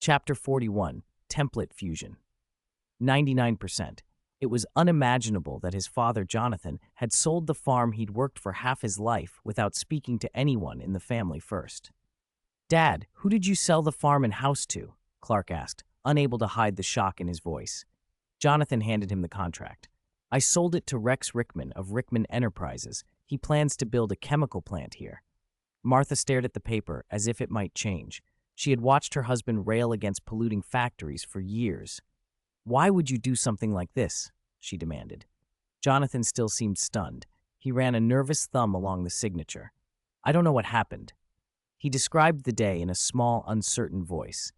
Chapter 41, Template Fusion. 99%. It was unimaginable that his father, Jonathan, had sold the farm he'd worked for half his life without speaking to anyone in the family first. "Dad, who did you sell the farm and house to?" Clark asked, unable to hide the shock in his voice. Jonathan handed him the contract. "I sold it to Rex Rickman of Rickman Enterprises. He plans to build a chemical plant here." Martha stared at the paper as if it might change. She had watched her husband rail against polluting factories for years. "Why would you do something like this?" she demanded. Jonathan still seemed stunned. He ran a nervous thumb along the signature. "I don't know what happened." He described the day in a small, uncertain voice.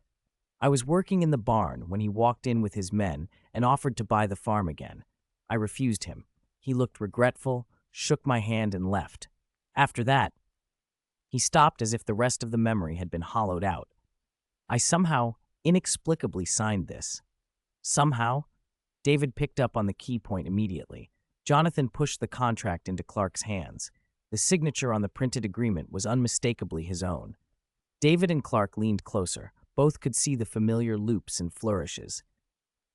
"I was working in the barn when he walked in with his men and offered to buy the farm again. I refused him. He looked regretful, shook my hand, and left. After that," he stopped as if the rest of the memory had been hollowed out. "I somehow, inexplicably signed this." Somehow? David picked up on the key point immediately. Jonathan pushed the contract into Clark's hands. The signature on the printed agreement was unmistakably his own. David and Clark leaned closer. Both could see the familiar loops and flourishes.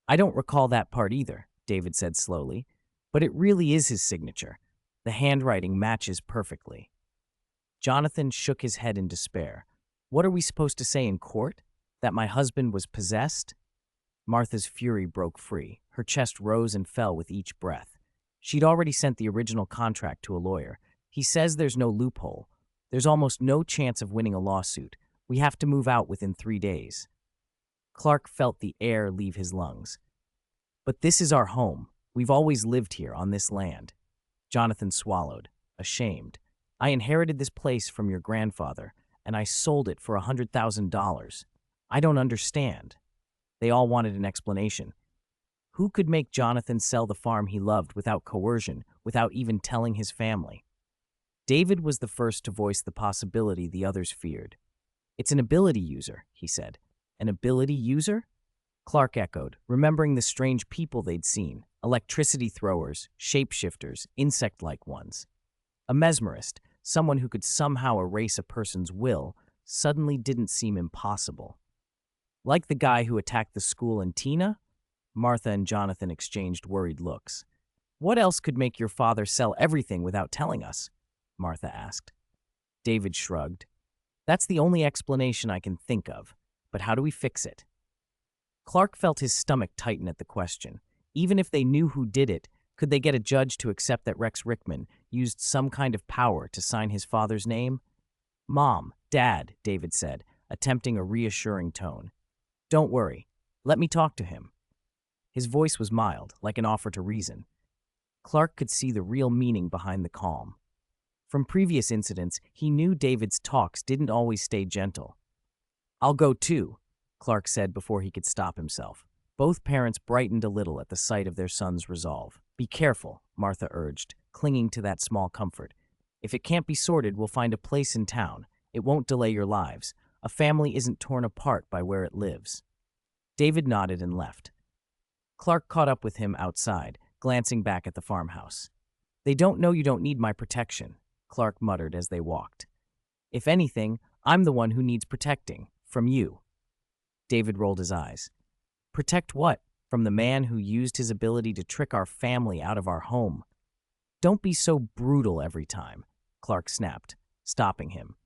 "I don't recall that part either," David said slowly. "But it really is his signature. The handwriting matches perfectly." Jonathan shook his head in despair. "What are we supposed to say in court? That my husband was possessed?" Martha's fury broke free. Her chest rose and fell with each breath. She'd already sent the original contract to a lawyer. "He says there's no loophole. There's almost no chance of winning a lawsuit. We have to move out within 3 days." Clark felt the air leave his lungs. "But this is our home. We've always lived here on this land." Jonathan swallowed, ashamed. "I inherited this place from your grandfather, and I sold it for $100,000. I don't understand." They all wanted an explanation. Who could make Jonathan sell the farm he loved without coercion, without even telling his family? David was the first to voice the possibility the others feared. "It's an ability user," he said. "An ability user?" Clark echoed, remembering the strange people they'd seen: electricity throwers, shapeshifters, insect-like ones. A mesmerist, someone who could somehow erase a person's will, suddenly didn't seem impossible. "Like the guy who attacked the school in Tina?" Martha and Jonathan exchanged worried looks. "What else could make your father sell everything without telling us?" Martha asked. David shrugged. "That's the only explanation I can think of. But how do we fix it?" Clark felt his stomach tighten at the question. Even if they knew who did it, could they get a judge to accept that Rex Rickman used some kind of power to sign his father's name? "Mom, Dad," David said, attempting a reassuring tone. "Don't worry. Let me talk to him." His voice was mild, like an offer to reason. Clark could see the real meaning behind the calm. From previous incidents, he knew David's talks didn't always stay gentle. "I'll go too," Clark said before he could stop himself. Both parents brightened a little at the sight of their son's resolve. "Be careful," Martha urged, clinging to that small comfort. "If it can't be sorted, we'll find a place in town. It won't delay your lives. A family isn't torn apart by where it lives." David nodded and left. Clark caught up with him outside, glancing back at the farmhouse. "They don't know you don't need my protection," Clark muttered as they walked. "If anything, I'm the one who needs protecting, from you." David rolled his eyes. "Protect what? From the man who used his ability to trick our family out of our home?" "Don't be so brutal every time," Clark snapped, stopping him.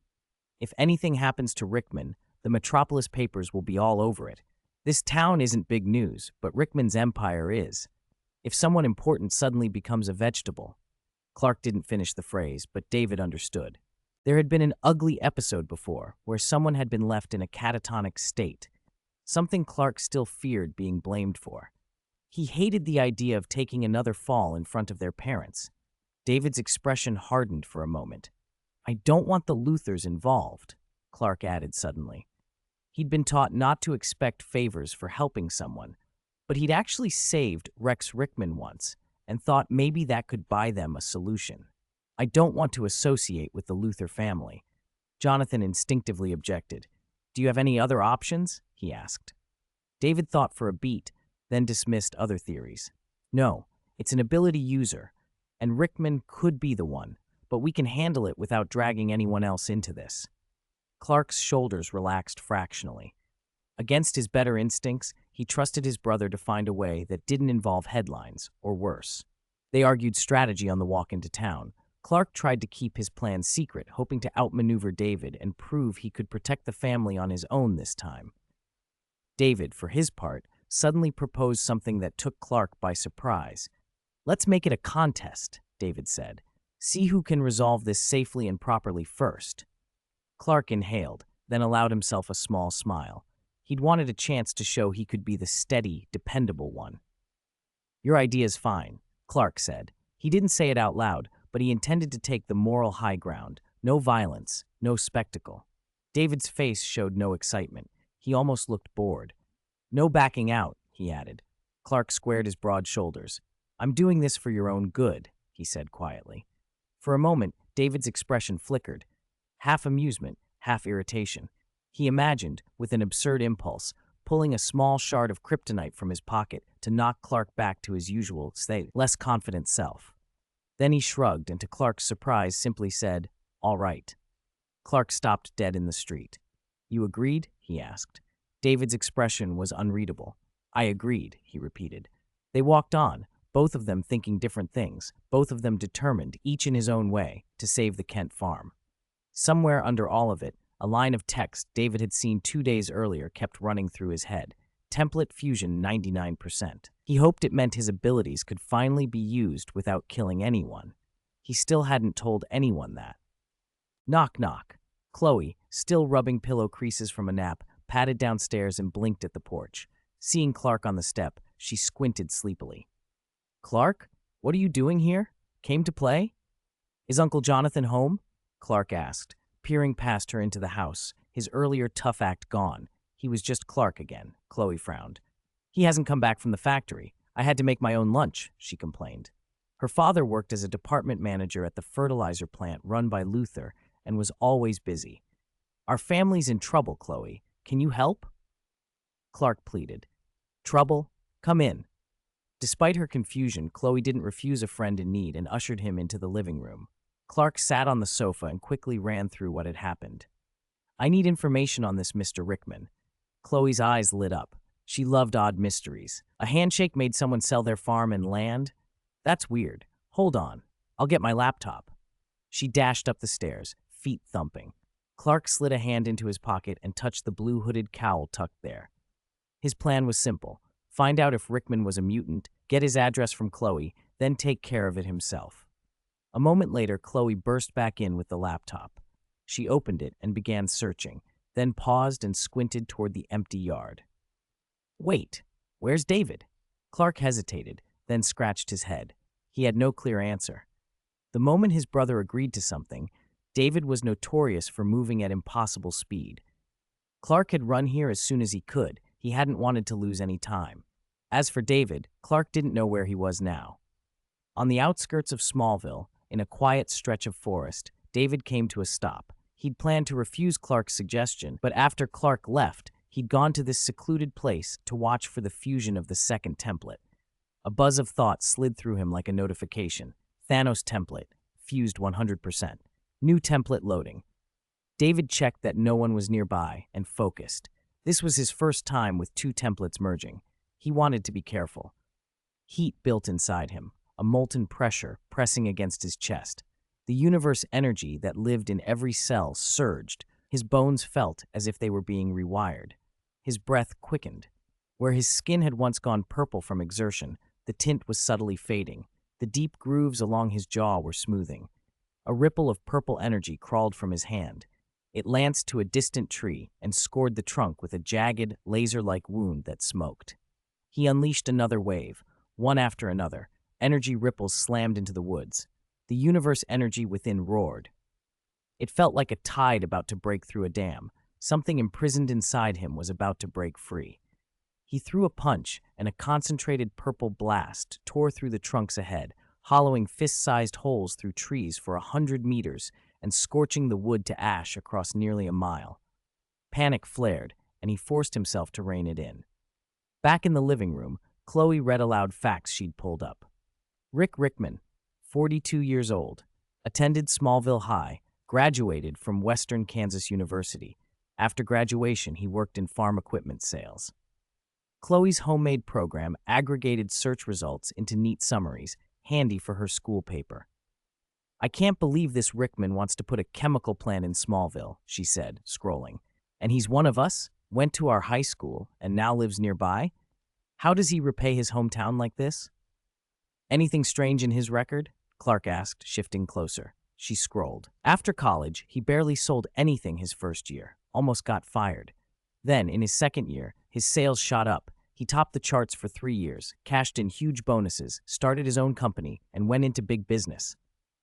"If anything happens to Rickman, the Metropolis papers will be all over it. This town isn't big news, but Rickman's empire is. If someone important suddenly becomes a vegetable—" Clark didn't finish the phrase, but David understood. There had been an ugly episode before, where someone had been left in a catatonic state, something Clark still feared being blamed for. He hated the idea of taking another fall in front of their parents. David's expression hardened for a moment. "I don't want the Luthers involved," Clark added suddenly. He'd been taught not to expect favors for helping someone, but he'd actually saved Rex Rickman once and thought maybe that could buy them a solution. "I don't want to associate with the Luther family." Jonathan instinctively objected. "Do you have any other options?" he asked. David thought for a beat, then dismissed other theories. "No, it's an ability user, and Rickman could be the one, but we can handle it without dragging anyone else into this." Clark's shoulders relaxed fractionally. Against his better instincts, he trusted his brother to find a way that didn't involve headlines, or worse. They argued strategy on the walk into town. Clark tried to keep his plan secret, hoping to outmaneuver David and prove he could protect the family on his own this time. David, for his part, suddenly proposed something that took Clark by surprise. "Let's make it a contest," David said. "See who can resolve this safely and properly first." Clark inhaled, then allowed himself a small smile. He'd wanted a chance to show he could be the steady, dependable one. "Your idea's fine," Clark said. He didn't say it out loud, but he intended to take the moral high ground. No violence, no spectacle. David's face showed no excitement. He almost looked bored. "No backing out," he added. Clark squared his broad shoulders. "I'm doing this for your own good," he said quietly. For a moment, David's expression flickered. Half amusement, half irritation. He imagined, with an absurd impulse, pulling a small shard of kryptonite from his pocket to knock Clark back to his usual, less confident self. Then he shrugged and, to Clark's surprise, simply said, "All right." Clark stopped dead in the street. "You agreed?" he asked. David's expression was unreadable. "I agreed," he repeated. They walked on, both of them thinking different things, both of them determined, each in his own way, to save the Kent farm. Somewhere under all of it, a line of text David had seen 2 days earlier kept running through his head. Template fusion 99%. He hoped it meant his abilities could finally be used without killing anyone. He still hadn't told anyone that. Knock, knock. Chloe, still rubbing pillow creases from a nap, padded downstairs and blinked at the porch. Seeing Clark on the step, she squinted sleepily. "Clark, what are you doing here? Came to play?" "Is Uncle Jonathan home?" Clark asked, peering past her into the house, his earlier tough act gone. He was just Clark again. Chloe frowned. "He hasn't come back from the factory. I had to make my own lunch," she complained. Her father worked as a department manager at the fertilizer plant run by Luther and was always busy. "Our family's in trouble, Chloe. Can you help?" Clark pleaded. "Trouble? Come in." Despite her confusion, Chloe didn't refuse a friend in need and ushered him into the living room. Clark sat on the sofa and quickly ran through what had happened. "I need information on this Mr. Rickman." Chloe's eyes lit up. She loved odd mysteries. A handshake made someone sell their farm and land? That's weird. Hold on. I'll get my laptop. She dashed up the stairs, feet thumping. Clark slid a hand into his pocket and touched the blue hooded cowl tucked there. His plan was simple. Find out if Rickman was a mutant, get his address from Chloe, then take care of it himself. A moment later, Chloe burst back in with the laptop. She opened it and began searching, then paused and squinted toward the empty yard. "Wait, where's David?" Clark hesitated, then scratched his head. He had no clear answer. The moment his brother agreed to something, David was notorious for moving at impossible speed. Clark had run here as soon as he could. He hadn't wanted to lose any time. As for David, Clark didn't know where he was now. On the outskirts of Smallville, in a quiet stretch of forest, David came to a stop. He'd planned to refuse Clark's suggestion, but after Clark left, he'd gone to this secluded place to watch for the fusion of the second template. A buzz of thought slid through him like a notification. Thanos template, fused 100%. New template loading. David checked that no one was nearby and focused. This was his first time with two templates merging. He wanted to be careful. Heat built inside him, a molten pressure pressing against his chest. The universe energy that lived in every cell surged. His bones felt as if they were being rewired. His breath quickened. Where his skin had once gone purple from exertion, the tint was subtly fading. The deep grooves along his jaw were smoothing. A ripple of purple energy crawled from his hand. It lanced to a distant tree and scored the trunk with a jagged, laser-like wound that smoked. He unleashed another wave, one after another. Energy ripples slammed into the woods. The universe energy within roared. It felt like a tide about to break through a dam. Something imprisoned inside him was about to break free. He threw a punch, and a concentrated purple blast tore through the trunks ahead, hollowing fist-sized holes through trees for 100 meters and scorching the wood to ash across nearly a mile. Panic flared, and he forced himself to rein it in. Back in the living room, Chloe read aloud facts she'd pulled up. Rick Rickman, 42 years old, attended Smallville High, graduated from Western Kansas University. After graduation, he worked in farm equipment sales. Chloe's homemade program aggregated search results into neat summaries, handy for her school paper. "I can't believe this Rickman wants to put a chemical plant in Smallville," she said, scrolling. "And he's one of us, went to our high school, and now lives nearby? How does he repay his hometown like this?" "Anything strange in his record?" Clark asked, shifting closer. She scrolled. After college, he barely sold anything his first year, almost got fired. Then, in his second year, his sales shot up. He topped the charts for 3 years, cashed in huge bonuses, started his own company, and went into big business.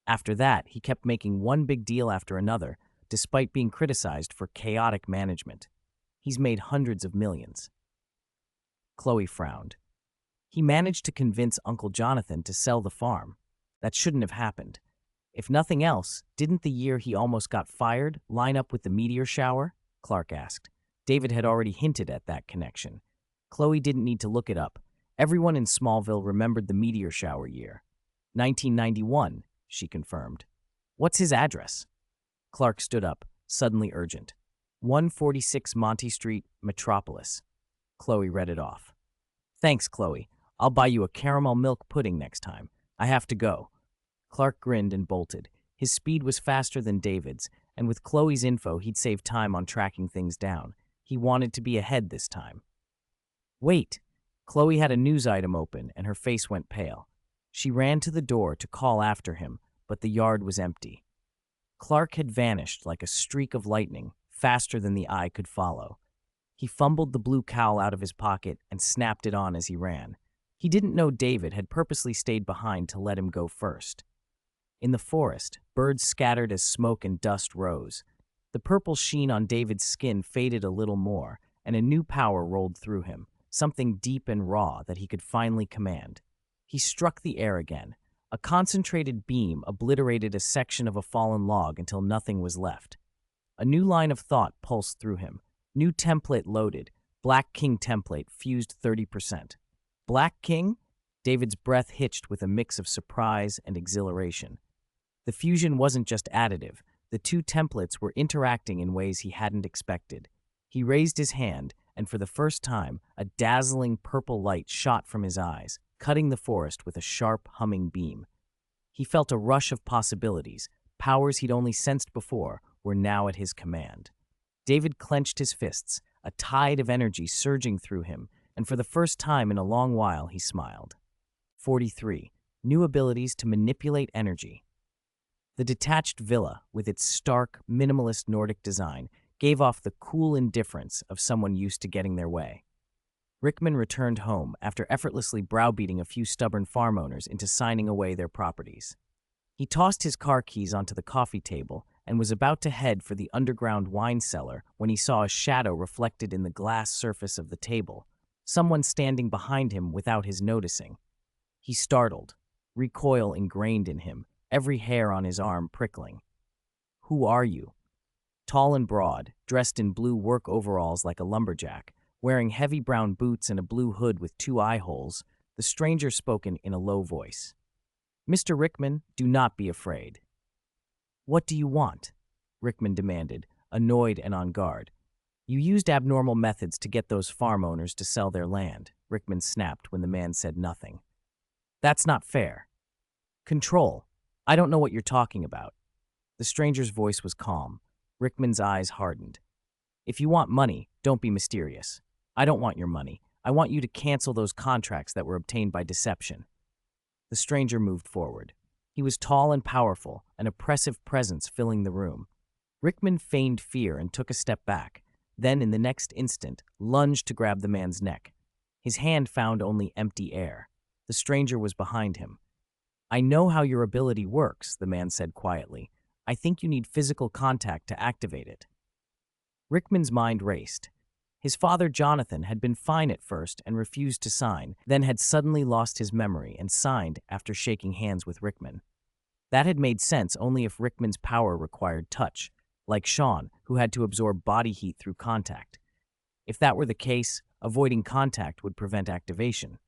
After that, he kept making one big deal after another, despite being criticized for chaotic management. He's made hundreds of millions. Chloe frowned. He managed to convince Uncle Jonathan to sell the farm. That shouldn't have happened. If nothing else, didn't the year he almost got fired line up with the meteor shower? Clark asked. David had already hinted at that connection. Chloe didn't need to look it up. Everyone in Smallville remembered the meteor shower year. 1991, she confirmed. "What's his address?" Clark stood up, suddenly urgent. 146 Monty Street, Metropolis. Chloe read it off. "Thanks, Chloe. I'll buy you a caramel milk pudding next time. I have to go." Clark grinned and bolted. His speed was faster than David's, and with Chloe's info, he'd save time on tracking things down. He wanted to be ahead this time. "Wait." Chloe had a news item open, and her face went pale. She ran to the door to call after him, but the yard was empty. Clark had vanished like a streak of lightning, faster than the eye could follow. He fumbled the blue cowl out of his pocket and snapped it on as he ran. He didn't know David had purposely stayed behind to let him go first. In the forest, birds scattered as smoke and dust rose. The purple sheen on David's skin faded a little more, and a new power rolled through him, something deep and raw that he could finally command. He struck the air again. A concentrated beam obliterated a section of a fallen log until nothing was left. A new line of thought pulsed through him. New template loaded. Black King template fused 30%. Black King? David's breath hitched with a mix of surprise and exhilaration. The fusion wasn't just additive. The two templates were interacting in ways he hadn't expected. He raised his hand, and for the first time, a dazzling purple light shot from his eyes, cutting the forest with a sharp, humming beam. He felt a rush of possibilities. Powers he'd only sensed before were now at his command. David clenched his fists, a tide of energy surging through him, and for the first time in a long while, he smiled. 43. New abilities to manipulate energy. The detached villa, with its stark, minimalist Nordic design, gave off the cool indifference of someone used to getting their way. Rickman returned home after effortlessly browbeating a few stubborn farm owners into signing away their properties. He tossed his car keys onto the coffee table and was about to head for the underground wine cellar when he saw a shadow reflected in the glass surface of the table, someone standing behind him without his noticing. He startled, recoil ingrained in him, every hair on his arm prickling. "Who are you?" Tall and broad, dressed in blue work overalls like a lumberjack, wearing heavy brown boots and a blue hood with 2 eye holes, the stranger spoke in a low voice. "Mr. Rickman, do not be afraid." "What do you want?" Rickman demanded, annoyed and on guard. "You used abnormal methods to get those farm owners to sell their land," Rickman snapped when the man said nothing. "That's not fair." "Control. I don't know what you're talking about." The stranger's voice was calm. Rickman's eyes hardened. "If you want money, don't be mysterious. I don't want your money. I want you to cancel those contracts that were obtained by deception." The stranger moved forward. He was tall and powerful, an oppressive presence filling the room. Rickman feigned fear and took a step back, then in the next instant, lunged to grab the man's neck. His hand found only empty air. The stranger was behind him. "I know how your ability works," the man said quietly. "I think you need physical contact to activate it." Rickman's mind raced. His father, Jonathan, had been fine at first and refused to sign, then had suddenly lost his memory and signed after shaking hands with Rickman. That had made sense only if Rickman's power required touch, like Sean, who had to absorb body heat through contact. If that were the case, avoiding contact would prevent activation.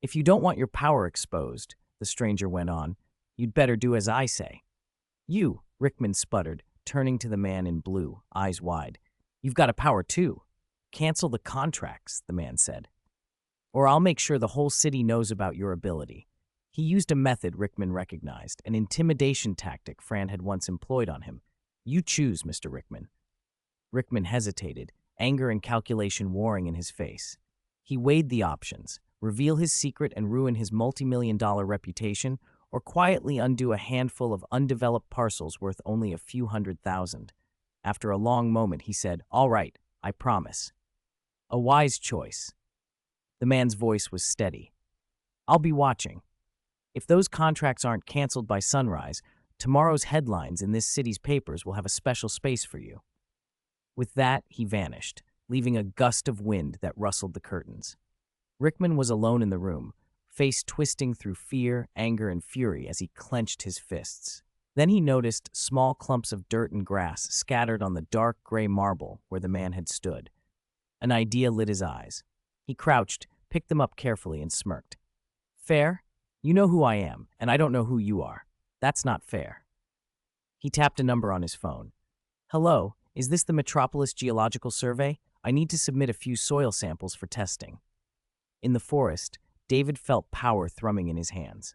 "If you don't want your power exposed," the stranger went on, "you'd better do as I say." "You," Rickman sputtered, turning to the man in blue, eyes wide. You've got a power too. Cancel the contracts, the man said. Or I'll make sure the whole city knows about your ability. He used a method Rickman recognized, an intimidation tactic Fran had once employed on him. You choose, Mr. Rickman. Rickman hesitated, anger and calculation warring in his face. He weighed the options, reveal his secret and ruin his multi-million-dollar reputation, or quietly undo a handful of undeveloped parcels worth only a few $100,000. After a long moment, he said, "All right, I promise." A wise choice. The man's voice was steady. "I'll be watching. If those contracts aren't canceled by sunrise, tomorrow's headlines in this city's papers will have a special space for you." With that, he vanished, leaving a gust of wind that rustled the curtains. Rickman was alone in the room, face twisting through fear, anger, and fury as he clenched his fists. Then he noticed small clumps of dirt and grass scattered on the dark gray marble where the man had stood. An idea lit his eyes. He crouched, picked them up carefully, and smirked. "Fair? You know who I am, and I don't know who you are. That's not fair." He tapped a number on his phone. "Hello, is this the Metropolis Geological Survey? I need to submit a few soil samples for testing." In the forest, David felt power thrumming in his hands.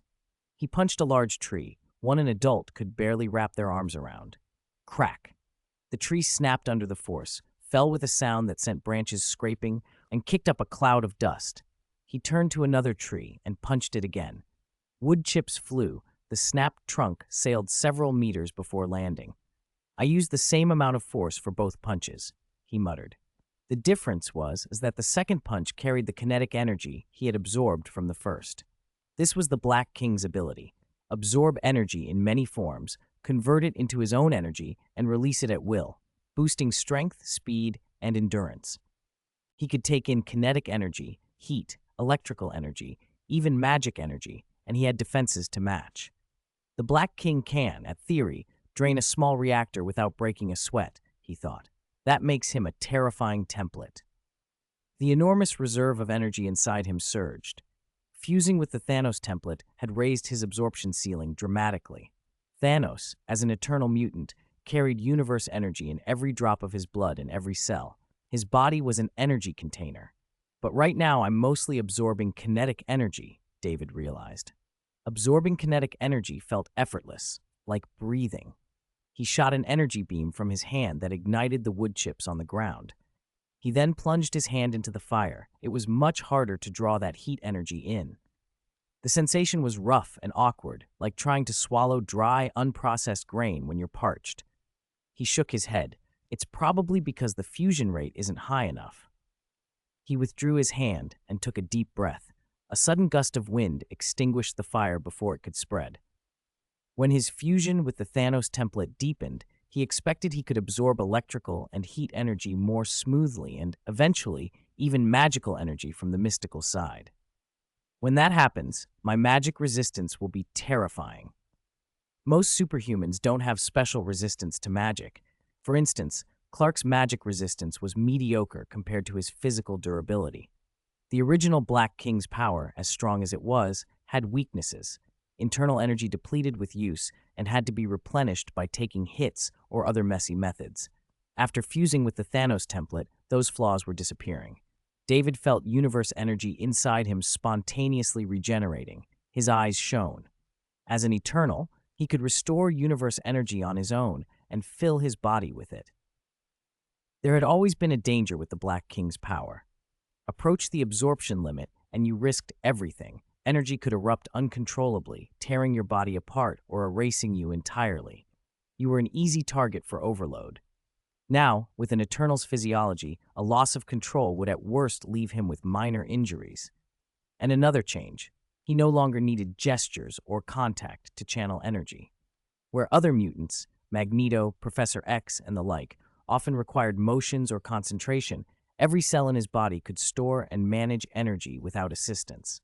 He punched a large tree, one an adult could barely wrap their arms around. Crack! The tree snapped under the force, fell with a sound that sent branches scraping, and kicked up a cloud of dust. He turned to another tree and punched it again. Wood chips flew. The snapped trunk sailed several meters before landing. "I used the same amount of force for both punches," he muttered. The difference was that the second punch carried the kinetic energy he had absorbed from the first. This was the Black King's ability: absorb energy in many forms, convert it into his own energy, and release it at will, boosting strength, speed, and endurance. He could take in kinetic energy, heat, electrical energy, even magic energy, and he had defenses to match. The Black King can, at theory, drain a small reactor without breaking a sweat, he thought. That makes him a terrifying template. The enormous reserve of energy inside him surged. Fusing with the Thanos template had raised his absorption ceiling dramatically. Thanos, as an eternal mutant, carried universe energy in every drop of his blood and every cell. His body was an energy container. But right now I'm mostly absorbing kinetic energy, David realized. Absorbing kinetic energy felt effortless, like breathing. He shot an energy beam from his hand that ignited the wood chips on the ground. He then plunged his hand into the fire. It was much harder to draw that heat energy in. The sensation was rough and awkward, like trying to swallow dry, unprocessed grain when you're parched. He shook his head. It's probably because the fusion rate isn't high enough. He withdrew his hand and took a deep breath. A sudden gust of wind extinguished the fire before it could spread. When his fusion with the Thanos template deepened, he expected he could absorb electrical and heat energy more smoothly and, eventually, even magical energy from the mystical side. When that happens, my magic resistance will be terrifying. Most superhumans don't have special resistance to magic. For instance, Clark's magic resistance was mediocre compared to his physical durability. The original Black King's power, as strong as it was, had weaknesses. Internal energy depleted with use and had to be replenished by taking hits or other messy methods. After fusing with the Thanos template, those flaws were disappearing. David felt universe energy inside him spontaneously regenerating. His eyes shone. As an Eternal, he could restore universe energy on his own and fill his body with it. There had always been a danger with the Black King's power. Approach the absorption limit and you risked everything. Energy could erupt uncontrollably, tearing your body apart or erasing you entirely. You were an easy target for overload. Now, with an Eternal's physiology, a loss of control would at worst leave him with minor injuries. And another change. He no longer needed gestures or contact to channel energy. Where other mutants, Magneto, Professor X, and the like, often required motions or concentration, every cell in his body could store and manage energy without assistance.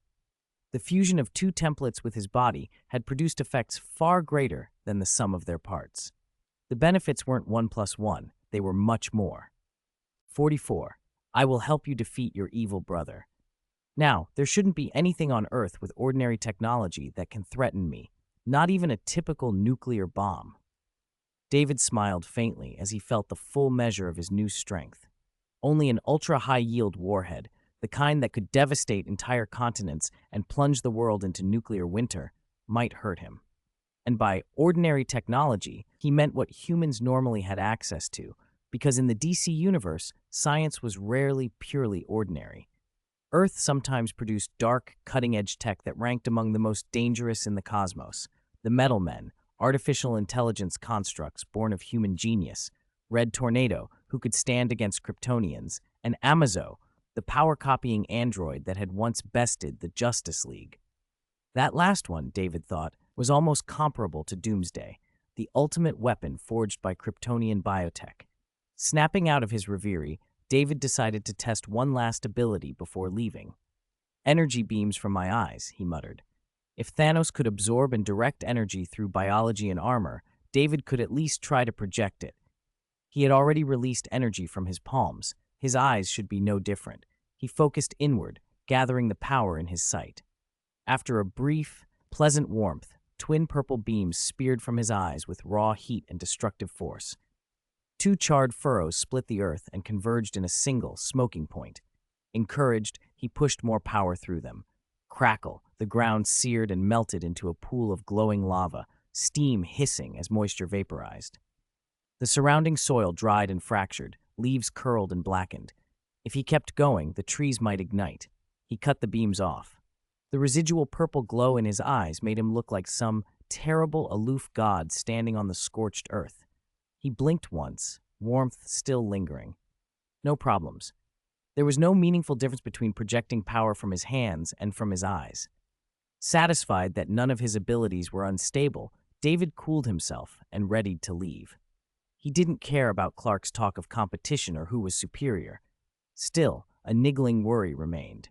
The fusion of two templates with his body had produced effects far greater than the sum of their parts. The benefits weren't 1 + 1, they were much more. 44. I will help you defeat your evil brother. Now, there shouldn't be anything on Earth with ordinary technology that can threaten me, not even a typical nuclear bomb. David smiled faintly as he felt the full measure of his new strength. Only an ultra-high-yield warhead, the kind that could devastate entire continents and plunge the world into nuclear winter, might hurt him. And by ordinary technology, he meant what humans normally had access to, because in the DC universe, science was rarely purely ordinary. Earth sometimes produced dark, cutting-edge tech that ranked among the most dangerous in the cosmos. The Metal Men, artificial intelligence constructs born of human genius, Red Tornado, who could stand against Kryptonians, and Amazo, the power-copying android that had once bested the Justice League. That last one, David thought, was almost comparable to Doomsday, the ultimate weapon forged by Kryptonian biotech. Snapping out of his reverie, David decided to test one last ability before leaving. "Energy beams from my eyes," he muttered. If Thanos could absorb and direct energy through biology and armor, David could at least try to project it. He had already released energy from his palms. His eyes should be no different. He focused inward, gathering the power in his sight. After a brief, pleasant warmth, twin purple beams speared from his eyes with raw heat and destructive force. Two charred furrows split the earth and converged in a single, smoking point. Encouraged, he pushed more power through them. Crackle, the ground seared and melted into a pool of glowing lava, steam hissing as moisture vaporized. The surrounding soil dried and fractured, leaves curled and blackened. If he kept going, the trees might ignite. He cut the beams off. The residual purple glow in his eyes made him look like some terrible, aloof god standing on the scorched earth. He blinked once, warmth still lingering. No problems. There was no meaningful difference between projecting power from his hands and from his eyes. Satisfied that none of his abilities were unstable, David cooled himself and readied to leave. He didn't care about Clark's talk of competition or who was superior. Still, a niggling worry remained.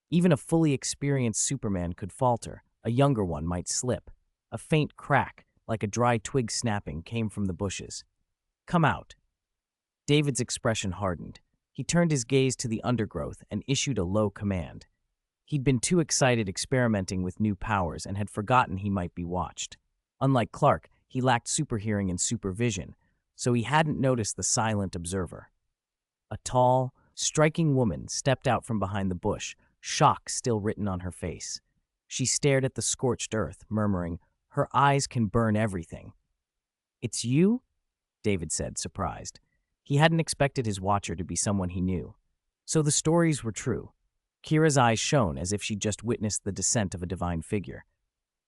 Even a fully experienced Superman could falter. A younger one might slip. A faint crack, like a dry twig snapping, came from the bushes. "Come out." David's expression hardened. He turned his gaze to the undergrowth and issued a low command. He'd been too excited experimenting with new powers and had forgotten he might be watched. Unlike Clark, he lacked superhearing and supervision, so he hadn't noticed the silent observer. A tall, striking woman stepped out from behind the bush, shock still written on her face. She stared at the scorched earth, murmuring, "Her eyes can burn everything." "It's you?" David said, surprised. He hadn't expected his watcher to be someone he knew. So the stories were true. Kira's eyes shone as if she'd just witnessed the descent of a divine figure.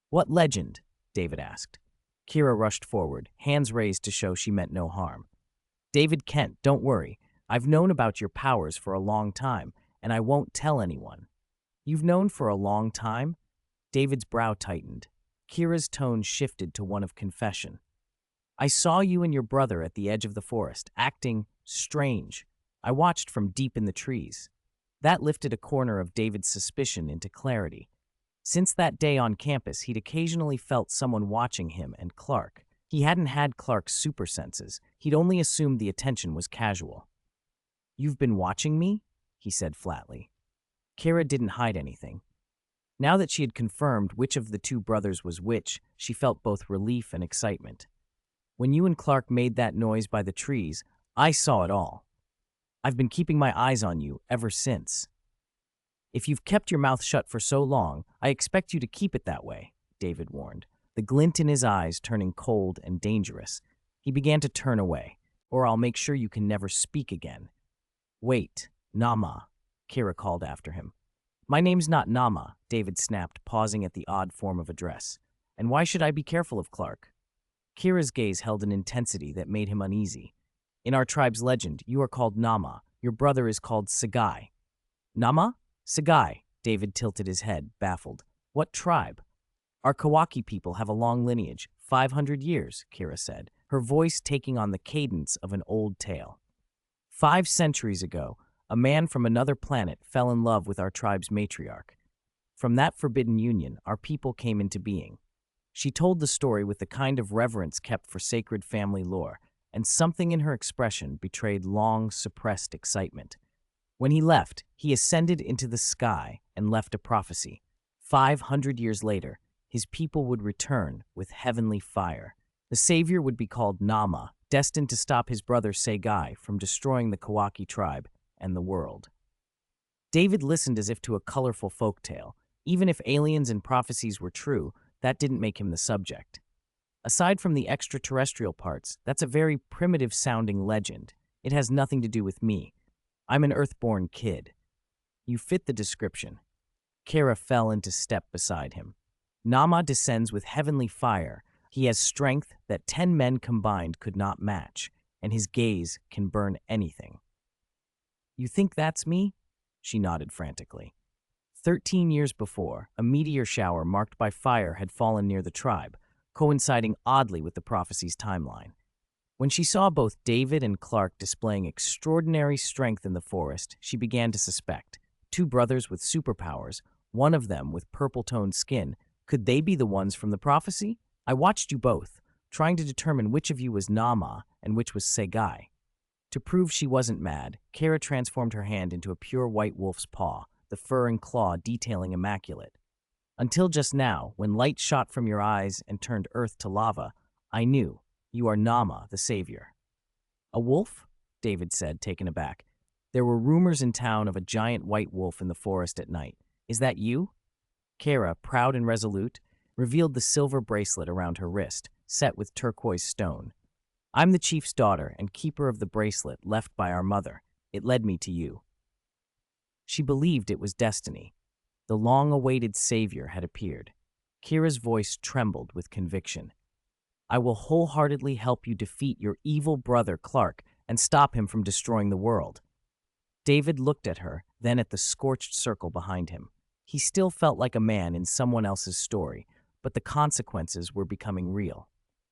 "What legend?" David asked. Kira rushed forward, hands raised to show she meant no harm. "David Kent, don't worry. I've known about your powers for a long time, and I won't tell anyone." "You've known for a long time?" David's brow tightened. Kira's tone shifted to one of confession. "I saw you and your brother at the edge of the forest, acting strange. I watched from deep in the trees." That lifted a corner of David's suspicion into clarity. Since that day on campus, he'd occasionally felt someone watching him and Clark. He hadn't had Clark's super senses. He'd only assumed the attention was casual. "You've been watching me?" he said flatly. Kira didn't hide anything. Now that she had confirmed which of the two brothers was which, she felt both relief and excitement. "When you and Clark made that noise by the trees, I saw it all. I've been keeping my eyes on you ever since." "If you've kept your mouth shut for so long, I expect you to keep it that way," David warned, the glint in his eyes turning cold and dangerous. He began to turn away. "Or I'll make sure you can never speak again." "Wait, Nama," Kira called after him. "My name's not Nama," David snapped, pausing at the odd form of address. "And why should I be careful of Clark?" Kira's gaze held an intensity that made him uneasy. "In our tribe's legend, you are called Nama. Your brother is called Sagai." "Nama? Sagai," David tilted his head, baffled. "What tribe?" "Our Kawaki people have a long lineage, 500 years, Kira said, her voice taking on the cadence of an old tale. 5 centuries ago, a man from another planet fell in love with our tribe's matriarch. From that forbidden union, our people came into being. She told the story with the kind of reverence kept for sacred family lore, and something in her expression betrayed long, suppressed excitement. When he left, he ascended into the sky and left a prophecy. 500 years later, his people would return with heavenly fire. The savior would be called Nama, destined to stop his brother Segai from destroying the Kawaki tribe and the world. David listened as if to a colorful folk tale. Even if aliens and prophecies were true, that didn't make him the subject. Aside from the extraterrestrial parts, that's a very primitive-sounding legend. It has nothing to do with me. I'm an Earthborn kid. You fit the description. Kara fell into step beside him. Nama descends with heavenly fire. He has strength that 10 men combined could not match, and his gaze can burn anything. You think that's me? She nodded frantically. 13 years before, a meteor shower marked by fire had fallen near the tribe, coinciding oddly with the prophecy's timeline. When she saw both David and Clark displaying extraordinary strength in the forest, she began to suspect. 2 brothers with superpowers, one of them with purple-toned skin. Could they be the ones from the prophecy? I watched you both, trying to determine which of you was Nama and which was Segai. To prove she wasn't mad, Kara transformed her hand into a pure white wolf's paw, the fur and claw detailing immaculate. Until just now, when light shot from your eyes and turned earth to lava, I knew you are Nama, the savior. A wolf? David said, taken aback. There were rumors in town of a giant white wolf in the forest at night. Is that you? Kara, proud and resolute, revealed the silver bracelet around her wrist, set with turquoise stone. I'm the chief's daughter and keeper of the bracelet left by our mother. It led me to you. She believed it was destiny. The long-awaited savior had appeared. Kira's voice trembled with conviction. I will wholeheartedly help you defeat your evil brother Clark and stop him from destroying the world. David looked at her, then at the scorched circle behind him. He still felt like a man in someone else's story, but the consequences were becoming real.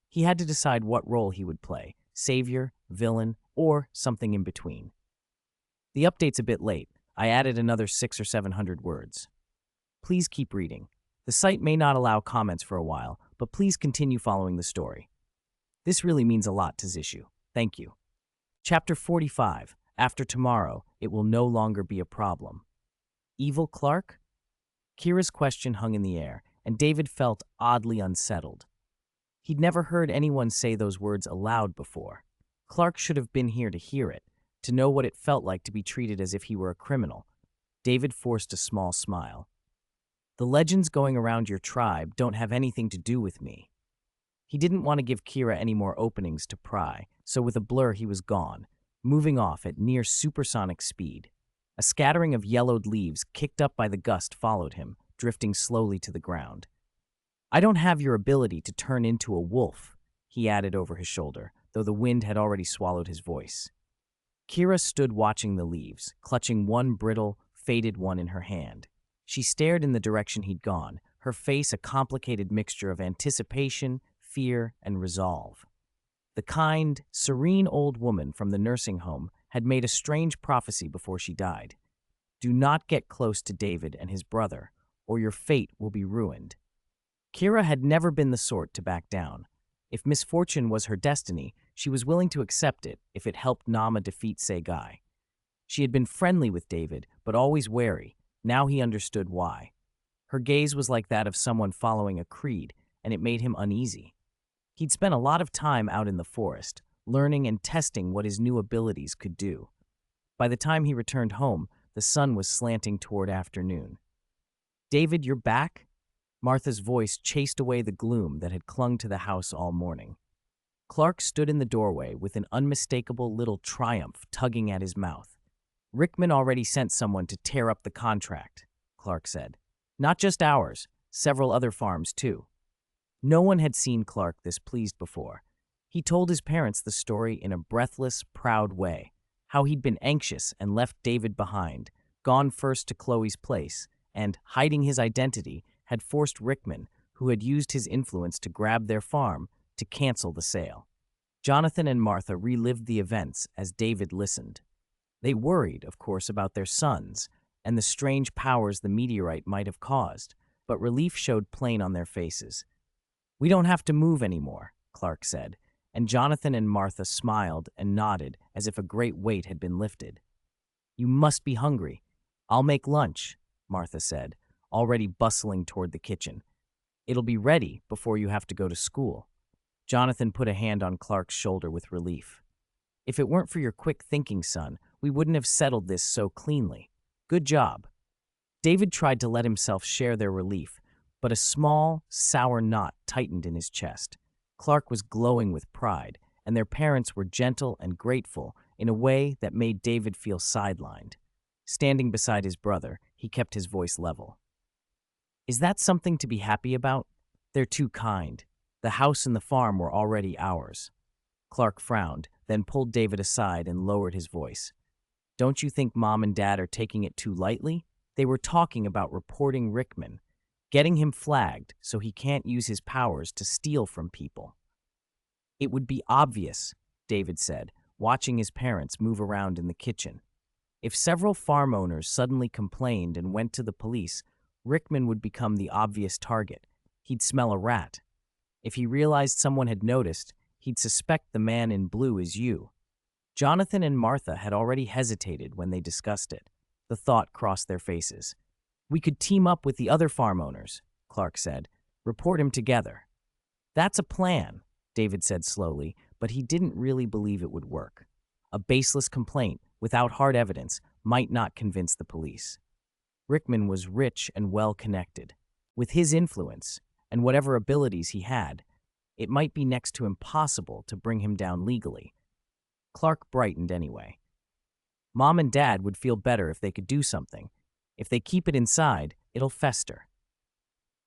He had to decide what role he would play, savior, villain, or something in between. The update's a bit late. I added another 600 or 700 words. Please keep reading. The site may not allow comments for a while, but please continue following the story. This really means a lot to Zishu. Thank you. Chapter 45. After tomorrow, it will no longer be a problem. Evil Clark? Kira's question hung in the air, and David felt oddly unsettled. He'd never heard anyone say those words aloud before. Clark should have been here to hear it, to know what it felt like to be treated as if he were a criminal. David forced a small smile. The legends going around your tribe don't have anything to do with me. He didn't want to give Kira any more openings to pry, so with a blur he was gone, moving off at near supersonic speed. A scattering of yellowed leaves kicked up by the gust followed him, drifting slowly to the ground. I don't have your ability to turn into a wolf, he added over his shoulder, though the wind had already swallowed his voice. Kira stood watching the leaves, clutching one brittle, faded one in her hand. She stared in the direction he'd gone, her face a complicated mixture of anticipation, fear, and resolve. The kind, serene old woman from the nursing home had made a strange prophecy before she died. Do not get close to David and his brother, or your fate will be ruined. Kira had never been the sort to back down. If misfortune was her destiny, she was willing to accept it if it helped Nama defeat Segai. She had been friendly with David, but always wary. Now he understood why. Her gaze was like that of someone following a creed, and it made him uneasy. He'd spent a lot of time out in the forest, learning and testing what his new abilities could do. By the time he returned home, the sun was slanting toward afternoon. David, you're back? Martha's voice chased away the gloom that had clung to the house all morning. Clark stood in the doorway with an unmistakable little triumph tugging at his mouth. Rickman already sent someone to tear up the contract, Clark said. Not just ours, several other farms too. No one had seen Clark this pleased before. He told his parents the story in a breathless, proud way, how he'd been anxious and left David behind, gone first to Chloe's place, and, hiding his identity, had forced Rickman, who had used his influence to grab their farm, to cancel the sale. Jonathan and Martha relived the events as David listened. They worried, of course, about their sons and the strange powers the meteorite might have caused, but relief showed plain on their faces. We don't have to move anymore, Clark said, and Jonathan and Martha smiled and nodded as if a great weight had been lifted. You must be hungry. I'll make lunch, Martha said, already bustling toward the kitchen. It'll be ready before you have to go to school. Jonathan put a hand on Clark's shoulder with relief. If it weren't for your quick thinking, son, we wouldn't have settled this so cleanly. Good job. David tried to let himself share their relief, but a small, sour knot tightened in his chest. Clark was glowing with pride, and their parents were gentle and grateful in a way that made David feel sidelined. Standing beside his brother, he kept his voice level. Is that something to be happy about? They're too kind. The house and the farm were already ours. Clark frowned, then pulled David aside and lowered his voice. Don't you think Mom and Dad are taking it too lightly? They were talking about reporting Rickman, getting him flagged so he can't use his powers to steal from people. It would be obvious, David said, watching his parents move around in the kitchen. If several farm owners suddenly complained and went to the police, Rickman would become the obvious target. He'd smell a rat. If he realized someone had noticed, he'd suspect the man in blue is you. Jonathan and Martha had already hesitated when they discussed it. The thought crossed their faces. We could team up with the other farm owners, Clark said. Report him together. That's a plan, David said slowly, but he didn't really believe it would work. A baseless complaint, without hard evidence, might not convince the police. Rickman was rich and well-connected. With his influence, and whatever abilities he had, it might be next to impossible to bring him down legally. Clark brightened anyway. Mom and Dad would feel better if they could do something. If they keep it inside, it'll fester.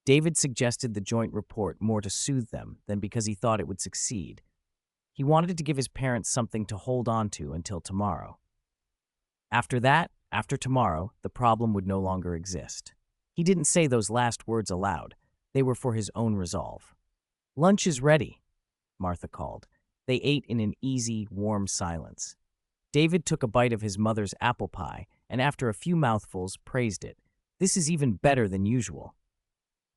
David suggested the joint report more to soothe them than because he thought it would succeed. He wanted to give his parents something to hold on to until tomorrow. After tomorrow, the problem would no longer exist. He didn't say those last words aloud. They were for his own resolve. Lunch is ready, Martha called. They ate in an easy, warm silence. David took a bite of his mother's apple pie and after a few mouthfuls praised it. This is even better than usual.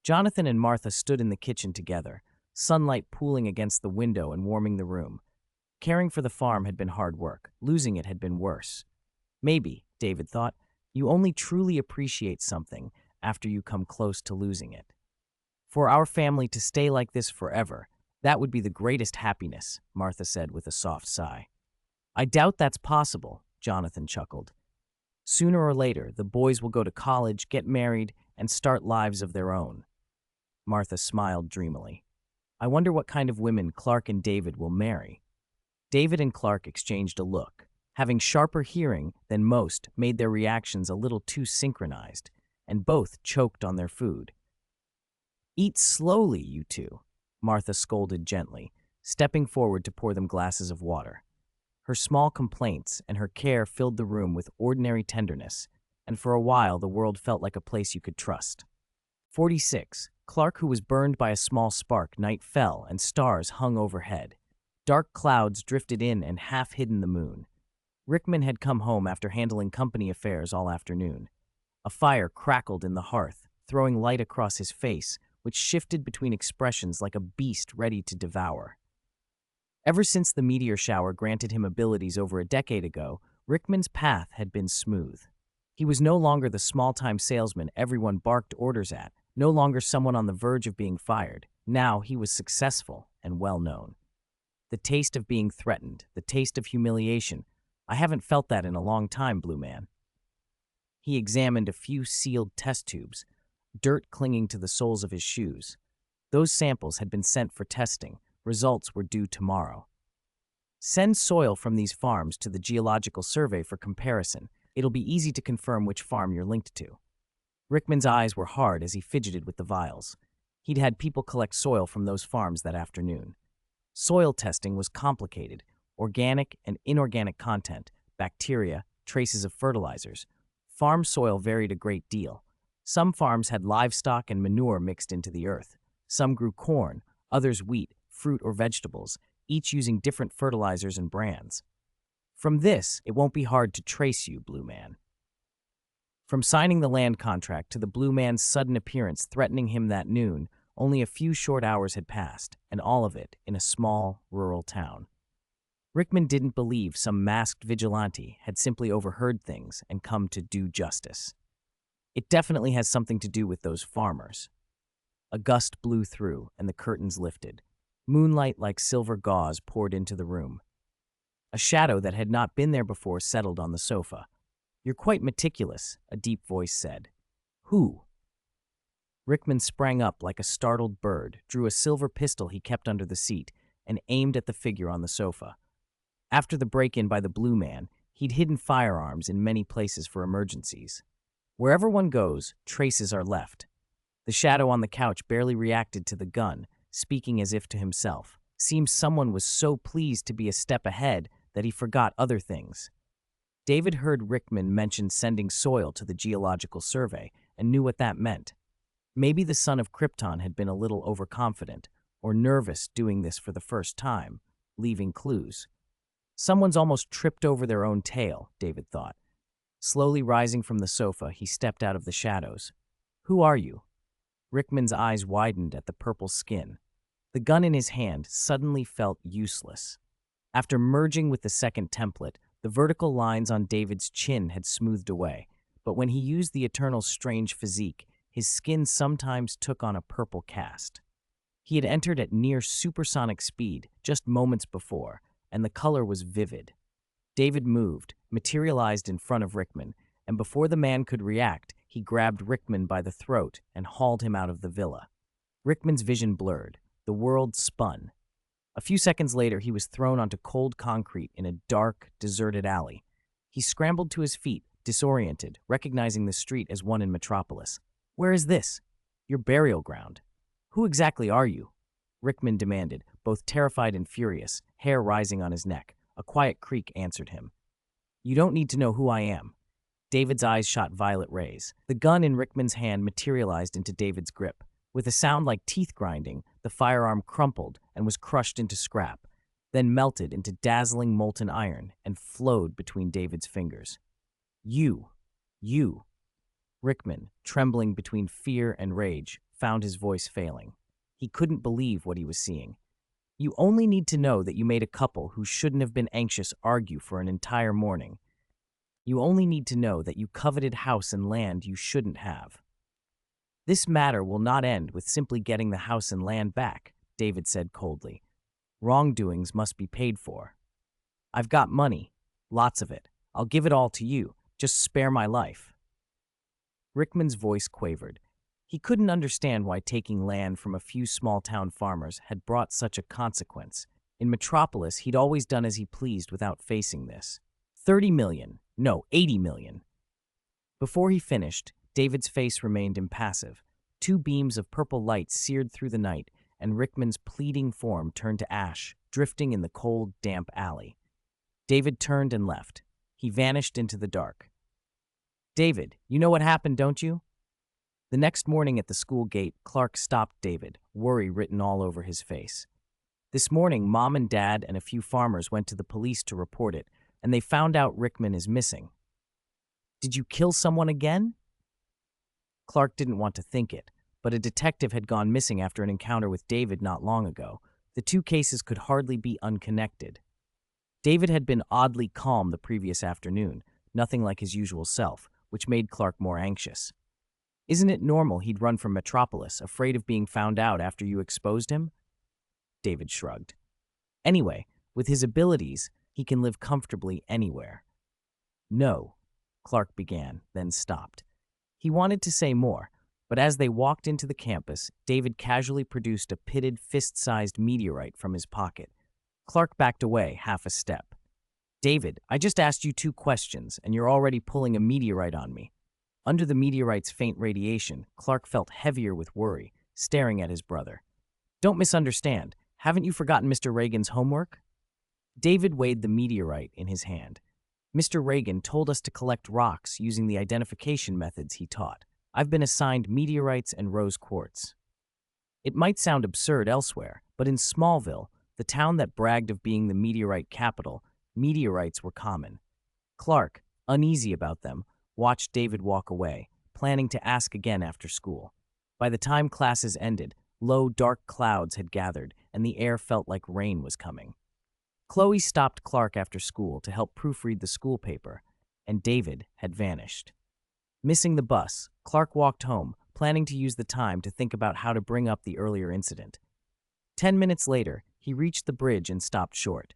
Jonathan and Martha stood in the kitchen together, sunlight pooling against the window and warming the room. Caring for the farm had been hard work. Losing it had been worse. Maybe, David thought, you only truly appreciate something after you come close to losing it. For our family to stay like this forever, that would be the greatest happiness, Martha said with a soft sigh. I doubt that's possible, Jonathan chuckled. Sooner or later, the boys will go to college, get married, and start lives of their own. Martha smiled dreamily. I wonder what kind of women Clark and David will marry. David and Clark exchanged a look. Having sharper hearing than most made their reactions a little too synchronized, and both choked on their food. Eat slowly, you two, Martha scolded gently, stepping forward to pour them glasses of water. Her small complaints and her care filled the room with ordinary tenderness, and for a while the world felt like a place you could trust. 46. Clark, who was burned by a small spark, night fell and stars hung overhead. Dark clouds drifted in and half-hidden the moon. Rickman had come home after handling company affairs all afternoon. A fire crackled in the hearth, throwing light across his face, which shifted between expressions like a beast ready to devour. Ever since the meteor shower granted him abilities over a decade ago, Rickman's path had been smooth. He was no longer the small-time salesman everyone barked orders at, no longer someone on the verge of being fired. Now he was successful and well-known. The taste of being threatened, the taste of humiliation. I haven't felt that in a long time, Blue Man. He examined a few sealed test tubes, dirt clinging to the soles of his shoes. Those samples had been sent for testing. Results were due tomorrow. Send soil from these farms to the Geological Survey for comparison. It'll be easy to confirm which farm you're linked to. Rickman's eyes were hard as he fidgeted with the vials. He'd had people collect soil from those farms that afternoon. Soil testing was complicated. Organic and inorganic content, bacteria, traces of fertilizers. Farm soil varied a great deal. Some farms had livestock and manure mixed into the earth. Some grew corn, others wheat, fruit, or vegetables, each using different fertilizers and brands. From this, it won't be hard to trace you, Blue Man. From signing the land contract to the Blue Man's sudden appearance threatening him that noon, only a few short hours had passed, and all of it in a small, rural town. Rickman didn't believe some masked vigilante had simply overheard things and come to do justice. It definitely has something to do with those farmers. A gust blew through, and the curtains lifted. Moonlight like silver gauze poured into the room. A shadow that had not been there before settled on the sofa. "You're quite meticulous," a deep voice said. "Who?" Rickman sprang up like a startled bird, drew a silver pistol he kept under the seat, and aimed at the figure on the sofa. After the break-in by the Blue Man, he'd hidden firearms in many places for emergencies. Wherever one goes, traces are left. The shadow on the couch barely reacted to the gun, speaking as if to himself. Seems someone was so pleased to be a step ahead that he forgot other things. David heard Rickman mention sending soil to the geological survey and knew what that meant. Maybe the son of Krypton had been a little overconfident or nervous doing this for the first time, leaving clues. Someone's almost tripped over their own tail, David thought. Slowly rising from the sofa, he stepped out of the shadows. "Who are you?" Rickman's eyes widened at the purple skin. The gun in his hand suddenly felt useless. After merging with the second template, the vertical lines on David's chin had smoothed away, but when he used the Eternal's strange physique, his skin sometimes took on a purple cast. He had entered at near supersonic speed just moments before, and the color was vivid. David moved, materialized in front of Rickman, and before the man could react, he grabbed Rickman by the throat and hauled him out of the villa. Rickman's vision blurred. The world spun. A few seconds later, he was thrown onto cold concrete in a dark, deserted alley. He scrambled to his feet, disoriented, recognizing the street as one in Metropolis. "Where is this?" "Your burial ground." "Who exactly are you?" Rickman demanded, both terrified and furious, hair rising on his neck. A quiet creak answered him. "You don't need to know who I am." David's eyes shot violet rays. The gun in Rickman's hand materialized into David's grip. With a sound like teeth grinding, the firearm crumpled and was crushed into scrap, then melted into dazzling molten iron and flowed between David's fingers. You. Rickman, trembling between fear and rage, found his voice failing. He couldn't believe what he was seeing. "You only need to know that you made a couple who shouldn't have been anxious argue for an entire morning. You only need to know that you coveted house and land you shouldn't have. This matter will not end with simply getting the house and land back," David said coldly. "Wrongdoings must be paid for. I've got money, lots of it. I'll give it all to you. Just spare my life." Rickman's voice quavered. He couldn't understand why taking land from a few small-town farmers had brought such a consequence. In Metropolis, he'd always done as he pleased without facing this. 30 million. No, 80 million. Before he finished, David's face remained impassive. Two beams of purple light seared through the night, and Rickman's pleading form turned to ash, drifting in the cold, damp alley. David turned and left. He vanished into the dark. "David, you know what happened, don't you?" The next morning at the school gate, Clark stopped David, worry written all over his face. "This morning, Mom and Dad and a few farmers went to the police to report it, and they found out Rickman is missing." "Did you kill someone again?" Clark didn't want to think it, but a detective had gone missing after an encounter with David not long ago. The two cases could hardly be unconnected. David had been oddly calm the previous afternoon, nothing like his usual self, which made Clark more anxious. "Isn't it normal he'd run from Metropolis, afraid of being found out after you exposed him?" David shrugged. "Anyway, with his abilities, he can live comfortably anywhere." "No," Clark began, then stopped. He wanted to say more, but as they walked into the campus, David casually produced a pitted, fist-sized meteorite from his pocket. Clark backed away half a step. "David, I just asked you 2 questions, and you're already pulling a meteorite on me." Under the meteorite's faint radiation, Clark felt heavier with worry, staring at his brother. "Don't misunderstand. Haven't you forgotten Mr. Reagan's homework?" David weighed the meteorite in his hand. "Mr. Reagan told us to collect rocks using the identification methods he taught. I've been assigned meteorites and rose quartz." It might sound absurd elsewhere, but in Smallville, the town that bragged of being the meteorite capital, meteorites were common. Clark, uneasy about them, watched David walk away, planning to ask again after school. By the time classes ended, low, dark clouds had gathered, and the air felt like rain was coming. Chloe stopped Clark after school to help proofread the school paper, and David had vanished. Missing the bus, Clark walked home, planning to use the time to think about how to bring up the earlier incident. 10 minutes later, he reached the bridge and stopped short.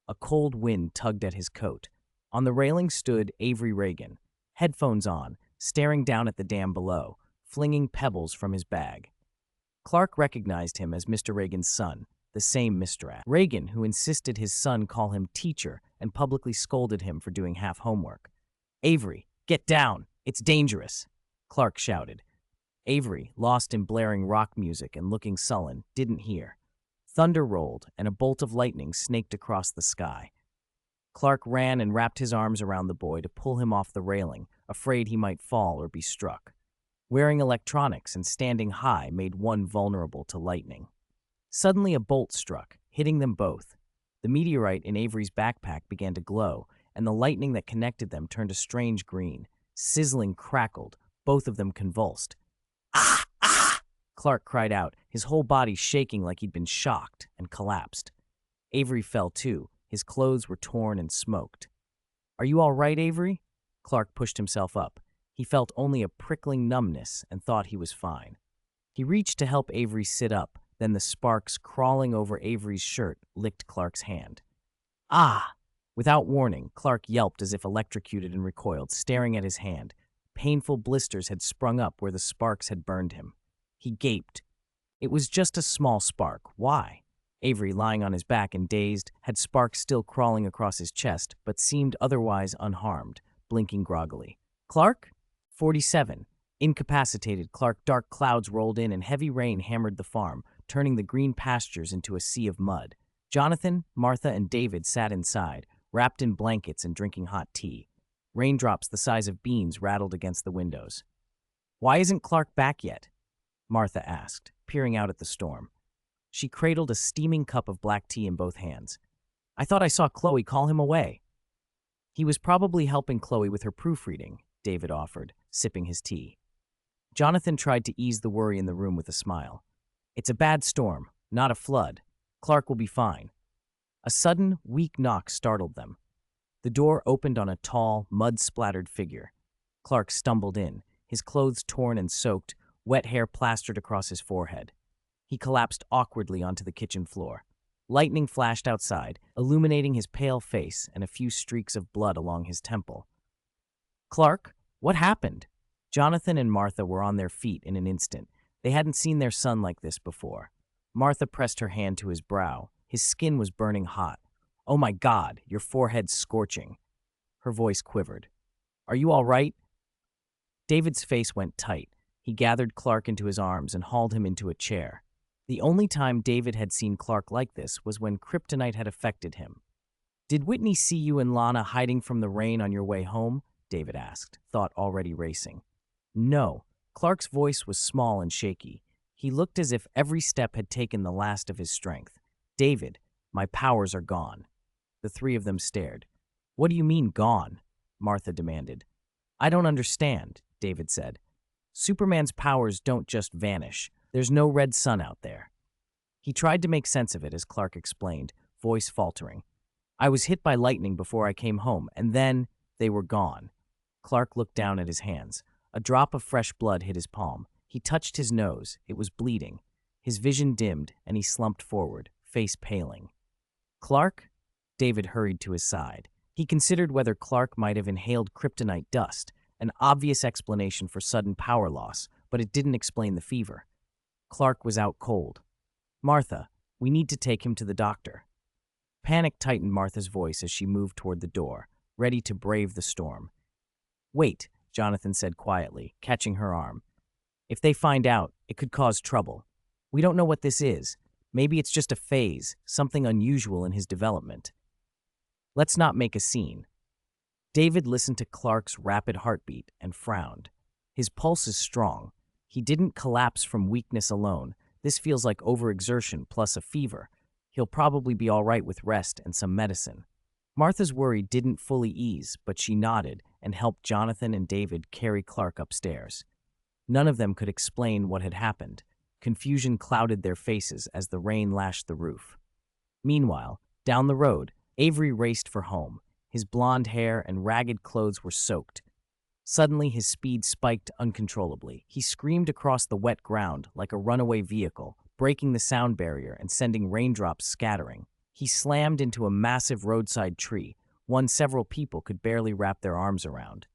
A cold wind tugged at his coat. On the railing stood Avery Reagan, headphones on, staring down at the dam below, flinging pebbles from his bag. Clark recognized him as Mr. Reagan's son, the same Mr. Reagan who insisted his son call him teacher and publicly scolded him for doing half homework. "Avery, get down! It's dangerous!" Clark shouted. Avery, lost in blaring rock music and looking sullen, didn't hear. Thunder rolled, and a bolt of lightning snaked across the sky. Clark ran and wrapped his arms around the boy to pull him off the railing, afraid he might fall or be struck. Wearing electronics and standing high made one vulnerable to lightning. Suddenly a bolt struck, hitting them both. The meteorite in Avery's backpack began to glow, and the lightning that connected them turned a strange green. Sizzling crackled, both of them convulsed. "Ah! Ah!" Clark cried out, his whole body shaking like he'd been shocked, and collapsed. Avery fell too. His clothes were torn and smoked. "Are you all right, Avery?" Clark pushed himself up. He felt only a prickling numbness and thought he was fine. He reached to help Avery sit up, then the sparks crawling over Avery's shirt licked Clark's hand. "Ah!" Without warning, Clark yelped as if electrocuted and recoiled, staring at his hand. Painful blisters had sprung up where the sparks had burned him. He gaped. It was just a small spark. Why? Avery, lying on his back and dazed, had sparks still crawling across his chest, but seemed otherwise unharmed, blinking groggily. "Clark?" 47. Incapacitated, Clark. Dark clouds rolled in and heavy rain hammered the farm, turning the green pastures into a sea of mud. Jonathan, Martha, and David sat inside, wrapped in blankets and drinking hot tea. Raindrops the size of beans rattled against the windows. "Why isn't Clark back yet?" Martha asked, peering out at the storm. She cradled a steaming cup of black tea in both hands. "I thought I saw Chloe call him away." "He was probably helping Chloe with her proofreading," David offered, sipping his tea. Jonathan tried to ease the worry in the room with a smile. "It's a bad storm, not a flood. Clark will be fine." A sudden, weak knock startled them. The door opened on a tall, mud-splattered figure. Clark stumbled in, his clothes torn and soaked, wet hair plastered across his forehead. He collapsed awkwardly onto the kitchen floor. Lightning flashed outside, illuminating his pale face and a few streaks of blood along his temple. "Clark, what happened?" Jonathan and Martha were on their feet in an instant. They hadn't seen their son like this before. Martha pressed her hand to his brow. His skin was burning hot. "Oh my God, your forehead's scorching." Her voice quivered. "Are you all right?" David's face went tight. He gathered Clark into his arms and hauled him into a chair. The only time David had seen Clark like this was when kryptonite had affected him. "Did Whitney see you and Lana hiding from the rain on your way home?" David asked, thought already racing. "No." Clark's voice was small and shaky. He looked as if every step had taken the last of his strength. "David, my powers are gone." The three of them stared. "What do you mean, gone?" Martha demanded. "I don't understand," David said. "Superman's powers don't just vanish. There's no red sun out there." He tried to make sense of it as Clark explained, voice faltering. "I was hit by lightning before I came home, and then they were gone." Clark looked down at his hands. A drop of fresh blood hit his palm. He touched his nose. It was bleeding. His vision dimmed, and he slumped forward, face paling. "Clark?" David hurried to his side. He considered whether Clark might have inhaled kryptonite dust, an obvious explanation for sudden power loss, but it didn't explain the fever. Clark was out cold. "Martha, we need to take him to the doctor." Panic tightened Martha's voice as she moved toward the door, ready to brave the storm. "Wait," Jonathan said quietly, catching her arm. "If they find out, it could cause trouble. We don't know what this is. Maybe it's just a phase, something unusual in his development. Let's not make a scene." David listened to Clark's rapid heartbeat and frowned. "His pulse is strong. He didn't collapse from weakness alone. This feels like overexertion plus a fever. He'll probably be all right with rest and some medicine." Martha's worry didn't fully ease, but she nodded and helped Jonathan and David carry Clark upstairs. None of them could explain what had happened. Confusion clouded their faces as the rain lashed the roof. Meanwhile, down the road, Avery raced for home. His blonde hair and ragged clothes were soaked. Suddenly, his speed spiked uncontrollably. He screamed across the wet ground like a runaway vehicle, breaking the sound barrier and sending raindrops scattering. He slammed into a massive roadside tree, one several people could barely wrap their arms around.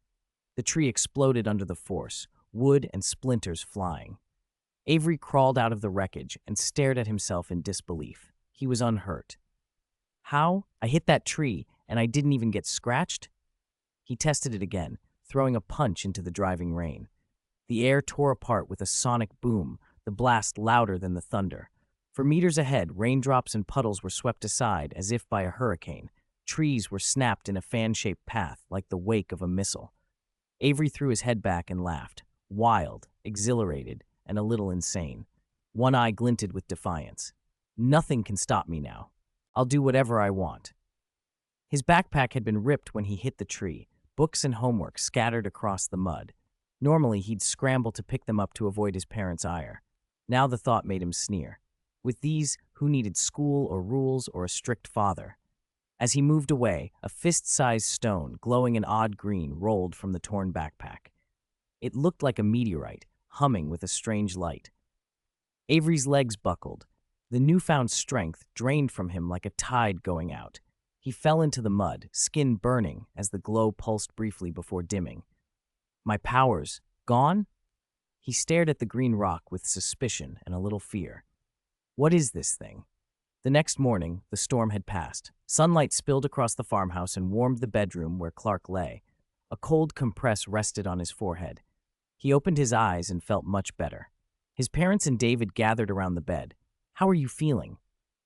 The tree exploded under the force, wood and splinters flying. Avery crawled out of the wreckage and stared at himself in disbelief. He was unhurt. How? I hit that tree, and I didn't even get scratched? He tested it again, throwing a punch into the driving rain. The air tore apart with a sonic boom, the blast louder than the thunder. For meters ahead, raindrops and puddles were swept aside as if by a hurricane. Trees were snapped in a fan-shaped path like the wake of a missile. Avery threw his head back and laughed, wild, exhilarated, and a little insane. One eye glinted with defiance. Nothing can stop me now. I'll do whatever I want. His backpack had been ripped when he hit the tree, books and homework scattered across the mud. Normally, he'd scramble to pick them up to avoid his parents' ire. Now the thought made him sneer. With these, who needed school or rules or a strict father? As he moved away, a fist-sized stone, glowing an odd green, rolled from the torn backpack. It looked like a meteorite, humming with a strange light. Avery's legs buckled. The newfound strength drained from him like a tide going out. He fell into the mud, skin burning as the glow pulsed briefly before dimming. My powers, gone? He stared at the green rock with suspicion and a little fear. What is this thing? The next morning, the storm had passed. Sunlight spilled across the farmhouse and warmed the bedroom where Clark lay. A cold compress rested on his forehead. He opened his eyes and felt much better. His parents and David gathered around the bed. How are you feeling?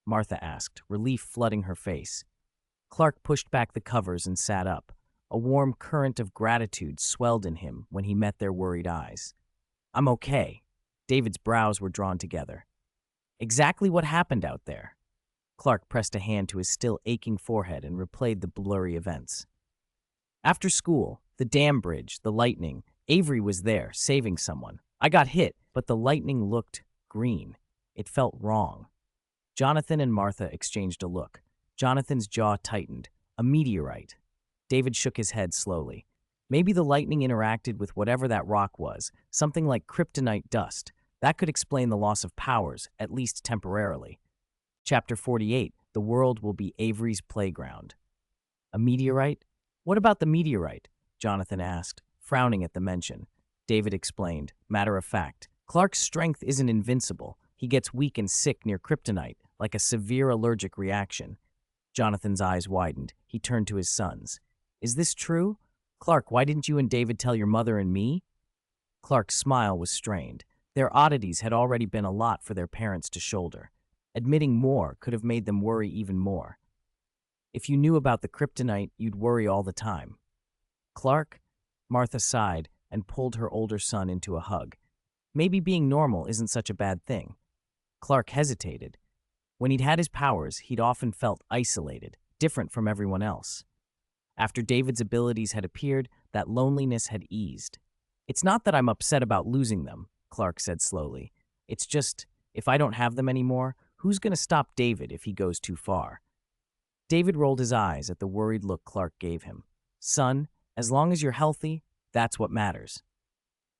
Martha asked, relief flooding her face. Clark pushed back the covers and sat up. A warm current of gratitude swelled in him when he met their worried eyes. I'm okay. David's brows were drawn together. Exactly what happened out there? Clark pressed a hand to his still aching forehead and replayed the blurry events. After school, the dam bridge, the lightning, Avery was there, saving someone. I got hit, but the lightning looked green. It felt wrong. Jonathan and Martha exchanged a look. Jonathan's jaw tightened. A meteorite. David shook his head slowly. Maybe the lightning interacted with whatever that rock was, something like kryptonite dust. That could explain the loss of powers, at least temporarily. Chapter 48, The World Will Be Avery's Playground. A meteorite? What about the meteorite? Jonathan asked, frowning at the mention. David explained, matter of fact. Clark's strength isn't invincible. He gets weak and sick near kryptonite, like a severe allergic reaction. Jonathan's eyes widened. He turned to his sons. Is this true? Clark, why didn't you and David tell your mother and me? Clark's smile was strained. Their oddities had already been a lot for their parents to shoulder. Admitting more could have made them worry even more. If you knew about the kryptonite, you'd worry all the time. Clark? Martha sighed and pulled her older son into a hug. Maybe being normal isn't such a bad thing. Clark hesitated. When he'd had his powers, he'd often felt isolated, different from everyone else. After David's abilities had appeared, that loneliness had eased. It's not that I'm upset about losing them, Clark said slowly. It's just, if I don't have them anymore, who's going to stop David if he goes too far? David rolled his eyes at the worried look Clark gave him. Son, as long as you're healthy, that's what matters.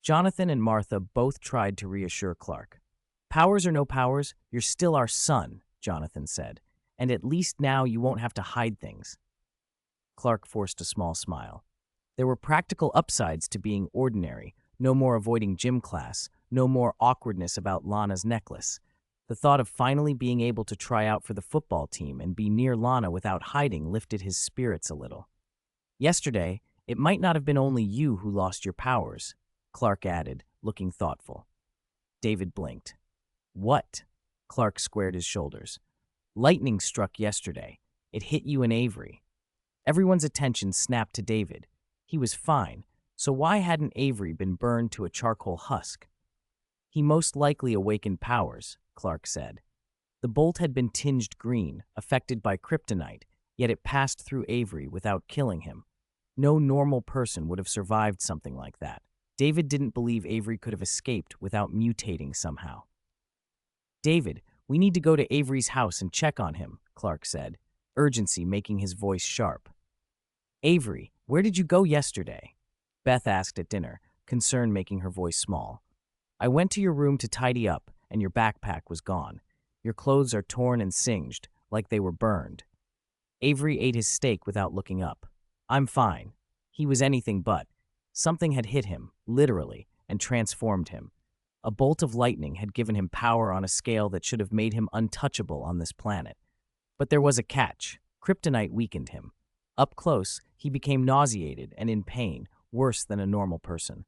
Jonathan and Martha both tried to reassure Clark. Powers or no powers, you're still our son, Jonathan said, and at least now you won't have to hide things. Clark forced a small smile. There were practical upsides to being ordinary, no more avoiding gym class, no more awkwardness about Lana's necklace. The thought of finally being able to try out for the football team and be near Lana without hiding lifted his spirits a little. Yesterday, it might not have been only you who lost your powers, Clark added, looking thoughtful. David blinked. What? Clark squared his shoulders. Lightning struck yesterday. It hit you and Avery. Everyone's attention snapped to David. He was fine, so why hadn't Avery been burned to a charcoal husk? He most likely awakened powers, Clark said. The bolt had been tinged green, affected by kryptonite, yet it passed through Avery without killing him. No normal person would have survived something like that. David didn't believe Avery could have escaped without mutating somehow. David, we need to go to Avery's house and check on him, Clark said, urgency making his voice sharp. Avery, where did you go yesterday? Beth asked at dinner, concern making her voice small. I went to your room to tidy up, and your backpack was gone. Your clothes are torn and singed, like they were burned. Avery ate his steak without looking up. I'm fine. He was anything but. Something had hit him, literally, and transformed him. A bolt of lightning had given him power on a scale that should have made him untouchable on this planet. But there was a catch. Kryptonite weakened him. Up close, he became nauseated and in pain, worse than a normal person.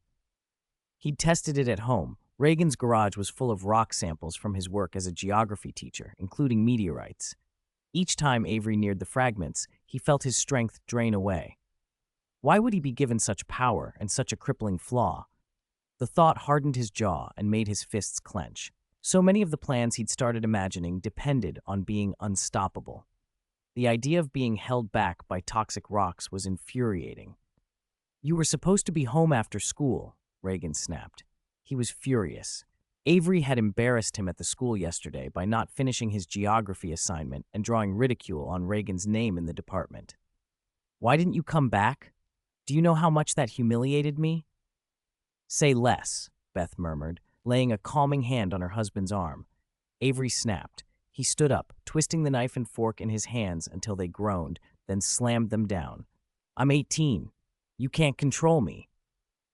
He'd tested it at home. Reagan's garage was full of rock samples from his work as a geography teacher, including meteorites. Each time Avery neared the fragments, he felt his strength drain away. Why would he be given such power and such a crippling flaw? The thought hardened his jaw and made his fists clench. So many of the plans he'd started imagining depended on being unstoppable. The idea of being held back by toxic rocks was infuriating. You were supposed to be home after school, Reagan snapped. He was furious. Avery had embarrassed him at the school yesterday by not finishing his geography assignment and drawing ridicule on Reagan's name in the department. Why didn't you come back? Do you know how much that humiliated me? Say less, Beth murmured, laying a calming hand on her husband's arm. Avery snapped. He stood up, twisting the knife and fork in his hands until they groaned, then slammed them down. I'm 18. You can't control me.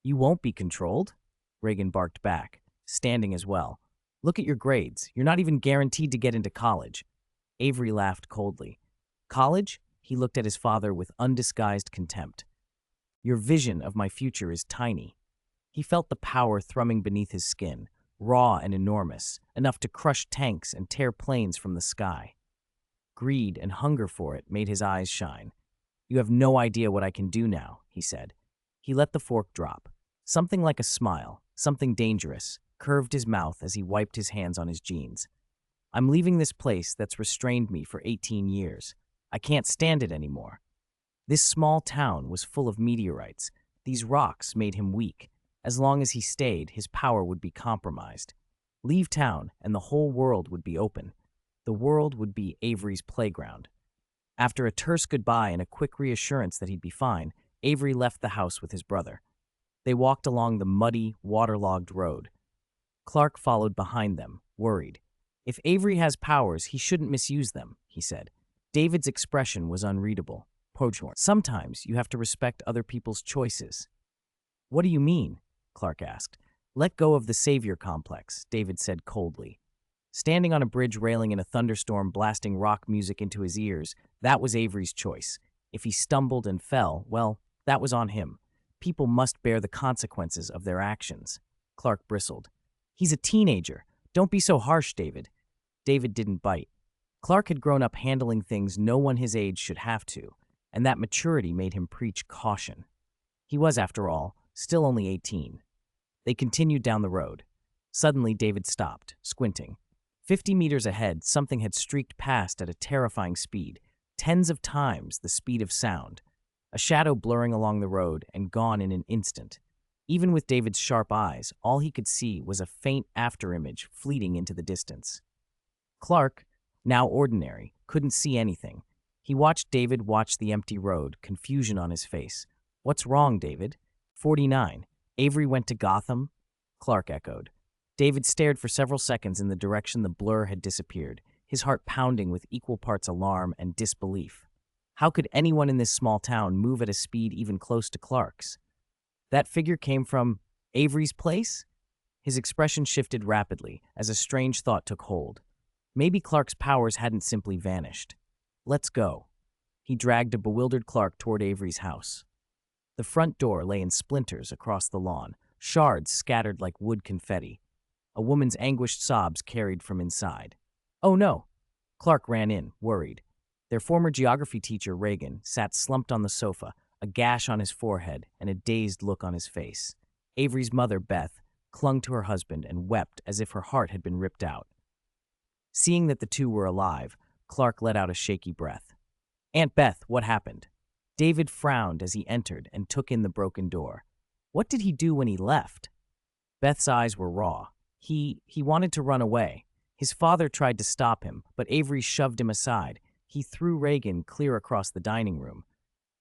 You won't be controlled? Reagan barked back, standing as well. Look at your grades. You're not even guaranteed to get into college. Avery laughed coldly. College? He looked at his father with undisguised contempt. Your vision of my future is tiny. He felt the power thrumming beneath his skin, raw and enormous, enough to crush tanks and tear planes from the sky. Greed and hunger for it made his eyes shine. You have no idea what I can do now, he said. He let the fork drop. Something like a smile, something dangerous, curved his mouth as he wiped his hands on his jeans. I'm leaving this place that's restrained me for 18 years. I can't stand it anymore. This small town was full of meteorites. These rocks made him weak. As long as he stayed, his power would be compromised. Leave town, and the whole world would be open. The world would be Avery's playground. After a terse goodbye and a quick reassurance that he'd be fine, Avery left the house with his brother. They walked along the muddy, waterlogged road. Clark followed behind them, worried. If Avery has powers, he shouldn't misuse them, he said. David's expression was unreadable. Sometimes you have to respect other people's choices. What do you mean? Clark asked. Let go of the savior complex, David said coldly. Standing on a bridge railing in a thunderstorm blasting rock music into his ears, that was Avery's choice. If he stumbled and fell, well, that was on him. People must bear the consequences of their actions. Clark bristled. He's a teenager. Don't be so harsh, David. David didn't bite. Clark had grown up handling things no one his age should have to, and that maturity made him preach caution. He was, after all, still only 18. They continued down the road. Suddenly, David stopped, squinting. 50 meters ahead, something had streaked past at a terrifying speed, tens of times the speed of sound. A shadow blurring along the road and gone in an instant. Even with David's sharp eyes, all he could see was a faint afterimage fleeting into the distance. Clark, now ordinary, couldn't see anything. He watched David watch the empty road, confusion on his face. What's wrong, David? 49. Avery went to Gotham? Clark echoed. David stared for several seconds in the direction the blur had disappeared, his heart pounding with equal parts alarm and disbelief. How could anyone in this small town move at a speed even close to Clark's? That figure came from Avery's place? His expression shifted rapidly as a strange thought took hold. Maybe Clark's powers hadn't simply vanished. Let's go. He dragged a bewildered Clark toward Avery's house. The front door lay in splinters across the lawn, shards scattered like wood confetti. A woman's anguished sobs carried from inside. Oh no! Clark ran in, worried. Their former geography teacher, Reagan, sat slumped on the sofa, a gash on his forehead and a dazed look on his face. Avery's mother, Beth, clung to her husband and wept as if her heart had been ripped out. Seeing that the two were alive, Clark let out a shaky breath. Aunt Beth, what happened? David frowned as he entered and took in the broken door. What did he do when he left? Beth's eyes were raw. He wanted to run away. His father tried to stop him, but Avery shoved him aside. He threw Reagan clear across the dining room.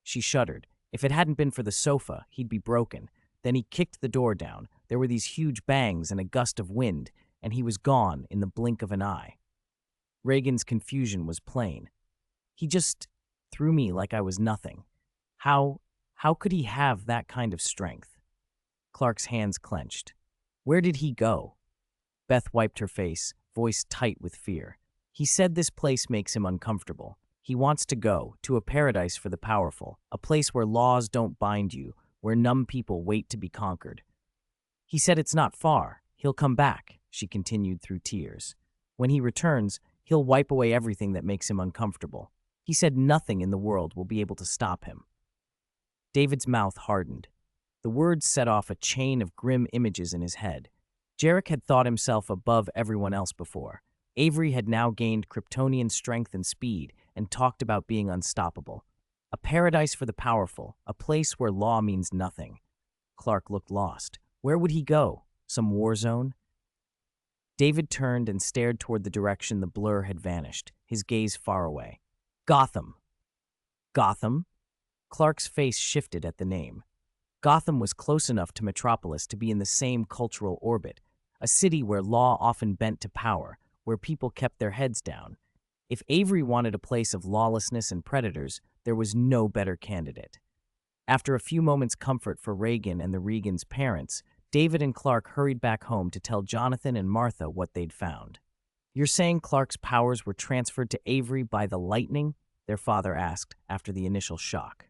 She shuddered. If it hadn't been for the sofa, he'd be broken. Then he kicked the door down. There were these huge bangs and a gust of wind, and he was gone in the blink of an eye. Reagan's confusion was plain. He just threw me like I was nothing. How could he have that kind of strength? Clark's hands clenched. Where did he go? Beth wiped her face, voice tight with fear. He said this place makes him uncomfortable. He wants to go to a paradise for the powerful, a place where laws don't bind you, where numb people wait to be conquered. He said it's not far. He'll come back, she continued through tears. When he returns, he'll wipe away everything that makes him uncomfortable. He said nothing in the world will be able to stop him. David's mouth hardened. The words set off a chain of grim images in his head. Jarek had thought himself above everyone else before. Avery had now gained Kryptonian strength and speed and talked about being unstoppable. A paradise for the powerful, a place where law means nothing. Clark looked lost. Where would he go? Some war zone? David turned and stared toward the direction the blur had vanished, his gaze far away. Gotham. Gotham? Clark's face shifted at the name. Gotham was close enough to Metropolis to be in the same cultural orbit, a city where law often bent to power, where people kept their heads down. If Avery wanted a place of lawlessness and predators, there was no better candidate. After a few moments' comfort for Reagan and the Regans' parents, David and Clark hurried back home to tell Jonathan and Martha what they'd found. You're saying Clark's powers were transferred to Avery by the lightning? Their father asked after the initial shock.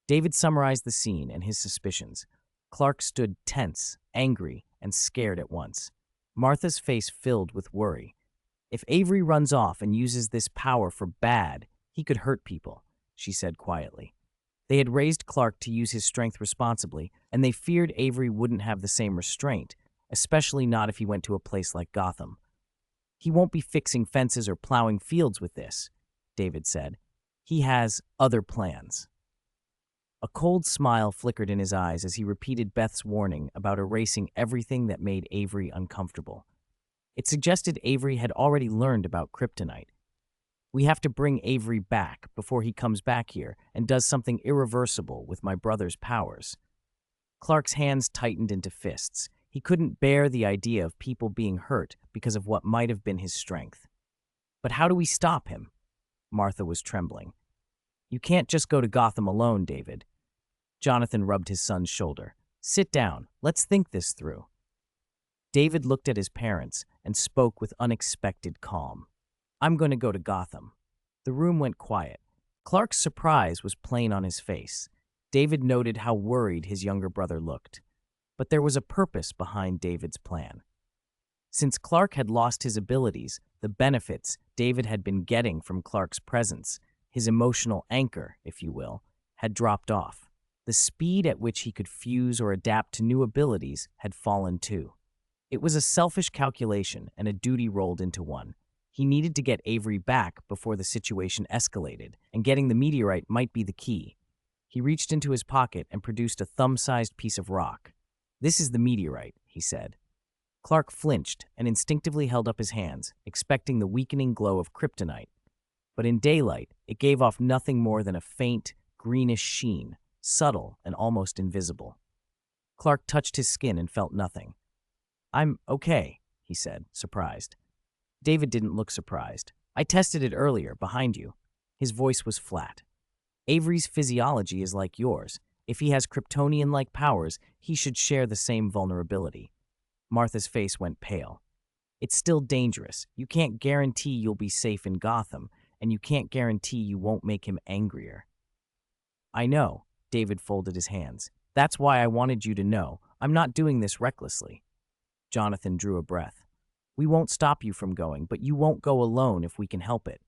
David summarized the scene and his suspicions. Clark stood tense, angry, and scared at once. Martha's face filled with worry. If Avery runs off and uses this power for bad, he could hurt people, she said quietly. They had raised Clark to use his strength responsibly, and they feared Avery wouldn't have the same restraint, especially not if he went to a place like Gotham. He won't be fixing fences or plowing fields with this, David said. He has other plans. A cold smile flickered in his eyes as he repeated Beth's warning about erasing everything that made Avery uncomfortable. It suggested Avery had already learned about kryptonite. We have to bring Avery back before he comes back here and does something irreversible with my brother's powers. Clark's hands tightened into fists. He couldn't bear the idea of people being hurt because of what might have been his strength. But how do we stop him? Martha was trembling. You can't just go to Gotham alone, David. Jonathan rubbed his son's shoulder. Sit down. Let's think this through. David looked at his parents and spoke with unexpected calm. I'm going to go to Gotham. The room went quiet. Clark's surprise was plain on his face. David noted how worried his younger brother looked. But there was a purpose behind David's plan. Since Clark had lost his abilities, the benefits David had been getting from Clark's presence, his emotional anchor, if you will, had dropped off. The speed at which he could fuse or adapt to new abilities had fallen too. It was a selfish calculation, and a duty rolled into one. He needed to get Avery back before the situation escalated, and getting the meteorite might be the key. He reached into his pocket and produced a thumb-sized piece of rock. This is the meteorite, he said. Clark flinched and instinctively held up his hands, expecting the weakening glow of kryptonite. But in daylight, it gave off nothing more than a faint, greenish sheen, subtle and almost invisible. Clark touched his skin and felt nothing. I'm okay, he said, surprised. David didn't look surprised. I tested it earlier, behind you. His voice was flat. Avery's physiology is like yours. If he has Kryptonian-like powers, he should share the same vulnerability. Martha's face went pale. It's still dangerous. You can't guarantee you'll be safe in Gotham, and you can't guarantee you won't make him angrier. I know, David folded his hands. That's why I wanted you to know. I'm not doing this recklessly. Jonathan drew a breath. We won't stop you from going, but you won't go alone if we can help it.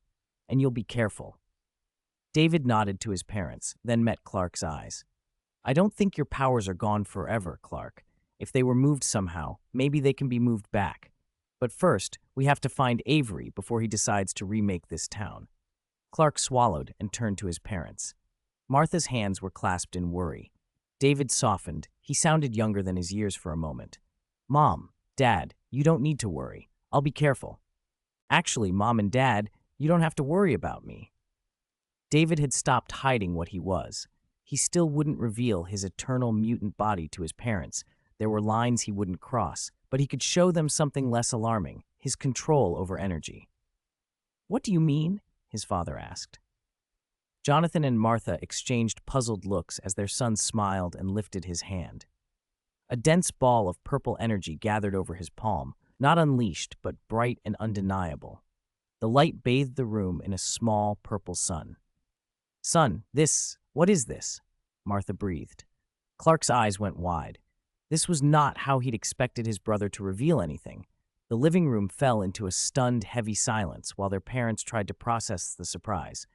And you'll be careful. David nodded to his parents, then met Clark's eyes. I don't think your powers are gone forever, Clark. If they were moved somehow, maybe they can be moved back. But first, we have to find Avery before he decides to remake this town. Clark swallowed and turned to his parents. Martha's hands were clasped in worry. David softened. He sounded younger than his years for a moment. Mom, Dad, you don't need to worry. I'll be careful. Actually, Mom and Dad, you don't have to worry about me. David had stopped hiding what he was. He still wouldn't reveal his eternal mutant body to his parents. There were lines he wouldn't cross, but he could show them something less alarming, his control over energy. "What do you mean?" his father asked. Jonathan and Martha exchanged puzzled looks as their son smiled and lifted his hand. A dense ball of purple energy gathered over his palm, not unleashed, but bright and undeniable. The light bathed the room in a small purple sun. "Son, what is this?" Martha breathed. Clark's eyes went wide. This was not how he'd expected his brother to reveal anything. The living room fell into a stunned, heavy silence while their parents tried to process the surprise.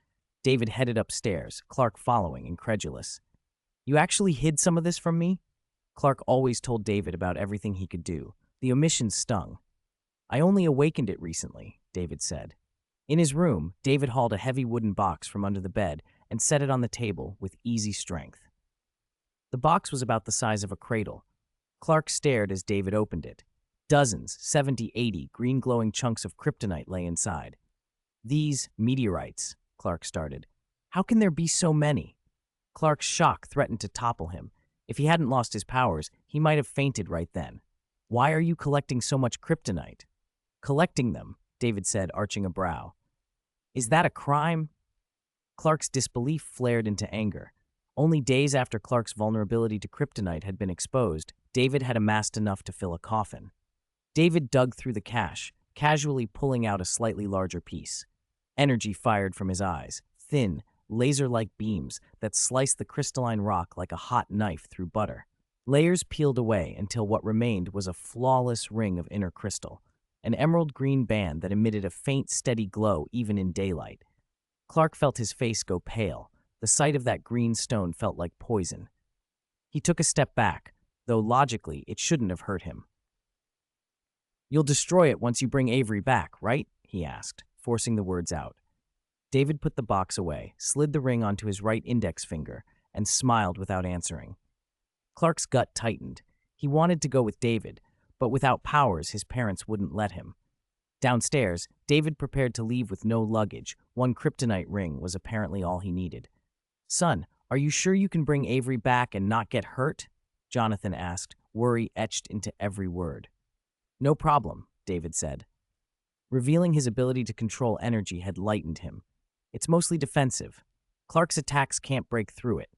David headed upstairs, Clark following, incredulous. "You actually hid some of this from me?" Clark always told David about everything he could do. The omission stung. "I only awakened it recently," David said. In his room, David hauled a heavy wooden box from under the bed and set it on the table with easy strength. The box was about the size of a cradle. Clark stared as David opened it. Dozens, 70, 80, green glowing chunks of kryptonite lay inside. "These meteorites," Clark started. "How can there be so many?" Clark's shock threatened to topple him. If he hadn't lost his powers, he might have fainted right then. "Why are you collecting so much kryptonite?" "Collecting them," David said, arching a brow. "Is that a crime?" Clark's disbelief flared into anger. Only days after Clark's vulnerability to kryptonite had been exposed, David had amassed enough to fill a coffin. David dug through the cache, casually pulling out a slightly larger piece. Energy fired from his eyes, thin, laser-like beams that sliced the crystalline rock like a hot knife through butter. Layers peeled away until what remained was a flawless ring of inner crystal, an emerald green band that emitted a faint, steady glow even in daylight. Clark felt his face go pale. The sight of that green stone felt like poison. He took a step back, though logically it shouldn't have hurt him. "You'll destroy it once you bring Avery back, right?" he asked, forcing the words out. David put the box away, slid the ring onto his right index finger, and smiled without answering. Clark's gut tightened. He wanted to go with David, but without powers, his parents wouldn't let him. Downstairs, David prepared to leave with no luggage. One kryptonite ring was apparently all he needed. "Son, are you sure you can bring Avery back and not get hurt?" Jonathan asked, worry etched into every word. "No problem," David said. Revealing his ability to control energy had lightened him. "It's mostly defensive. Clark's attacks can't break through it."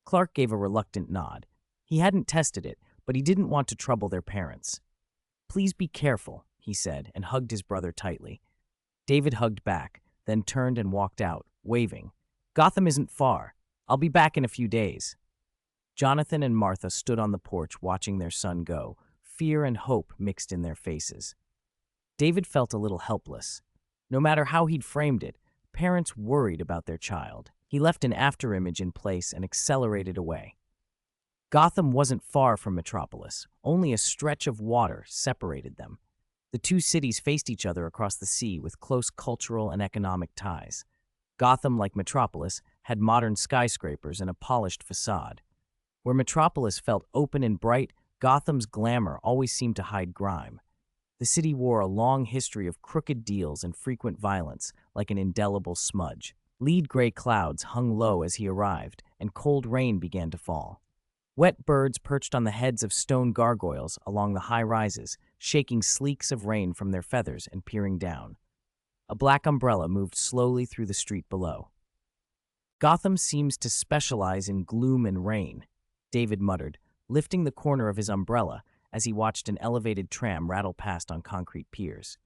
Clark gave a reluctant nod. He hadn't tested it, but he didn't want to trouble their parents. "Please be careful," he said, and hugged his brother tightly. David hugged back, then turned and walked out, waving. "Gotham isn't far. I'll be back in a few days." Jonathan and Martha stood on the porch watching their son go, fear and hope mixed in their faces. David felt a little helpless. No matter how he'd framed it, parents worried about their child. He left an afterimage in place and accelerated away. Gotham wasn't far from Metropolis. Only a stretch of water separated them. The two cities faced each other across the sea with close cultural and economic ties. Gotham, like Metropolis, had modern skyscrapers and a polished facade. Where Metropolis felt open and bright, Gotham's glamour always seemed to hide grime. The city wore a long history of crooked deals and frequent violence, like an indelible smudge. Lead gray clouds hung low as he arrived, and cold rain began to fall. Wet birds perched on the heads of stone gargoyles along the high rises, shaking sleeks of rain from their feathers and peering down. A black umbrella moved slowly through the street below. "Gotham seems to specialize in gloom and rain," David muttered, lifting the corner of his umbrella as he watched an elevated tram rattle past on concrete piers.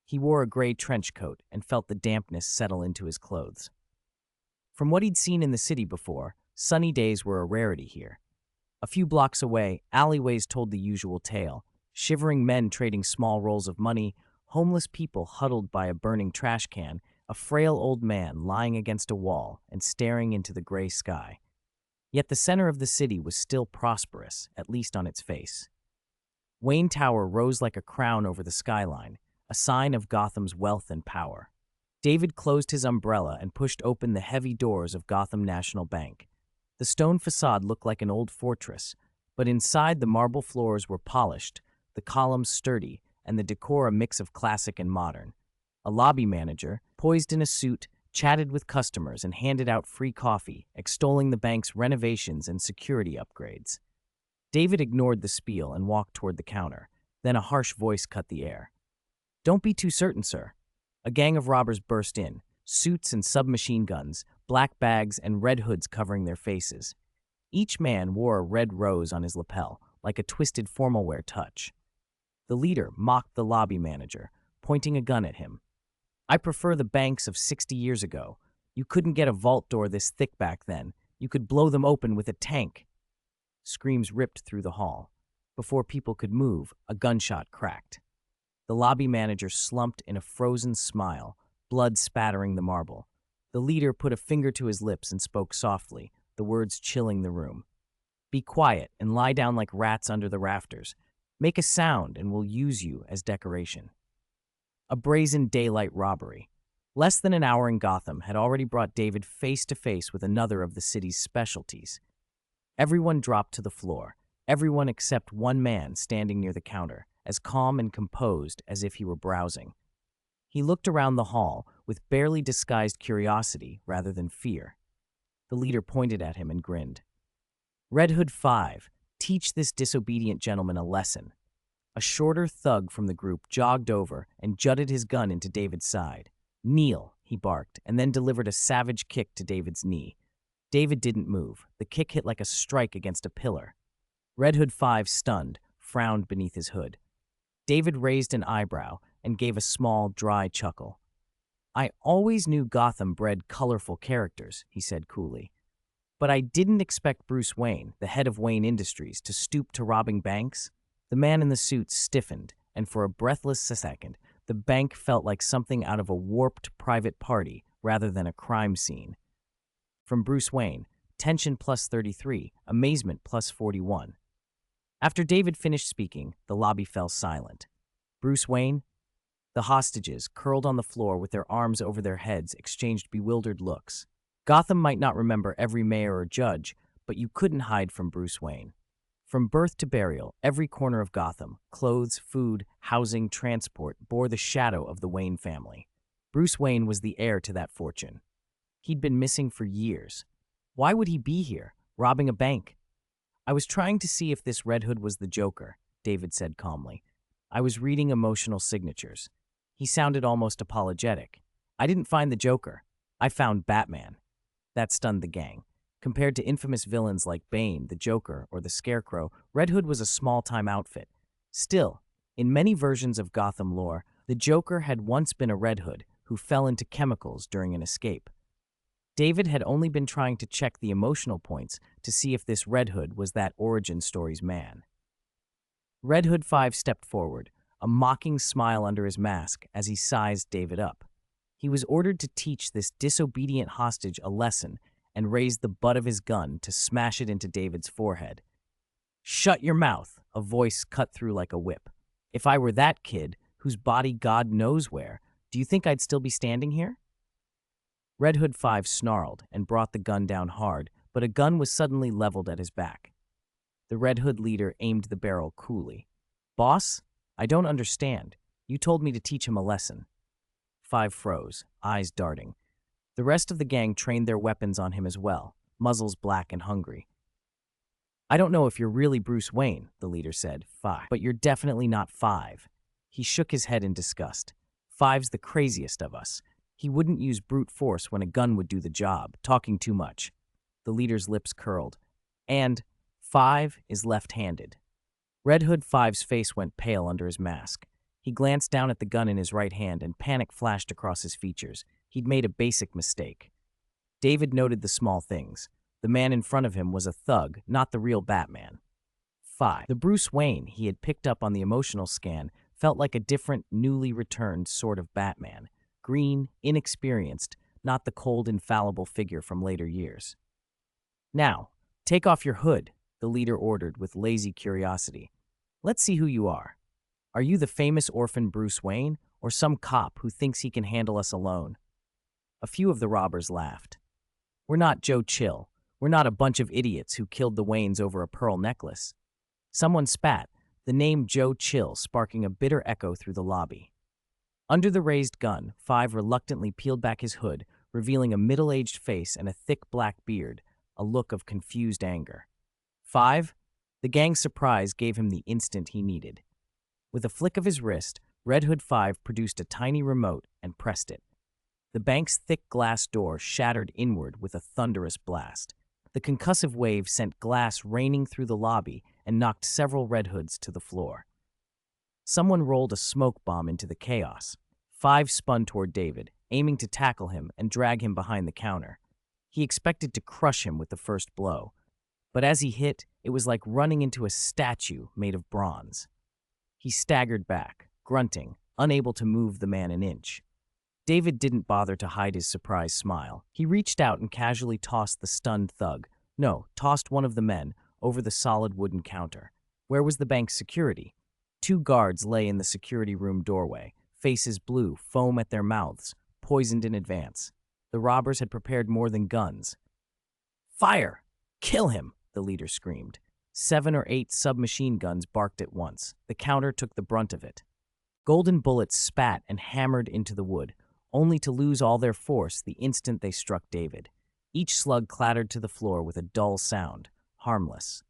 He wore a gray trench coat and felt the dampness settle into his clothes. From what he'd seen in the city before, sunny days were a rarity here. A few blocks away, alleyways told the usual tale: shivering men trading small rolls of money, homeless people huddled by a burning trash can, a frail old man lying against a wall and staring into the gray sky. Yet the center of the city was still prosperous, at least on its face. Wayne Tower rose like a crown over the skyline, a sign of Gotham's wealth and power. David closed his umbrella and pushed open the heavy doors of Gotham National Bank. The stone facade looked like an old fortress, but inside the marble floors were polished, the columns sturdy, and the decor a mix of classic and modern. A lobby manager, poised in a suit, chatted with customers and handed out free coffee, extolling the bank's renovations and security upgrades. David ignored the spiel and walked toward the counter. Then a harsh voice cut the air. "Don't be too certain, sir." A gang of robbers burst in, suits and submachine guns, black bags and red hoods covering their faces. Each man wore a red rose on his lapel, like a twisted formal-wear touch. The leader mocked the lobby manager, pointing a gun at him. "I prefer the banks of 60 years ago. You couldn't get a vault door this thick back then. You could blow them open with a tank." Screams ripped through the hall. Before people could move, a gunshot cracked. The lobby manager slumped in a frozen smile, blood spattering the marble. The leader put a finger to his lips and spoke softly, the words chilling the room. "Be quiet and lie down like rats under the rafters. Make a sound and we'll use you as decoration." A brazen daylight robbery. Less than an hour in Gotham had already brought David face to face with another of the city's specialties. Everyone dropped to the floor, everyone except one man standing near the counter, as calm and composed as if he were browsing. He looked around the hall with barely disguised curiosity rather than fear. The leader pointed at him and grinned. "Red Hood 5, teach this disobedient gentleman a lesson." A shorter thug from the group jogged over and jutted his gun into David's side. "Kneel," he barked, and then delivered a savage kick to David's knee. David didn't move. The kick hit like a strike against a pillar. Red Hood 5, stunned, frowned beneath his hood. David raised an eyebrow and gave a small, dry chuckle. "I always knew Gotham bred colorful characters," he said coolly. "But I didn't expect Bruce Wayne, the head of Wayne Industries, to stoop to robbing banks." The man in the suit stiffened, and for a breathless second, the bank felt like something out of a warped private party rather than a crime scene. From Bruce Wayne, tension plus 33, amazement plus 41. After David finished speaking, the lobby fell silent. Bruce Wayne? The hostages, curled on the floor with their arms over their heads, exchanged bewildered looks. Gotham might not remember every mayor or judge, but you couldn't hide from Bruce Wayne. From birth to burial, every corner of Gotham, clothes, food, housing, transport, bore the shadow of the Wayne family. Bruce Wayne was the heir to that fortune. He'd been missing for years. Why would he be here, robbing a bank? "I was trying to see if this Red Hood was the Joker," David said calmly. "I was reading emotional signatures." He sounded almost apologetic. "I didn't find the Joker. I found Batman." That stunned the gang. Compared to infamous villains like Bane, the Joker, or the Scarecrow, Red Hood was a small-time outfit. Still, in many versions of Gotham lore, the Joker had once been a Red Hood who fell into chemicals during an escape. David had only been trying to check the emotional points to see if this Red Hood was that origin story's man. Red Hood 5 stepped forward, a mocking smile under his mask as he sized David up. He was ordered to teach this disobedient hostage a lesson and raised the butt of his gun to smash it into David's forehead. "Shut your mouth," a voice cut through like a whip. "If I were that kid, whose body God knows where, do you think I'd still be standing here?" Red Hood 5 snarled and brought the gun down hard, but a gun was suddenly leveled at his back. The Red Hood leader aimed the barrel coolly. "Boss, I don't understand. You told me to teach him a lesson." 5 froze, eyes darting. The rest of the gang trained their weapons on him as well, muzzles black and hungry. "I don't know if you're really Bruce Wayne," the leader said, "but you're definitely not 5. He shook his head in disgust. "5's the craziest of us. He wouldn't use brute force when a gun would do the job, talking too much." The leader's lips curled. "And 5 is left-handed." Red Hood 5's face went pale under his mask. He glanced down at the gun in his right hand and panic flashed across his features. He'd made a basic mistake. David noted the small things. The man in front of him was a thug, not the real Batman. 5. The Bruce Wayne he had picked up on the emotional scan felt like a different, newly returned sort of Batman. Green, inexperienced, not the cold, infallible figure from later years. "Now, take off your hood," the leader ordered with lazy curiosity. "Let's see who you are. Are you the famous orphan Bruce Wayne, or some cop who thinks he can handle us alone?" A few of the robbers laughed. "We're not Joe Chill. We're not a bunch of idiots who killed the Waynes over a pearl necklace." Someone spat, the name Joe Chill sparking a bitter echo through the lobby. Under the raised gun, 5 reluctantly peeled back his hood, revealing a middle-aged face and a thick black beard, a look of confused anger. 5? The gang's surprise gave him the instant he needed. With a flick of his wrist, Red Hood 5 produced a tiny remote and pressed it. The bank's thick glass door shattered inward with a thunderous blast. The concussive wave sent glass raining through the lobby and knocked several Red Hoods to the floor. Someone rolled a smoke bomb into the chaos. 5 spun toward David, aiming to tackle him and drag him behind the counter. He expected to crush him with the first blow, but as he hit, it was like running into a statue made of bronze. He staggered back, grunting, unable to move the man an inch. David didn't bother to hide his surprised smile. He reached out and casually tossed the stunned tossed one of the men over the solid wooden counter. Where was the bank's security? 2 guards lay in the security room doorway, faces blue, foam at their mouths, poisoned in advance. The robbers had prepared more than guns. "Fire! Kill him!" the leader screamed. 7 or 8 submachine guns barked at once. The counter took the brunt of it. Golden bullets spat and hammered into the wood, only to lose all their force the instant they struck David. Each slug clattered to the floor with a dull sound, harmless.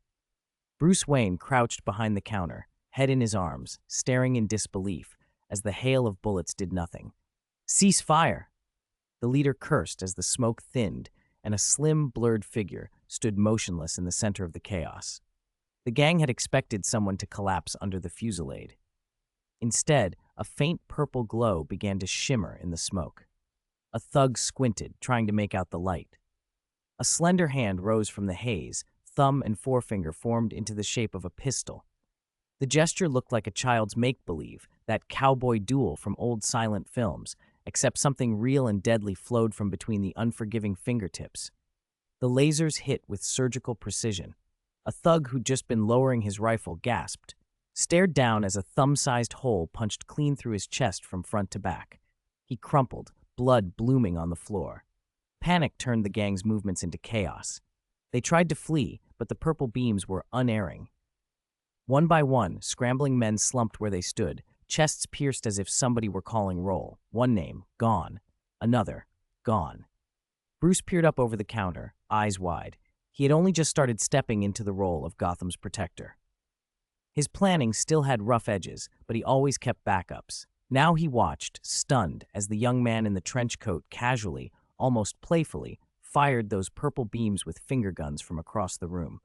Bruce Wayne crouched behind the counter, head in his arms, staring in disbelief, as the hail of bullets did nothing. "Cease fire!" The leader cursed as the smoke thinned, and a slim, blurred figure stood motionless in the center of the chaos. The gang had expected someone to collapse under the fusillade. Instead, a faint purple glow began to shimmer in the smoke. A thug squinted, trying to make out the light. A slender hand rose from the haze, thumb and forefinger formed into the shape of a pistol. The gesture looked like a child's make-believe, that cowboy duel from old silent films, except something real and deadly flowed from between the unforgiving fingertips. The lasers hit with surgical precision. A thug who'd just been lowering his rifle gasped, stared down as a thumb-sized hole punched clean through his chest from front to back. He crumpled, blood blooming on the floor. Panic turned the gang's movements into chaos. They tried to flee, but the purple beams were unerring. One by one, scrambling men slumped where they stood, chests pierced as if somebody were calling roll. One name, gone. Another, gone. Bruce peered up over the counter, eyes wide. He had only just started stepping into the role of Gotham's protector. His planning still had rough edges, but he always kept backups. Now he watched, stunned, as the young man in the trench coat casually, almost playfully, fired those purple beams with finger guns from across the room.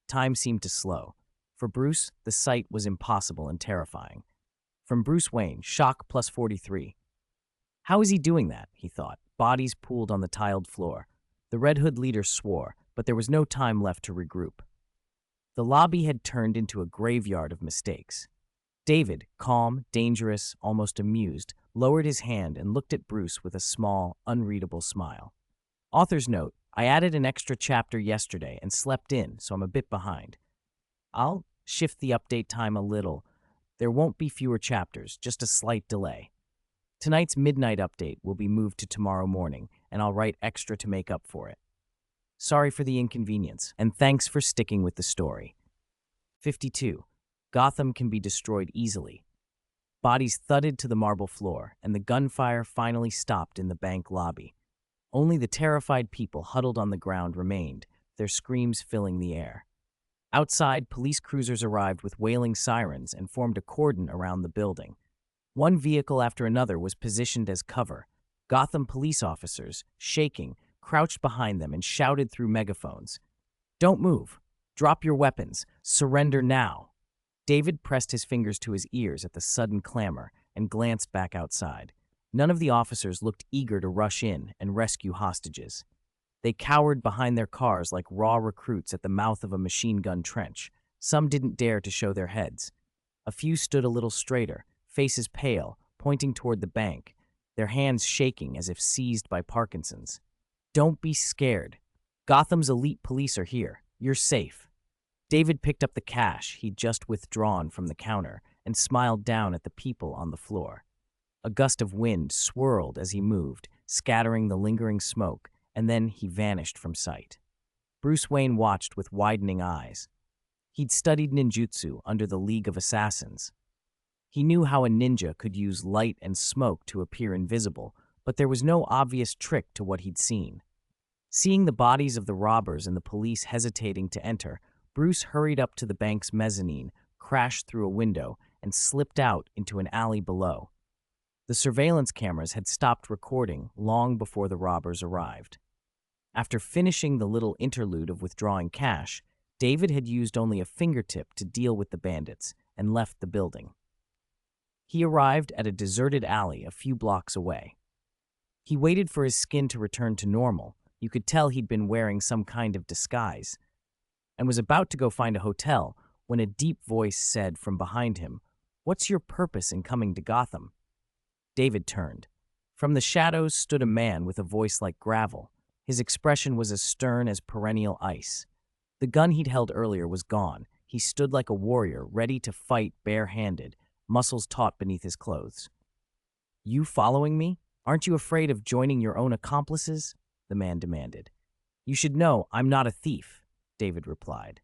Time seemed to slow. For Bruce, the sight was impossible and terrifying. From Bruce Wayne, shock plus 43. How is he doing that, he thought. Bodies pooled on the tiled floor. The Red Hood leader swore, but there was no time left to regroup. The lobby had turned into a graveyard of mistakes. David, calm, dangerous, almost amused, lowered his hand and looked at Bruce with a small, unreadable smile. Author's note, I added an extra chapter yesterday and slept in, so I'm a bit behind. I'll shift the update time a little. There won't be fewer chapters, just a slight delay. Tonight's midnight update will be moved to tomorrow morning, and I'll write extra to make up for it. Sorry for the inconvenience, and thanks for sticking with the story. 52. Gotham can be destroyed easily. Bodies thudded to the marble floor, and the gunfire finally stopped in the bank lobby. Only the terrified people huddled on the ground remained, their screams filling the air. Outside, police cruisers arrived with wailing sirens and formed a cordon around the building. One vehicle after another was positioned as cover. Gotham police officers, shaking, crouched behind them and shouted through megaphones, "Don't move! Drop your weapons! Surrender now!" David pressed his fingers to his ears at the sudden clamor and glanced back outside. None of the officers looked eager to rush in and rescue hostages. They cowered behind their cars like raw recruits at the mouth of a machine gun trench. Some didn't dare to show their heads. A few stood a little straighter, faces pale, pointing toward the bank, their hands shaking as if seized by Parkinson's. Don't be scared. Gotham's elite police are here. You're safe. David picked up the cash he'd just withdrawn from the counter and smiled down at the people on the floor. A gust of wind swirled as he moved, scattering the lingering smoke, and then he vanished from sight. Bruce Wayne watched with widening eyes. He'd studied ninjutsu under the League of Assassins. He knew how a ninja could use light and smoke to appear invisible, but there was no obvious trick to what he'd seen. Seeing the bodies of the robbers and the police hesitating to enter, Bruce hurried up to the bank's mezzanine, crashed through a window, and slipped out into an alley below. The surveillance cameras had stopped recording long before the robbers arrived. After finishing the little interlude of withdrawing cash, David had used only a fingertip to deal with the bandits and left the building. He arrived at a deserted alley a few blocks away. He waited for his skin to return to normal. You could tell he'd been wearing some kind of disguise, and was about to go find a hotel when a deep voice said from behind him, "What's your purpose in coming to Gotham?" David turned. From the shadows stood a man with a voice like gravel. His expression was as stern as perennial ice. The gun he'd held earlier was gone. He stood like a warrior, ready to fight bare-handed, muscles taut beneath his clothes. "You following me? Aren't you afraid of joining your own accomplices?" the man demanded. "You should know I'm not a thief," David replied.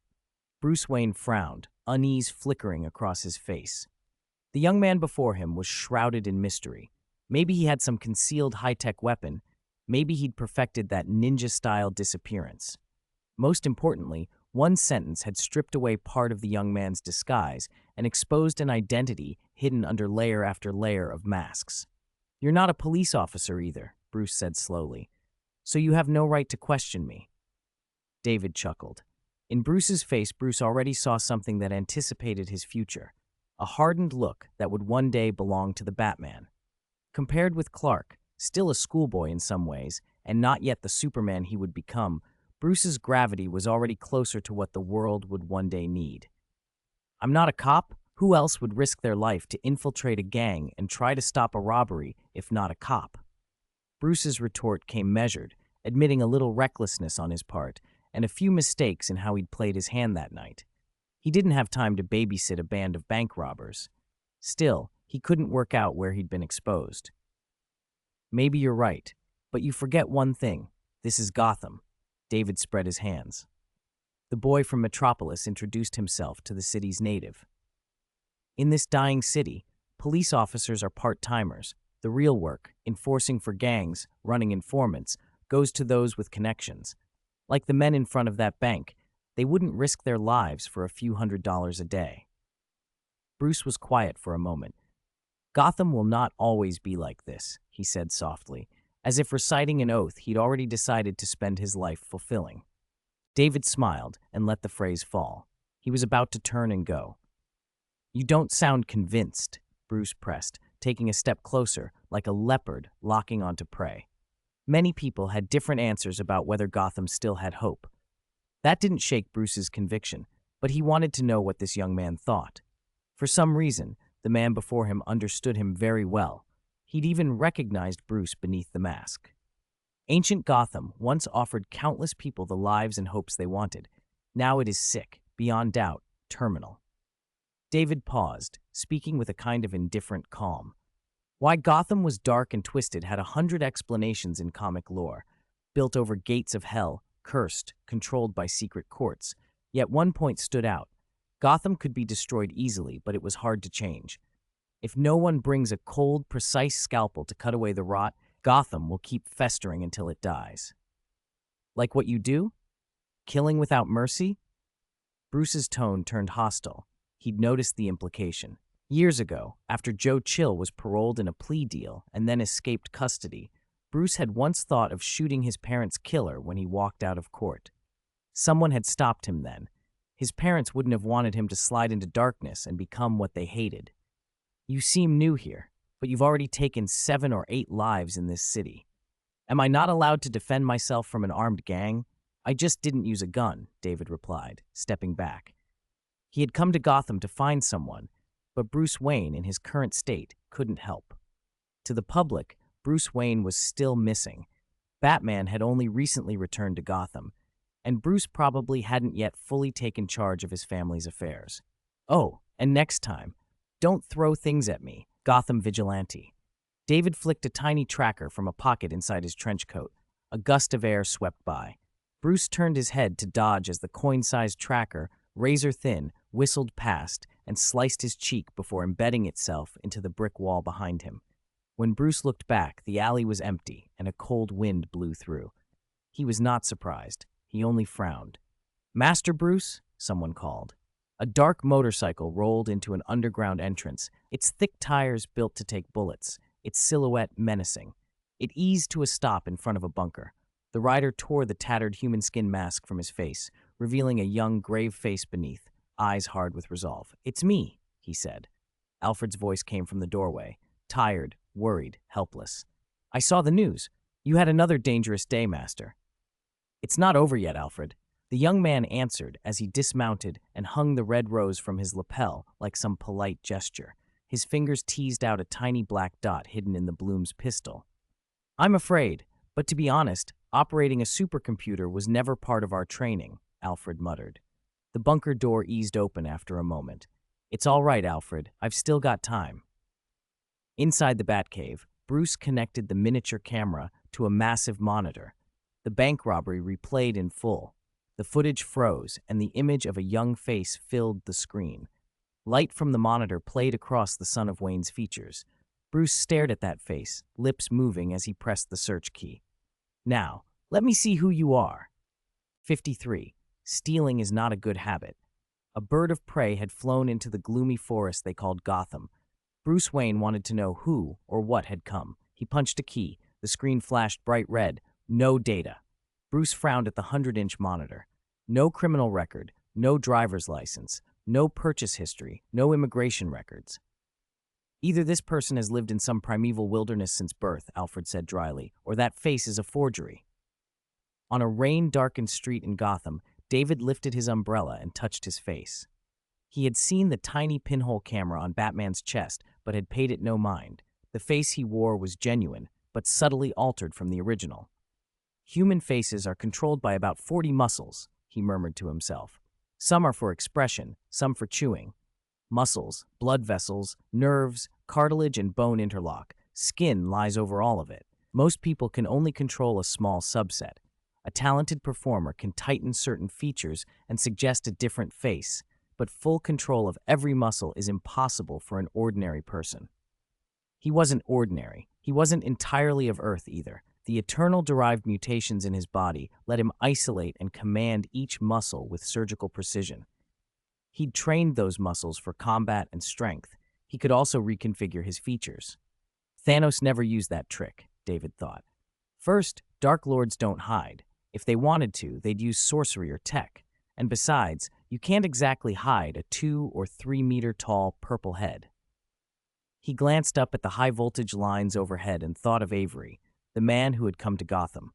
Bruce Wayne frowned, unease flickering across his face. The young man before him was shrouded in mystery. Maybe he had some concealed high-tech weapon. Maybe he'd perfected that ninja-style disappearance. Most importantly, one sentence had stripped away part of the young man's disguise and exposed an identity hidden under layer after layer of masks. "You're not a police officer either," Bruce said slowly, "so you have no right to question me." David chuckled. In Bruce's face, Bruce already saw something that anticipated his future, a hardened look that would one day belong to the Batman. Compared with Clark, still a schoolboy in some ways, and not yet the Superman he would become, Bruce's gravity was already closer to what the world would one day need. "I'm not a cop. Who else would risk their life to infiltrate a gang and try to stop a robbery if not a cop?" Bruce's retort came measured, admitting a little recklessness on his part and a few mistakes in how he'd played his hand that night. He didn't have time to babysit a band of bank robbers. Still, he couldn't work out where he'd been exposed. "Maybe you're right, but you forget one thing. This is Gotham." David spread his hands. The boy from Metropolis introduced himself to the city's native. "In this dying city, police officers are part-timers. The real work, enforcing for gangs, running informants, goes to those with connections. Like the men in front of that bank, they wouldn't risk their lives for a few $100s a day." Bruce was quiet for a moment. "Gotham will not always be like this," he said softly, as if reciting an oath he'd already decided to spend his life fulfilling. David smiled and let the phrase fall. He was about to turn and go. "You don't sound convinced," Bruce pressed, taking a step closer, like a leopard locking onto prey. Many people had different answers about whether Gotham still had hope. That didn't shake Bruce's conviction, but he wanted to know what this young man thought. For some reason, the man before him understood him very well. He'd even recognized Bruce beneath the mask. Ancient Gotham once offered countless people the lives and hopes they wanted. Now it is sick, beyond doubt, terminal. David paused, speaking with a kind of indifferent calm. Why Gotham was dark and twisted had 100 explanations in comic lore, built over gates of hell, cursed, controlled by secret courts. Yet one point stood out. Gotham could be destroyed easily, but it was hard to change. If no one brings a cold, precise scalpel to cut away the rot, Gotham will keep festering until it dies. "Like what you do? Killing without mercy?" Bruce's tone turned hostile. He'd noticed the implication. Years ago, after Joe Chill was paroled in a plea deal and then escaped custody, Bruce had once thought of shooting his parents' killer when he walked out of court. Someone had stopped him then. His parents wouldn't have wanted him to slide into darkness and become what they hated. "You seem new here, but you've already taken 7 or 8 lives in this city. Am I not allowed to defend myself from an armed gang?" "I just didn't use a gun," David replied, stepping back. He had come to Gotham to find someone, but Bruce Wayne, in his current state, couldn't help. To the public, Bruce Wayne was still missing. Batman had only recently returned to Gotham, and Bruce probably hadn't yet fully taken charge of his family's affairs. "Oh, and next time, don't throw things at me, Gotham Vigilante." David flicked a tiny tracker from a pocket inside his trench coat. A gust of air swept by. Bruce turned his head to dodge as the coin-sized tracker, razor-thin, whistled past and sliced his cheek before embedding itself into the brick wall behind him. When Bruce looked back, the alley was empty and a cold wind blew through. He was not surprised. He only frowned. "Master Bruce?" someone called. A dark motorcycle rolled into an underground entrance, its thick tires built to take bullets, its silhouette menacing. It eased to a stop in front of a bunker. The rider tore the tattered human skin mask from his face, revealing a young, grave face beneath, eyes hard with resolve. "It's me," he said. Alfred's voice came from the doorway, tired, worried, helpless. "I saw the news. You had another dangerous day, Master." "It's not over yet, Alfred." The young man answered as he dismounted and hung the red rose from his lapel like some polite gesture. His fingers teased out a tiny black dot hidden in the Bloom's pistol. "I'm afraid, but to be honest, operating a supercomputer was never part of our training," Alfred muttered. The bunker door eased open after a moment. "It's all right, Alfred. I've still got time." Inside the Batcave, Bruce connected the miniature camera to a massive monitor. The bank robbery replayed in full. The footage froze, and the image of a young face filled the screen. Light from the monitor played across the son of Wayne's features. Bruce stared at that face, lips moving as he pressed the search key. "Now, let me see who you are." 53. Stealing is not a good habit. A bird of prey had flown into the gloomy forest they called Gotham. Bruce Wayne wanted to know who or what had come. He punched a key. The screen flashed bright red. No data. Bruce frowned at the 100-inch monitor. No criminal record, no driver's license, no purchase history, no immigration records. "Either this person has lived in some primeval wilderness since birth," Alfred said dryly, "or that face is a forgery." On a rain-darkened street in Gotham, David lifted his umbrella and touched his face. He had seen the tiny pinhole camera on Batman's chest, but had paid it no mind. The face he wore was genuine, but subtly altered from the original. "Human faces are controlled by about 40 muscles," he murmured to himself. "Some are for expression, some for chewing. Muscles, blood vessels, nerves, cartilage, and bone interlock. Skin lies over all of it. Most people can only control a small subset. A talented performer can tighten certain features and suggest a different face, but full control of every muscle is impossible for an ordinary person." He wasn't ordinary. He wasn't entirely of Earth either. The eternal derived mutations in his body let him isolate and command each muscle with surgical precision. He'd trained those muscles for combat and strength. He could also reconfigure his features. Thanos never used that trick, David thought. First, Dark Lords don't hide. If they wanted to, they'd use sorcery or tech. And besides, you can't exactly hide a 2 or 3 meter tall purple head. He glanced up at the high-voltage lines overhead and thought of Avery, the man who had come to Gotham.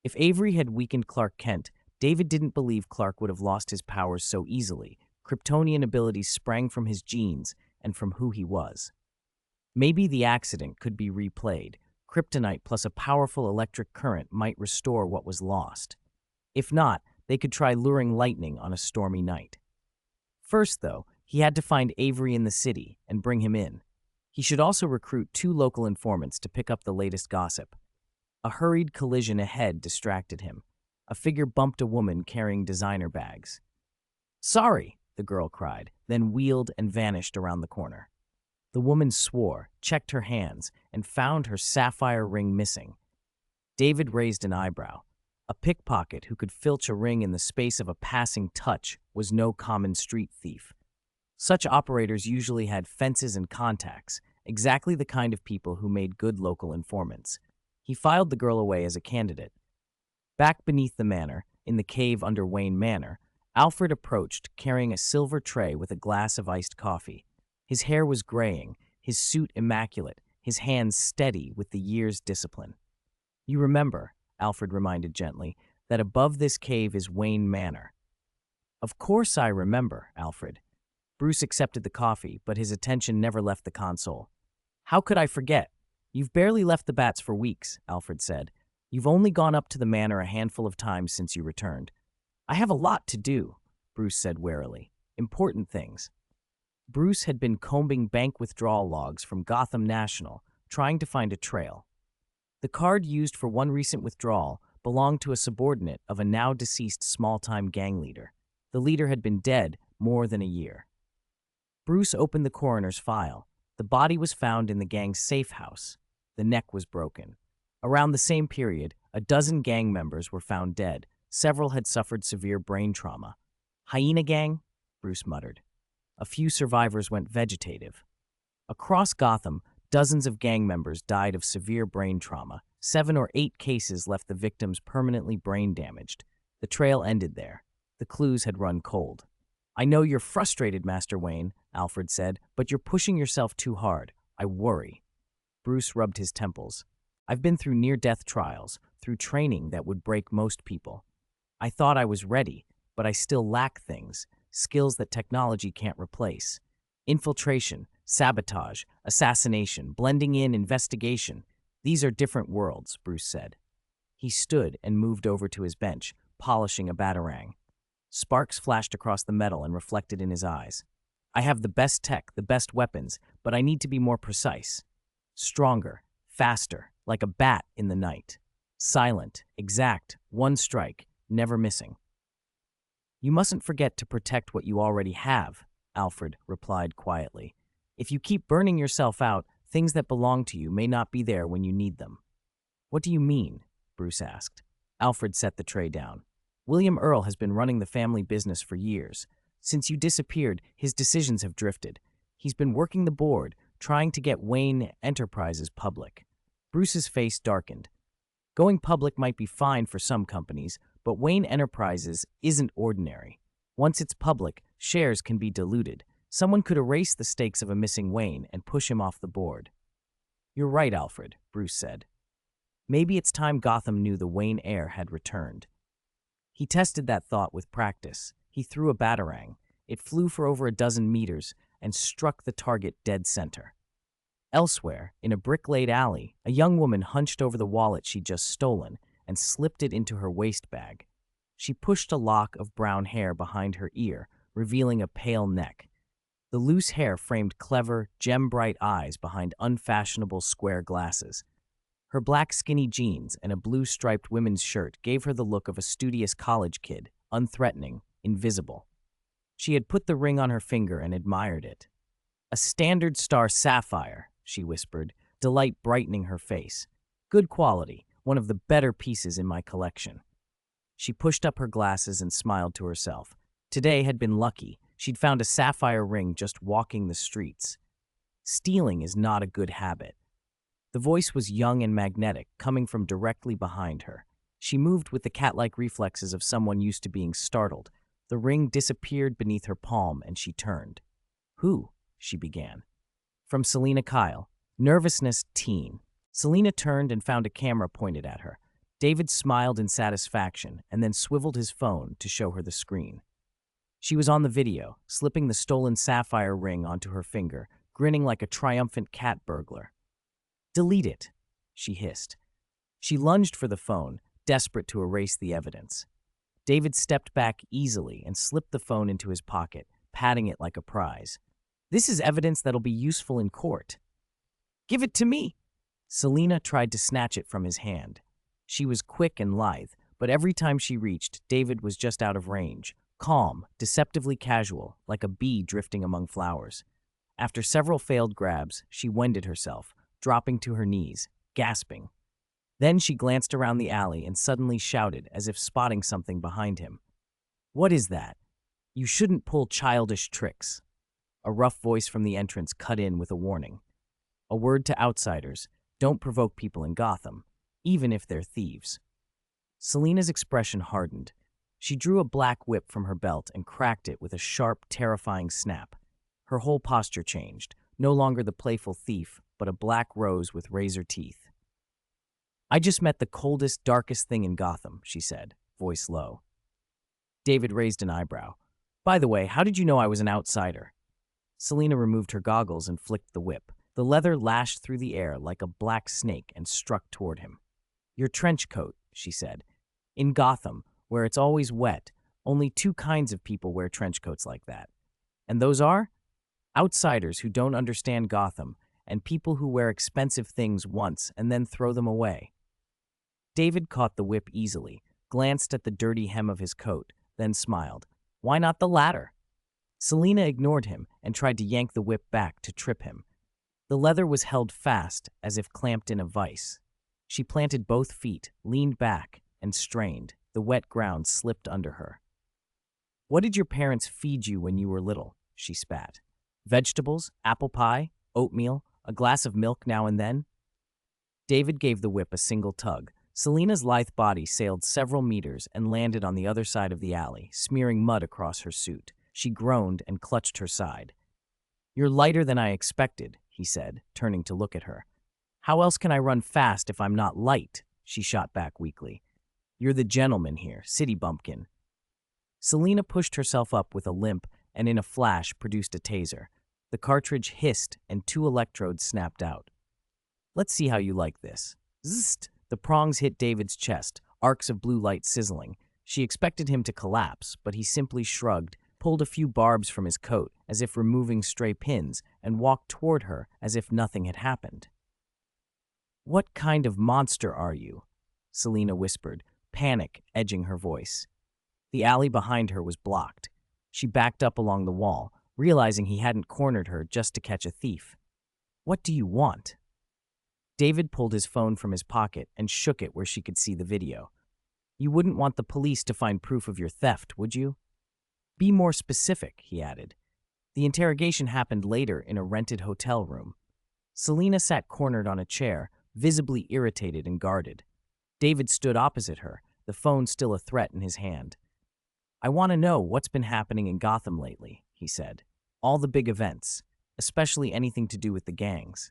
If Avery had weakened Clark Kent, David didn't believe Clark would have lost his powers so easily. Kryptonian abilities sprang from his genes and from who he was. Maybe the accident could be replayed. Kryptonite plus a powerful electric current might restore what was lost. If not, they could try luring lightning on a stormy night. First, though, he had to find Avery in the city and bring him in. He should also recruit 2 local informants to pick up the latest gossip. A hurried collision ahead distracted him. A figure bumped a woman carrying designer bags. "Sorry," the girl cried, then wheeled and vanished around the corner. The woman swore, checked her hands, and found her sapphire ring missing. David raised an eyebrow. A pickpocket who could filch a ring in the space of a passing touch was no common street thief. Such operators usually had fences and contacts, exactly the kind of people who made good local informants. He filed the girl away as a candidate. Back beneath the manor, in the cave under Wayne Manor, Alfred approached, carrying a silver tray with a glass of iced coffee. His hair was graying, his suit immaculate, his hands steady with the year's discipline. "You remember," Alfred reminded gently, "that above this cave is Wayne Manor." "Of course I remember, Alfred." Bruce accepted the coffee, but his attention never left the console. "How could I forget? You've barely left the Bats for weeks," Alfred said. "You've only gone up to the manor a handful of times since you returned." "I have a lot to do," Bruce said warily. "Important things." Bruce had been combing bank withdrawal logs from Gotham National, trying to find a trail. The card used for one recent withdrawal belonged to a subordinate of a now-deceased small-time gang leader. The leader had been dead more than a year. Bruce opened the coroner's file. The body was found in the gang's safe house. The neck was broken. Around the same period, a dozen gang members were found dead. Several had suffered severe brain trauma. Hyena Gang? Bruce muttered. A few survivors went vegetative. Across Gotham, dozens of gang members died of severe brain trauma. 7 or 8 cases left the victims permanently brain damaged. The trail ended there. The clues had run cold. "I know you're frustrated, Master Wayne," Alfred said, "but you're pushing yourself too hard. I worry." Bruce rubbed his temples. "I've been through near-death trials, through training that would break most people. I thought I was ready, but I still lack things, skills that technology can't replace. Infiltration, sabotage, assassination, blending in, investigation. These are different worlds," Bruce said. He stood and moved over to his bench, polishing a batarang. Sparks flashed across the metal and reflected in his eyes. "I have the best tech, the best weapons, but I need to be more precise. Stronger, faster, like a bat in the night. Silent, exact, one strike, never missing." "You mustn't forget to protect what you already have," Alfred replied quietly. "If you keep burning yourself out, things that belong to you may not be there when you need them." "What do you mean?" Bruce asked. Alfred set the tray down. "William Earl has been running the family business for years. Since you disappeared, his decisions have drifted. He's been working the board, trying to get Wayne Enterprises public." Bruce's face darkened. "Going public might be fine for some companies, but Wayne Enterprises isn't ordinary. Once it's public, shares can be diluted. Someone could erase the stakes of a missing Wayne and push him off the board." "You're right, Alfred," Bruce said. Maybe it's time Gotham knew the Wayne heir had returned. He tested that thought with practice. He threw a batarang. It flew for over a dozen meters and struck the target dead center. Elsewhere, in a brick-laid alley, a young woman hunched over the wallet she'd just stolen and slipped it into her waist bag. She pushed a lock of brown hair behind her ear, revealing a pale neck. The loose hair framed clever, gem-bright eyes behind unfashionable square glasses. Her black skinny jeans and a blue-striped women's shirt gave her the look of a studious college kid, unthreatening, invisible. She had put the ring on her finger and admired it. "A standard star sapphire," she whispered, delight brightening her face. "Good quality, one of the better pieces in my collection." She pushed up her glasses and smiled to herself. Today had been lucky. She'd found a sapphire ring just walking the streets. Stealing is not a good habit. The voice was young and magnetic, coming from directly behind her. She moved with the cat-like reflexes of someone used to being startled. The ring disappeared beneath her palm, and she turned. "Who?" she began. "From Selina Kyle. Nervousness teen." Selina turned and found a camera pointed at her. David smiled in satisfaction and then swiveled his phone to show her the screen. She was on the video, slipping the stolen sapphire ring onto her finger, grinning like a triumphant cat burglar. "Delete it," she hissed. She lunged for the phone, desperate to erase the evidence. David stepped back easily and slipped the phone into his pocket, patting it like a prize. "This is evidence that'll be useful in court." "Give it to me!" Selina tried to snatch it from his hand. She was quick and lithe, but every time she reached, David was just out of range, calm, deceptively casual, like a bee drifting among flowers. After several failed grabs, she wended herself, dropping to her knees, gasping. Then she glanced around the alley and suddenly shouted, as if spotting something behind him. "What is that? You shouldn't pull childish tricks." A rough voice from the entrance cut in with a warning. "A word to outsiders, don't provoke people in Gotham, even if they're thieves." Selina's expression hardened. She drew a black whip from her belt and cracked it with a sharp, terrifying snap. Her whole posture changed, no longer the playful thief, but a black rose with razor teeth. "I just met the coldest, darkest thing in Gotham," she said, voice low. David raised an eyebrow. "By the way, how did you know I was an outsider?" Selina removed her goggles and flicked the whip. The leather lashed through the air like a black snake and struck toward him. "Your trench coat," she said. "In Gotham, where it's always wet, only 2 kinds of people wear trench coats like that. And those are? Outsiders who don't understand Gotham, and people who wear expensive things once and then throw them away." David caught the whip easily, glanced at the dirty hem of his coat, then smiled. "Why not the latter?" Selina ignored him and tried to yank the whip back to trip him. The leather was held fast, as if clamped in a vise. She planted both feet, leaned back, and strained. The wet ground slipped under her. What did your parents feed you when you were little? She spat. Vegetables, apple pie, oatmeal, a glass of milk now and then? David gave the whip a single tug. Selina's lithe body sailed several meters and landed on the other side of the alley, smearing mud across her suit. She groaned and clutched her side. You're lighter than I expected, he said, turning to look at her. How else can I run fast if I'm not light? She shot back weakly. You're the gentleman here, city bumpkin. Selina pushed herself up with a limp and in a flash produced a taser. The cartridge hissed and 2 electrodes snapped out. Let's see how you like this. Zzzt! The prongs hit David's chest, arcs of blue light sizzling. She expected him to collapse, but he simply shrugged, pulled a few barbs from his coat as if removing stray pins, and walked toward her as if nothing had happened. What kind of monster are you? Selina whispered, panic edging her voice. The alley behind her was blocked. She backed up along the wall, realizing he hadn't cornered her just to catch a thief. What do you want? David pulled his phone from his pocket and shook it where she could see the video. You wouldn't want the police to find proof of your theft, would you? Be more specific, he added. The interrogation happened later in a rented hotel room. Selina sat cornered on a chair, visibly irritated and guarded. David stood opposite her, the phone still a threat in his hand. I want to know what's been happening in Gotham lately, he said. All the big events, especially anything to do with the gangs.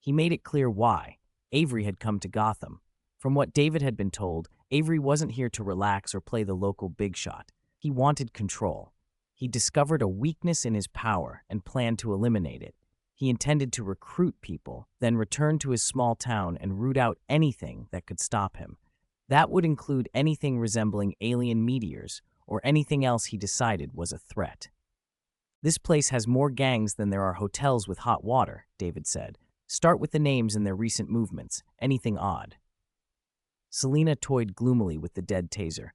He made it clear why. Avery had come to Gotham. From what David had been told, Avery wasn't here to relax or play the local big shot. He wanted control. He discovered a weakness in his power and planned to eliminate it. He intended to recruit people, then return to his small town and root out anything that could stop him. That would include anything resembling alien meteors or anything else he decided was a threat. This place has more gangs than there are hotels with hot water, David said. Start with the names and their recent movements, anything odd. Selina toyed gloomily with the dead taser.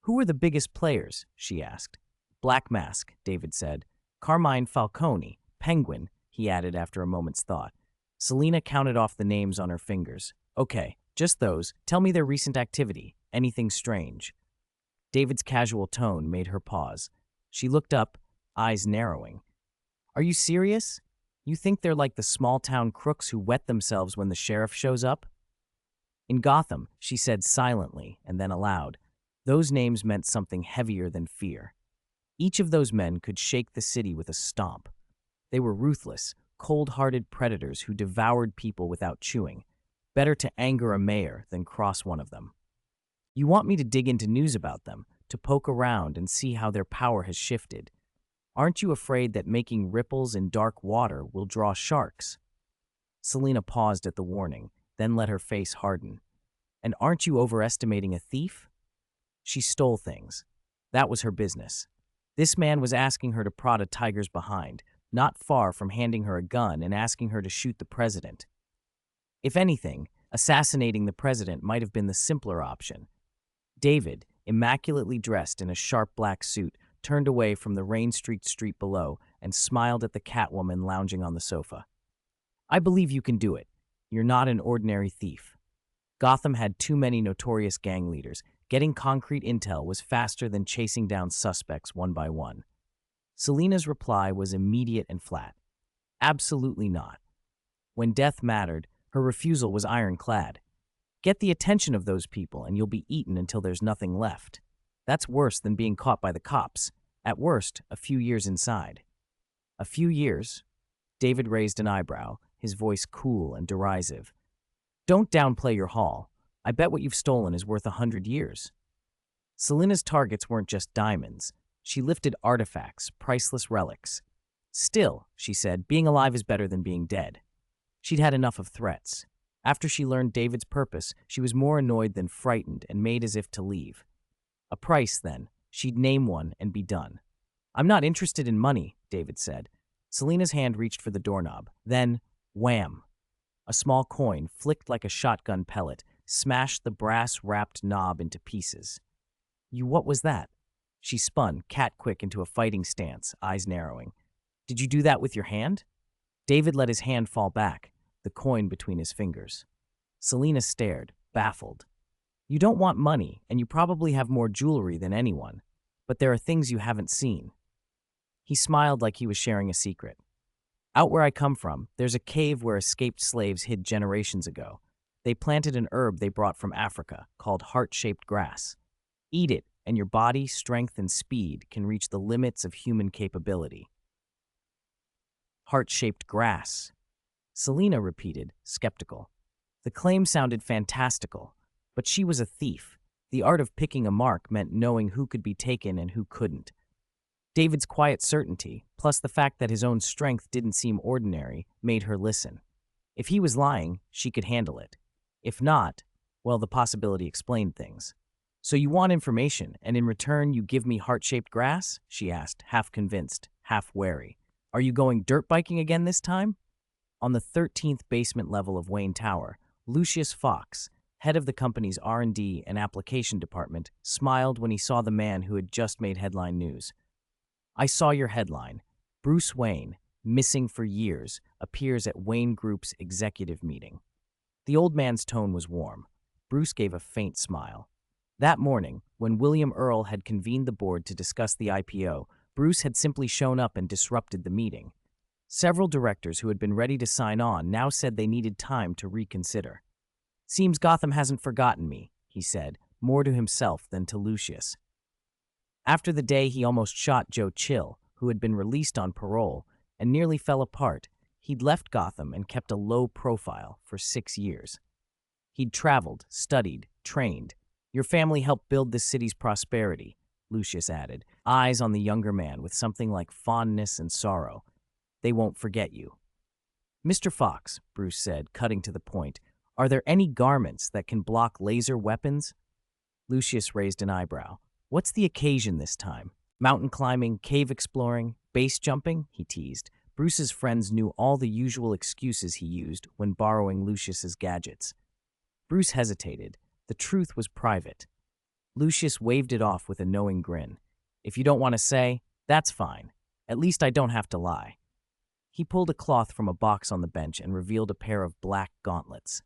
Who are the biggest players? She asked. Black Mask, David said. Carmine Falcone, Penguin, he added after a moment's thought. Selina counted off the names on her fingers. Okay, just those. Tell me their recent activity. Anything strange. David's casual tone made her pause. She looked up, eyes narrowing. Are you serious? You think they're like the small-town crooks who wet themselves when the sheriff shows up? In Gotham, she said silently and then aloud, those names meant something heavier than fear. Each of those men could shake the city with a stomp. They were ruthless, cold-hearted predators who devoured people without chewing. Better to anger a mayor than cross one of them. You want me to dig into news about them, to poke around and see how their power has shifted. Aren't you afraid that making ripples in dark water will draw sharks? Selina paused at the warning, then let her face harden. And aren't you overestimating a thief? She stole things. That was her business. This man was asking her to prod a tiger's behind, not far from handing her a gun and asking her to shoot the president. If anything, assassinating the president might have been the simpler option. David, immaculately dressed in a sharp black suit, turned away from the rain-streaked street below and smiled at the Catwoman lounging on the sofa. I believe you can do it. You're not an ordinary thief. Gotham had too many notorious gang leaders. Getting concrete intel was faster than chasing down suspects one by one. Selina's reply was immediate and flat. Absolutely not. When death mattered, her refusal was ironclad. Get the attention of those people and you'll be eaten until there's nothing left. That's worse than being caught by the cops. At worst, a few years inside. A few years? David raised an eyebrow, his voice cool and derisive. Don't downplay your haul. I bet what you've stolen is worth 100 years. Selina's targets weren't just diamonds. She lifted artifacts, priceless relics. Still, she said, being alive is better than being dead. She'd had enough of threats. After she learned David's purpose, she was more annoyed than frightened and made as if to leave. A price, then. She'd name one and be done. I'm not interested in money, David said. Selina's hand reached for the doorknob. Then, wham! A small coin, flicked like a shotgun pellet, smashed the brass-wrapped knob into pieces. What was that? She spun, cat-quick, into a fighting stance, eyes narrowing. Did you do that with your hand? David let his hand fall back, the coin between his fingers. Selina stared, baffled. You don't want money, and you probably have more jewelry than anyone. but there are things you haven't seen." He smiled like he was sharing a secret. "Out where I come from, there's a cave where escaped slaves hid generations ago. They planted an herb they brought from Africa called heart-shaped grass. Eat it, and your body, strength, and speed can reach the limits of human capability." Heart-shaped grass. Selena repeated, skeptical. The claim sounded fantastical, but she was a thief. The art of picking a mark meant knowing who could be taken and who couldn't. David's quiet certainty, plus the fact that his own strength didn't seem ordinary, made her listen. If he was lying, she could handle it. If not, well, the possibility explained things. "So you want information, and in return you give me heart-shaped grass?" she asked, half convinced, half wary. "Are you going dirt biking again this time?" On the 13th basement level of Wayne Tower, Lucius Fox, head of the company's R&D and application department, smiled when he saw the man who had just made headline news. "I saw your headline. Bruce Wayne, missing for years, appears at Wayne Group's executive meeting." The old man's tone was warm. Bruce gave a faint smile. That morning, when William Earl had convened the board to discuss the IPO, Bruce had simply shown up and disrupted the meeting. Several directors who had been ready to sign on now said they needed time to reconsider. "Seems Gotham hasn't forgotten me," he said, more to himself than to Lucius. After the day he almost shot Joe Chill, who had been released on parole, and nearly fell apart, he'd left Gotham and kept a low profile for 6 years. He'd traveled, studied, trained. "Your family helped build this city's prosperity," Lucius added, eyes on the younger man with something like fondness and sorrow. "They won't forget you." "Mr. Fox," Bruce said, cutting to the point, "are there any garments that can block laser weapons?" Lucius raised an eyebrow. "What's the occasion this time? Mountain climbing, cave exploring, base jumping?" he teased. Bruce's friends knew all the usual excuses he used when borrowing Lucius's gadgets. Bruce hesitated. The truth was private. Lucius waved it off with a knowing grin. "If you don't want to say, that's fine. At least I don't have to lie." He pulled a cloth from a box on the bench and revealed a pair of black gauntlets.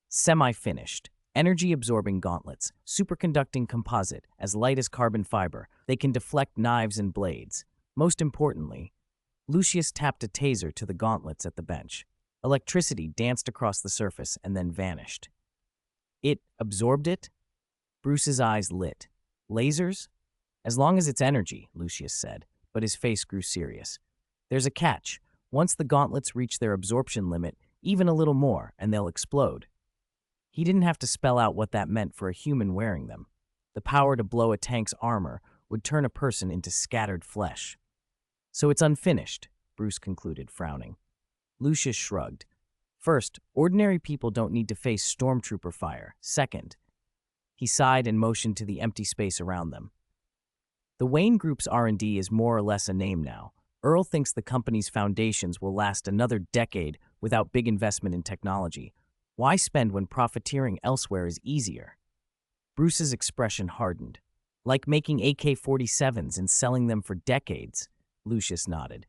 Semi-finished, energy-absorbing gauntlets, superconducting composite, as light as carbon fiber. They can deflect knives and blades. Most importantly, Lucius tapped a taser to the gauntlets at the bench. Electricity danced across the surface and then vanished. "It absorbed it?" Bruce's eyes lit. "Lasers?" "As long as it's energy," Lucius said, but his face grew serious. "There's a catch. Once the gauntlets reach their absorption limit, even a little more, and they'll explode." He didn't have to spell out what that meant for a human wearing them. The power to blow a tank's armor would turn a person into scattered flesh. "So it's unfinished," Bruce concluded, frowning. Lucius shrugged. "First, ordinary people don't need to face stormtrooper fire. Second," he sighed and motioned to the empty space around them. "The Wayne Group's R&D is more or less a name now. Earl thinks the company's foundations will last another decade without big investment in technology. Why spend when profiteering elsewhere is easier?" Bruce's expression hardened. "Like making AK-47s and selling them for decades," Lucius nodded.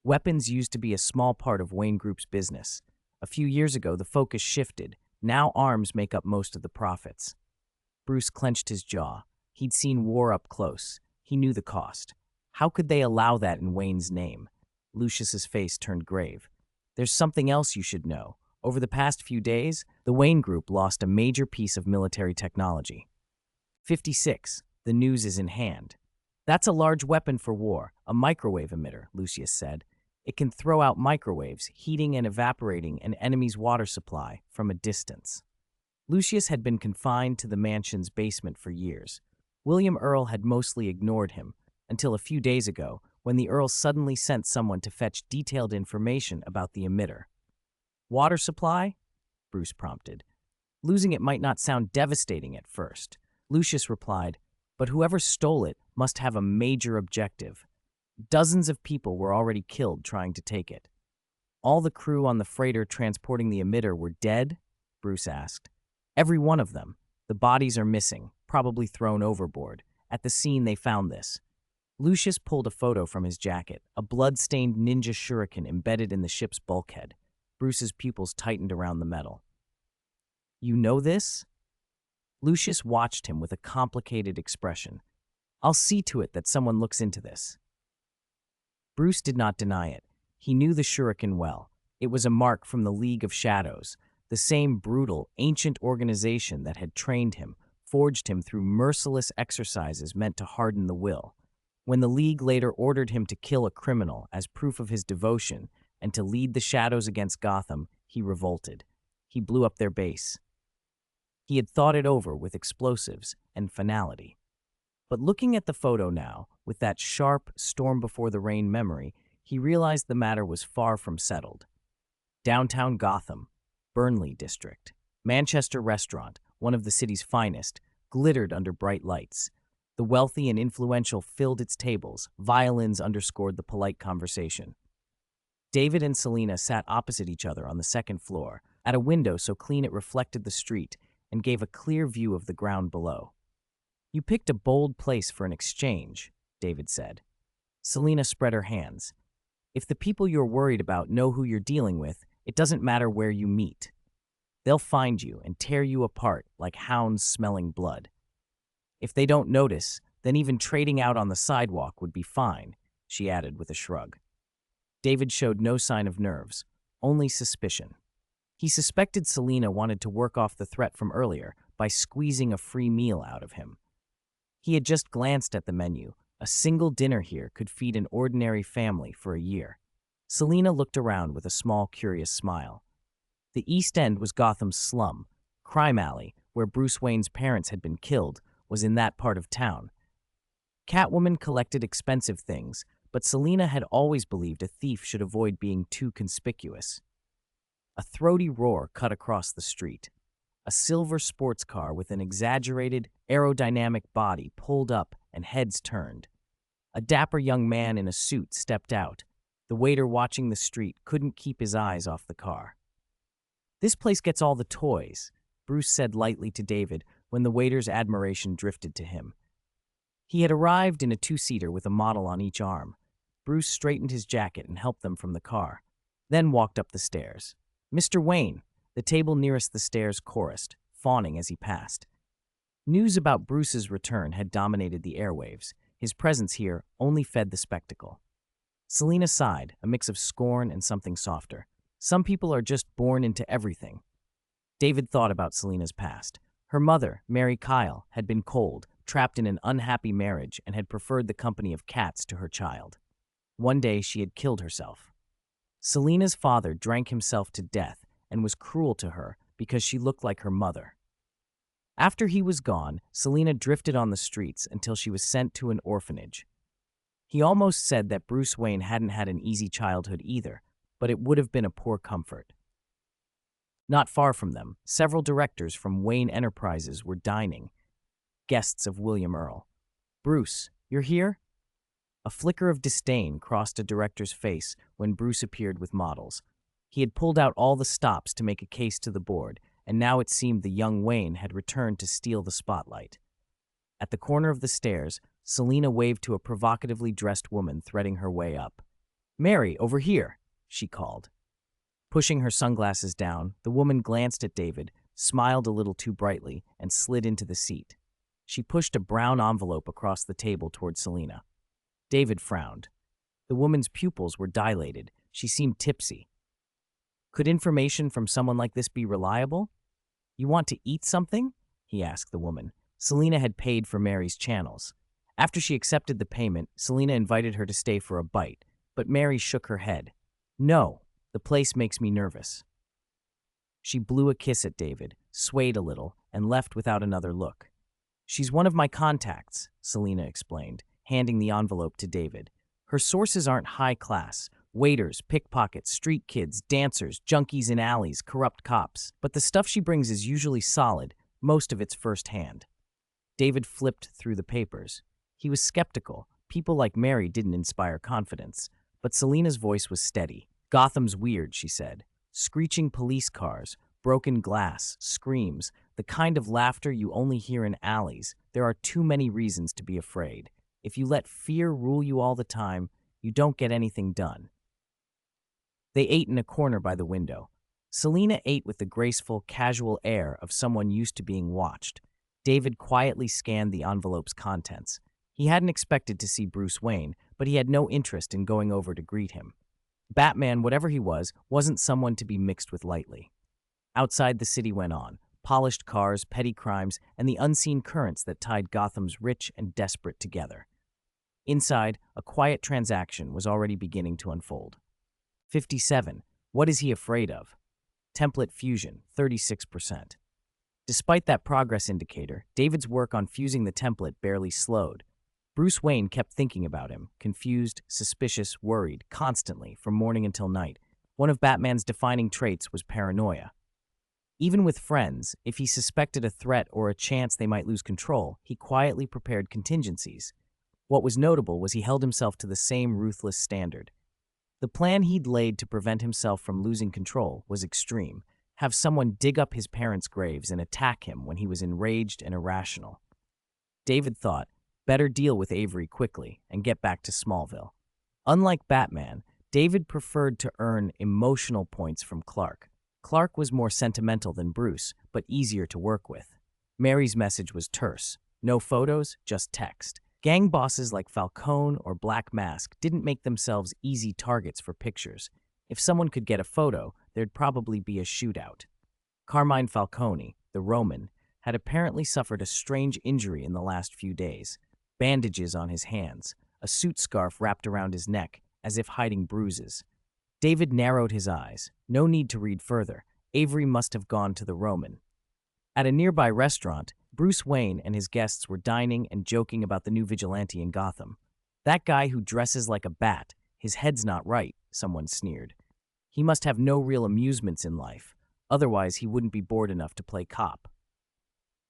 "Weapons used to be a small part of Wayne Group's business. A few years ago, the focus shifted. Now arms make up most of the profits." Bruce clenched his jaw. He'd seen war up close. He knew the cost. How could they allow that in Wayne's name? Lucius's face turned grave. "There's something else you should know. Over the past few days, the Wayne Group lost a major piece of military technology." 56. The news is in hand. "That's a large weapon for war, a microwave emitter," Lucius said. "It can throw out microwaves, heating and evaporating an enemy's water supply from a distance." Lucius had been confined to the mansion's basement for years. William Earl had mostly ignored him, until a few days ago, when the Earl suddenly sent someone to fetch detailed information about the emitter. "Water supply?" Bruce prompted. "Losing it might not sound devastating at first." Lucius replied, "But whoever stole it must have a major objective. Dozens of people were already killed trying to take it." "All the crew on the freighter transporting the emitter were dead?" Bruce asked. "Every one of them. The bodies are missing, probably thrown overboard. At the scene they found this." Lucius pulled a photo from his jacket, a blood-stained ninja shuriken embedded in the ship's bulkhead. Bruce's pupils tightened around the metal. "You know this?" Lucius watched him with a complicated expression. I'll see to it that someone looks into this." Bruce did not deny it. He knew the Shuriken well. It was a mark from the League of Shadows, the same brutal, ancient organization that had trained him, forged him through merciless exercises meant to harden the will. When the League later ordered him to kill a criminal as proof of his devotion and to lead the Shadows against Gotham, he revolted. He blew up their base. He had thought it over with explosives and finality. But looking at the photo now, with that sharp storm-before-the-rain memory, he realized the matter was far from settled. Downtown Gotham, Burnley District, Manchester Restaurant, one of the city's finest, glittered under bright lights. The wealthy and influential filled its tables, violins underscored the polite conversation. David and Selina sat opposite each other on the second floor, at a window so clean it reflected the street and gave a clear view of the ground below. "You picked a bold place for an exchange," David said. Selina spread her hands. "If the people you're worried about know who you're dealing with, it doesn't matter where you meet. They'll find you and tear you apart like hounds smelling blood. If they don't notice, then even trading out on the sidewalk would be fine," she added with a shrug. David showed no sign of nerves, only suspicion. He suspected Selina wanted to work off the threat from earlier by squeezing a free meal out of him. He had just glanced at the menu. A single dinner here could feed an ordinary family for a year. Selina looked around with a small, curious smile. The East End was Gotham's slum. Crime alley, where Bruce Wayne's parents had been killed, was in that part of town. Catwoman collected expensive things, but Selina had always believed a thief should avoid being too conspicuous. A throaty roar cut across the street. A silver sports car with an exaggerated, aerodynamic body pulled up and heads turned. A dapper young man in a suit stepped out. The waiter watching the street couldn't keep his eyes off the car. "This place gets all the toys," Bruce said lightly to David when the waiter's admiration drifted to him. He had arrived in a two-seater with a model on each arm. Bruce straightened his jacket and helped them from the car, then walked up the stairs. "Mr. Wayne," the table nearest the stairs chorused, fawning as he passed. News about Bruce's return had dominated the airwaves. His presence here only fed the spectacle. Selina sighed, a mix of scorn and something softer. Some people are just born into everything. David thought about Selina's past. Her mother, Mary Kyle, had been cold, trapped in an unhappy marriage, and had preferred the company of cats to her child. One day she had killed herself. Selina's father drank himself to death and was cruel to her because she looked like her mother. After he was gone, Selina drifted on the streets until she was sent to an orphanage. He almost said that Bruce Wayne hadn't had an easy childhood either, but it would have been a poor comfort. Not far from them, several directors from Wayne Enterprises were dining, guests of William Earl. "Bruce, you're here?" A flicker of disdain crossed a director's face when Bruce appeared with models. He had pulled out all the stops to make a case to the board, and now it seemed the young Wayne had returned to steal the spotlight. At the corner of the stairs, Selina waved to a provocatively dressed woman threading her way up. "Mary, over here," she called. Pushing her sunglasses down, the woman glanced at David, smiled a little too brightly, and slid into the seat. She pushed a brown envelope across the table toward Selina. David frowned. The woman's pupils were dilated. She seemed tipsy. Could information from someone like this be reliable? "You want to eat something?" he asked the woman. Selina had paid for Mary's channels. After she accepted the payment, Selina invited her to stay for a bite, but Mary shook her head. "No, the place makes me nervous." She blew a kiss at David, swayed a little, and left without another look. "She's one of my contacts," Selina explained, handing the envelope to David. "Her sources aren't high class. Waiters, pickpockets, street kids, dancers, junkies in alleys, corrupt cops. But the stuff she brings is usually solid, most of it's first-hand." David flipped through the papers. He was skeptical. People like Mary didn't inspire confidence. But Selina's voice was steady. "Gotham's weird," she said. "Screeching police cars, broken glass, screams, the kind of laughter you only hear in alleys. There are too many reasons to be afraid. If you let fear rule you all the time, you don't get anything done." They ate in a corner by the window. Selina ate with the graceful, casual air of someone used to being watched. David quietly scanned the envelope's contents. He hadn't expected to see Bruce Wayne, but he had no interest in going over to greet him. Batman, whatever he was, wasn't someone to be mixed with lightly. Outside, the city went on. Polished cars, petty crimes, and the unseen currents that tied Gotham's rich and desperate together. Inside, a quiet transaction was already beginning to unfold. 57. What is he afraid of? Template fusion, 36%. Despite that progress indicator, David's work on fusing the template barely slowed. Bruce Wayne kept thinking about him, confused, suspicious, worried, constantly, from morning until night. One of Batman's defining traits was paranoia. Even with friends, if he suspected a threat or a chance they might lose control, he quietly prepared contingencies. What was notable was he held himself to the same ruthless standard. The plan he'd laid to prevent himself from losing control was extreme: have someone dig up his parents' graves and attack him when he was enraged and irrational. David thought, better deal with Avery quickly and get back to Smallville. Unlike Batman, David preferred to earn emotional points from Clark. Clark was more sentimental than Bruce, but easier to work with. Mary's message was terse. No photos, just text. Gang bosses like Falcone or Black Mask didn't make themselves easy targets for pictures. If someone could get a photo, there'd probably be a shootout. Carmine Falcone, the Roman, had apparently suffered a strange injury in the last few days. Bandages on his hands, a suit scarf wrapped around his neck, as if hiding bruises. David narrowed his eyes. No need to read further. Avery must have gone to the Roman. At a nearby restaurant, Bruce Wayne and his guests were dining and joking about the new vigilante in Gotham. That guy who dresses like a bat, his head's not right, someone sneered. He must have no real amusements in life, otherwise he wouldn't be bored enough to play cop.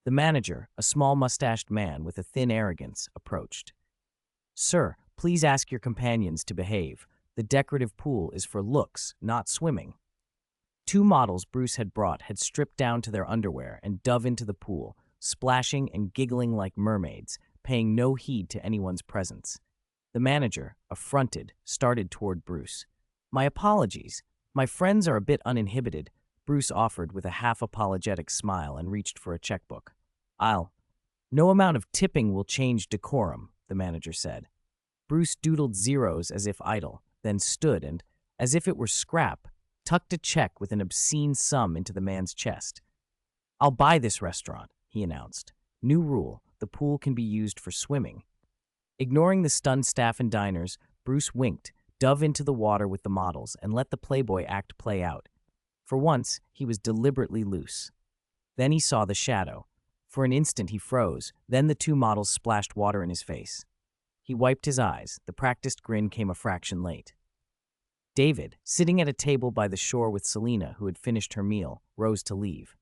The manager, a small mustached man with a thin arrogance, approached. "Sir, please ask your companions to behave. The decorative pool is for looks, not swimming." Two models Bruce had brought had stripped down to their underwear and dove into the pool, splashing and giggling like mermaids, paying no heed to anyone's presence. The manager, affronted, started toward Bruce. "My apologies. My friends are a bit uninhibited," Bruce offered with a half-apologetic smile and reached for a checkbook. No amount of tipping will change decorum," the manager said. Bruce doodled zeros as if idle, then stood and, as if it were scrap, tucked a check with an obscene sum into the man's chest. "I'll buy this restaurant," he announced. "New rule, the pool can be used for swimming." Ignoring the stunned staff and diners, Bruce winked, dove into the water with the models, and let the playboy act play out. For once, he was deliberately loose. Then he saw the shadow. For an instant he froze, then the two models splashed water in his face. He wiped his eyes. The practiced grin came a fraction late. David, sitting at a table by the shore with Selina, who had finished her meal, rose to leave.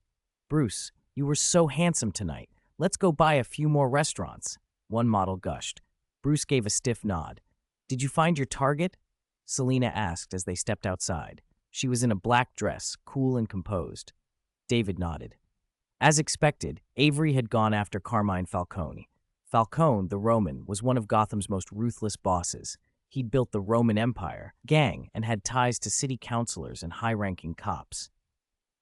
"Bruce, you were so handsome tonight. Let's go buy a few more restaurants," one model gushed. Bruce gave a stiff nod. "Did you find your target?" Selina asked as they stepped outside. She was in a black dress, cool and composed. David nodded. As expected, Avery had gone after Carmine Falcone. Falcone, the Roman, was one of Gotham's most ruthless bosses. He'd built the Roman Empire, gang, and had ties to city councilors and high-ranking cops.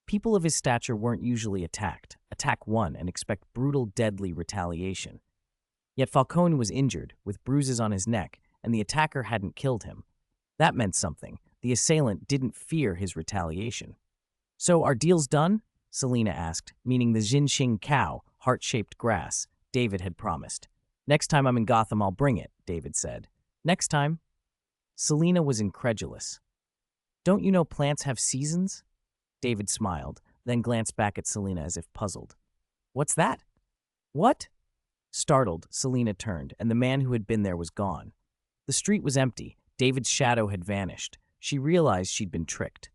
People of his stature weren't usually attacked. Attack one and expect brutal, deadly retaliation. Yet Falcone was injured, with bruises on his neck, and the attacker hadn't killed him. That meant something. The assailant didn't fear his retaliation. "So, our deal's done?" Selina asked, meaning the Jinxing cow, heart-shaped grass, David had promised. "Next time I'm in Gotham, I'll bring it," David said. "Next time?" Selina was incredulous. "Don't you know plants have seasons?" David smiled, then glanced back at Selina as if puzzled. "What's that?" "What?" Startled, Selina turned, and the man who had been there was gone. The street was empty. David's shadow had vanished. She realized she'd been tricked.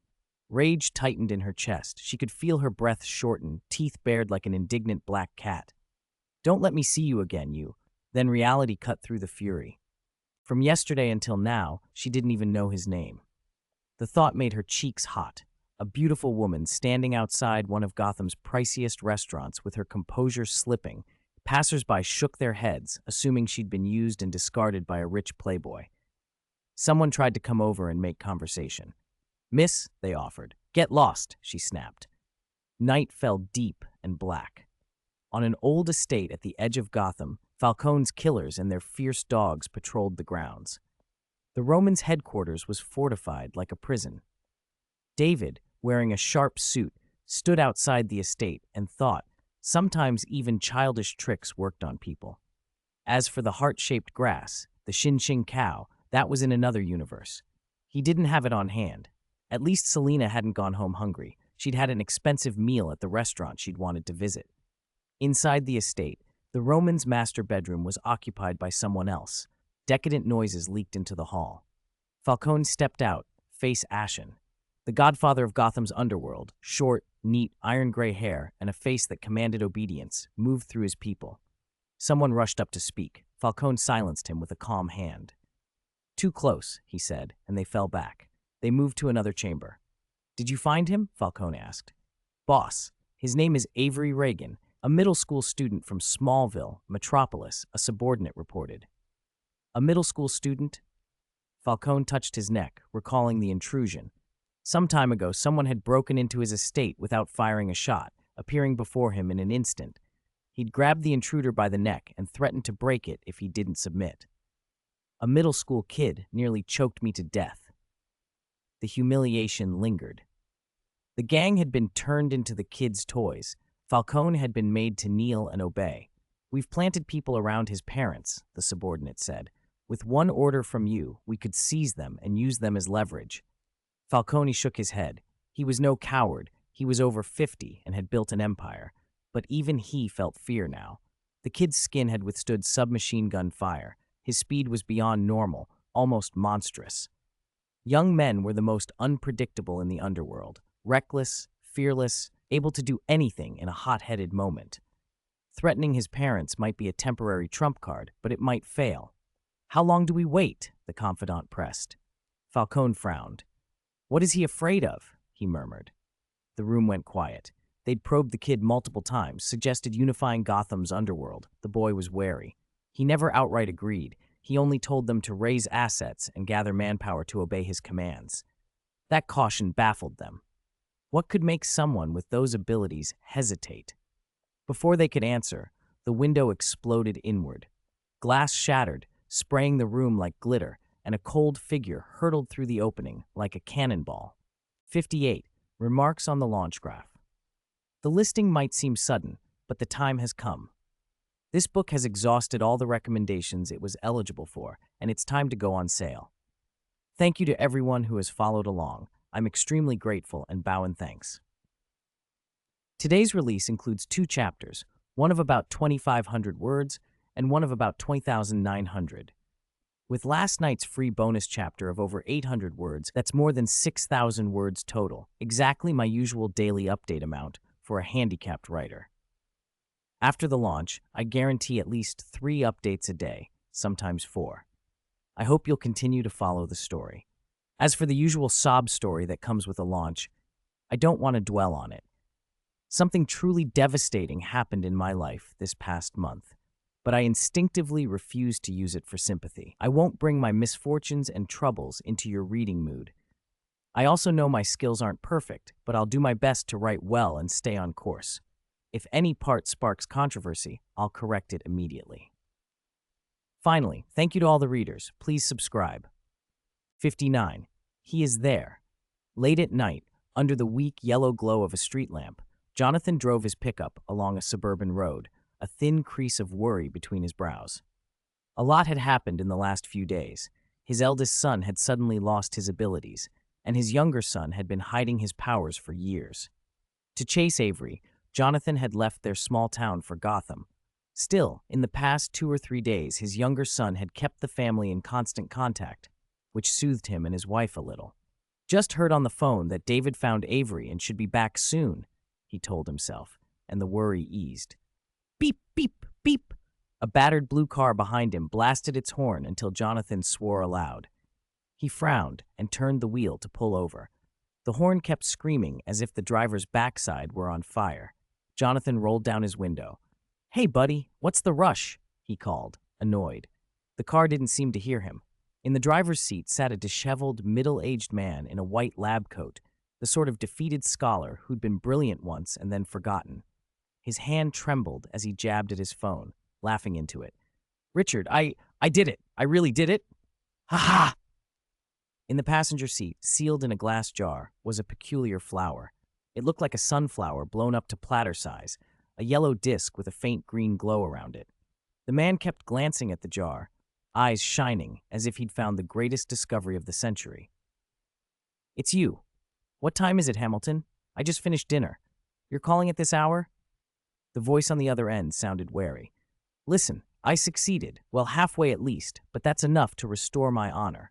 Rage tightened in her chest. She could feel her breath shorten, teeth bared like an indignant black cat. "Don't let me see you again, you." Then reality cut through the fury. From yesterday until now, she didn't even know his name. The thought made her cheeks hot. A beautiful woman standing outside one of Gotham's priciest restaurants with her composure slipping. Passers-by shook their heads, assuming she'd been used and discarded by a rich playboy. Someone tried to come over and make conversation. "Miss," they offered. "Get lost," she snapped. Night fell deep and black. On an old estate at the edge of Gotham, Falcone's killers and their fierce dogs patrolled the grounds. The Romans' headquarters was fortified like a prison. David, wearing a sharp suit, stood outside the estate and thought. Sometimes even childish tricks worked on people. As for the heart-shaped grass, the Shin cow, that was in another universe. He didn't have it on hand. At least Selena hadn't gone home hungry. She'd had an expensive meal at the restaurant she'd wanted to visit. Inside the estate, the Romans' master bedroom was occupied by someone else. Decadent noises leaked into the hall. Falcone stepped out, face ashen. The godfather of Gotham's underworld, short, neat, iron-gray hair, and a face that commanded obedience, moved through his people. Someone rushed up to speak. Falcone silenced him with a calm hand. "Too close," he said, and they fell back. They moved to another chamber. "Did you find him?" Falcone asked. "Boss, his name is Avery Reagan, a middle school student from Smallville, Metropolis," a subordinate reported. "A middle school student?" Falcone touched his neck, recalling the intrusion. Some time ago, someone had broken into his estate without firing a shot, appearing before him in an instant. He'd grabbed the intruder by the neck and threatened to break it if he didn't submit. "A middle school kid nearly choked me to death." The humiliation lingered. The gang had been turned into the kid's toys. Falcone had been made to kneel and obey. "We've planted people around his parents," the subordinate said. "With one order from you, we could seize them and use them as leverage." Falcone shook his head. He was no coward. He was over 50 and had built an empire. But even he felt fear now. The kid's skin had withstood submachine gun fire. His speed was beyond normal, almost monstrous. Young men were the most unpredictable in the underworld. Reckless, fearless, able to do anything in a hot-headed moment. Threatening his parents might be a temporary trump card, but it might fail. "How long do we wait?" the confidant pressed. Falcone frowned. "What is he afraid of?" he murmured. The room went quiet. They'd probed the kid multiple times, suggested unifying Gotham's underworld. The boy was wary. He never outright agreed. He only told them to raise assets and gather manpower to obey his commands. That caution baffled them. What could make someone with those abilities hesitate? Before they could answer, the window exploded inward. Glass shattered, spraying the room like glitter, and a cold figure hurtled through the opening like a cannonball. 58. Remarks on the launch graph. The listing might seem sudden, but the time has come. This book has exhausted all the recommendations it was eligible for, and it's time to go on sale. Thank you to everyone who has followed along. I'm extremely grateful and bow in thanks. Today's release includes 2 chapters, one of about 2,500 words and one of about 20,900. With last night's free bonus chapter of over 800 words, that's more than 6,000 words total, exactly my usual daily update amount for a handicapped writer. After the launch, I guarantee at least 3 updates a day, sometimes 4. I hope you'll continue to follow the story. As for the usual sob story that comes with a launch, I don't want to dwell on it. Something truly devastating happened in my life this past month, but I instinctively refuse to use it for sympathy. I won't bring my misfortunes and troubles into your reading mood. I also know my skills aren't perfect, but I'll do my best to write well and stay on course. If any part sparks controversy, I'll correct it immediately. Finally, thank you to all the readers. Please subscribe. 59. He is there. Late at night, under the weak yellow glow of a street lamp, Jonathan drove his pickup along a suburban road, a thin crease of worry between his brows. A lot had happened in the last few days. His eldest son had suddenly lost his abilities, and his younger son had been hiding his powers for years. To chase Avery, Jonathan had left their small town for Gotham. Still, in the past 2 or 3 days, his younger son had kept the family in constant contact, which soothed him and his wife a little. "Just heard on the phone that David found Avery and should be back soon," he told himself, and the worry eased. Beep, beep, beep. A battered blue car behind him blasted its horn until Jonathan swore aloud. He frowned and turned the wheel to pull over. The horn kept screaming as if the driver's backside were on fire. Jonathan rolled down his window. "Hey, buddy, what's the rush?" he called, annoyed. The car didn't seem to hear him. In the driver's seat sat a disheveled, middle-aged man in a white lab coat, the sort of defeated scholar who'd been brilliant once and then forgotten. His hand trembled as he jabbed at his phone, laughing into it. Richard, I did it. I really did it. Ha ha! In the passenger seat, sealed in a glass jar, was a peculiar flower. It looked like a sunflower blown up to platter size, a yellow disc with a faint green glow around it. The man kept glancing at the jar, eyes shining as if he'd found the greatest discovery of the century. It's you. What time is it, Hamilton? I just finished dinner. You're calling at this hour? The voice on the other end sounded wary. Listen, I succeeded, well, halfway at least, but that's enough to restore my honor.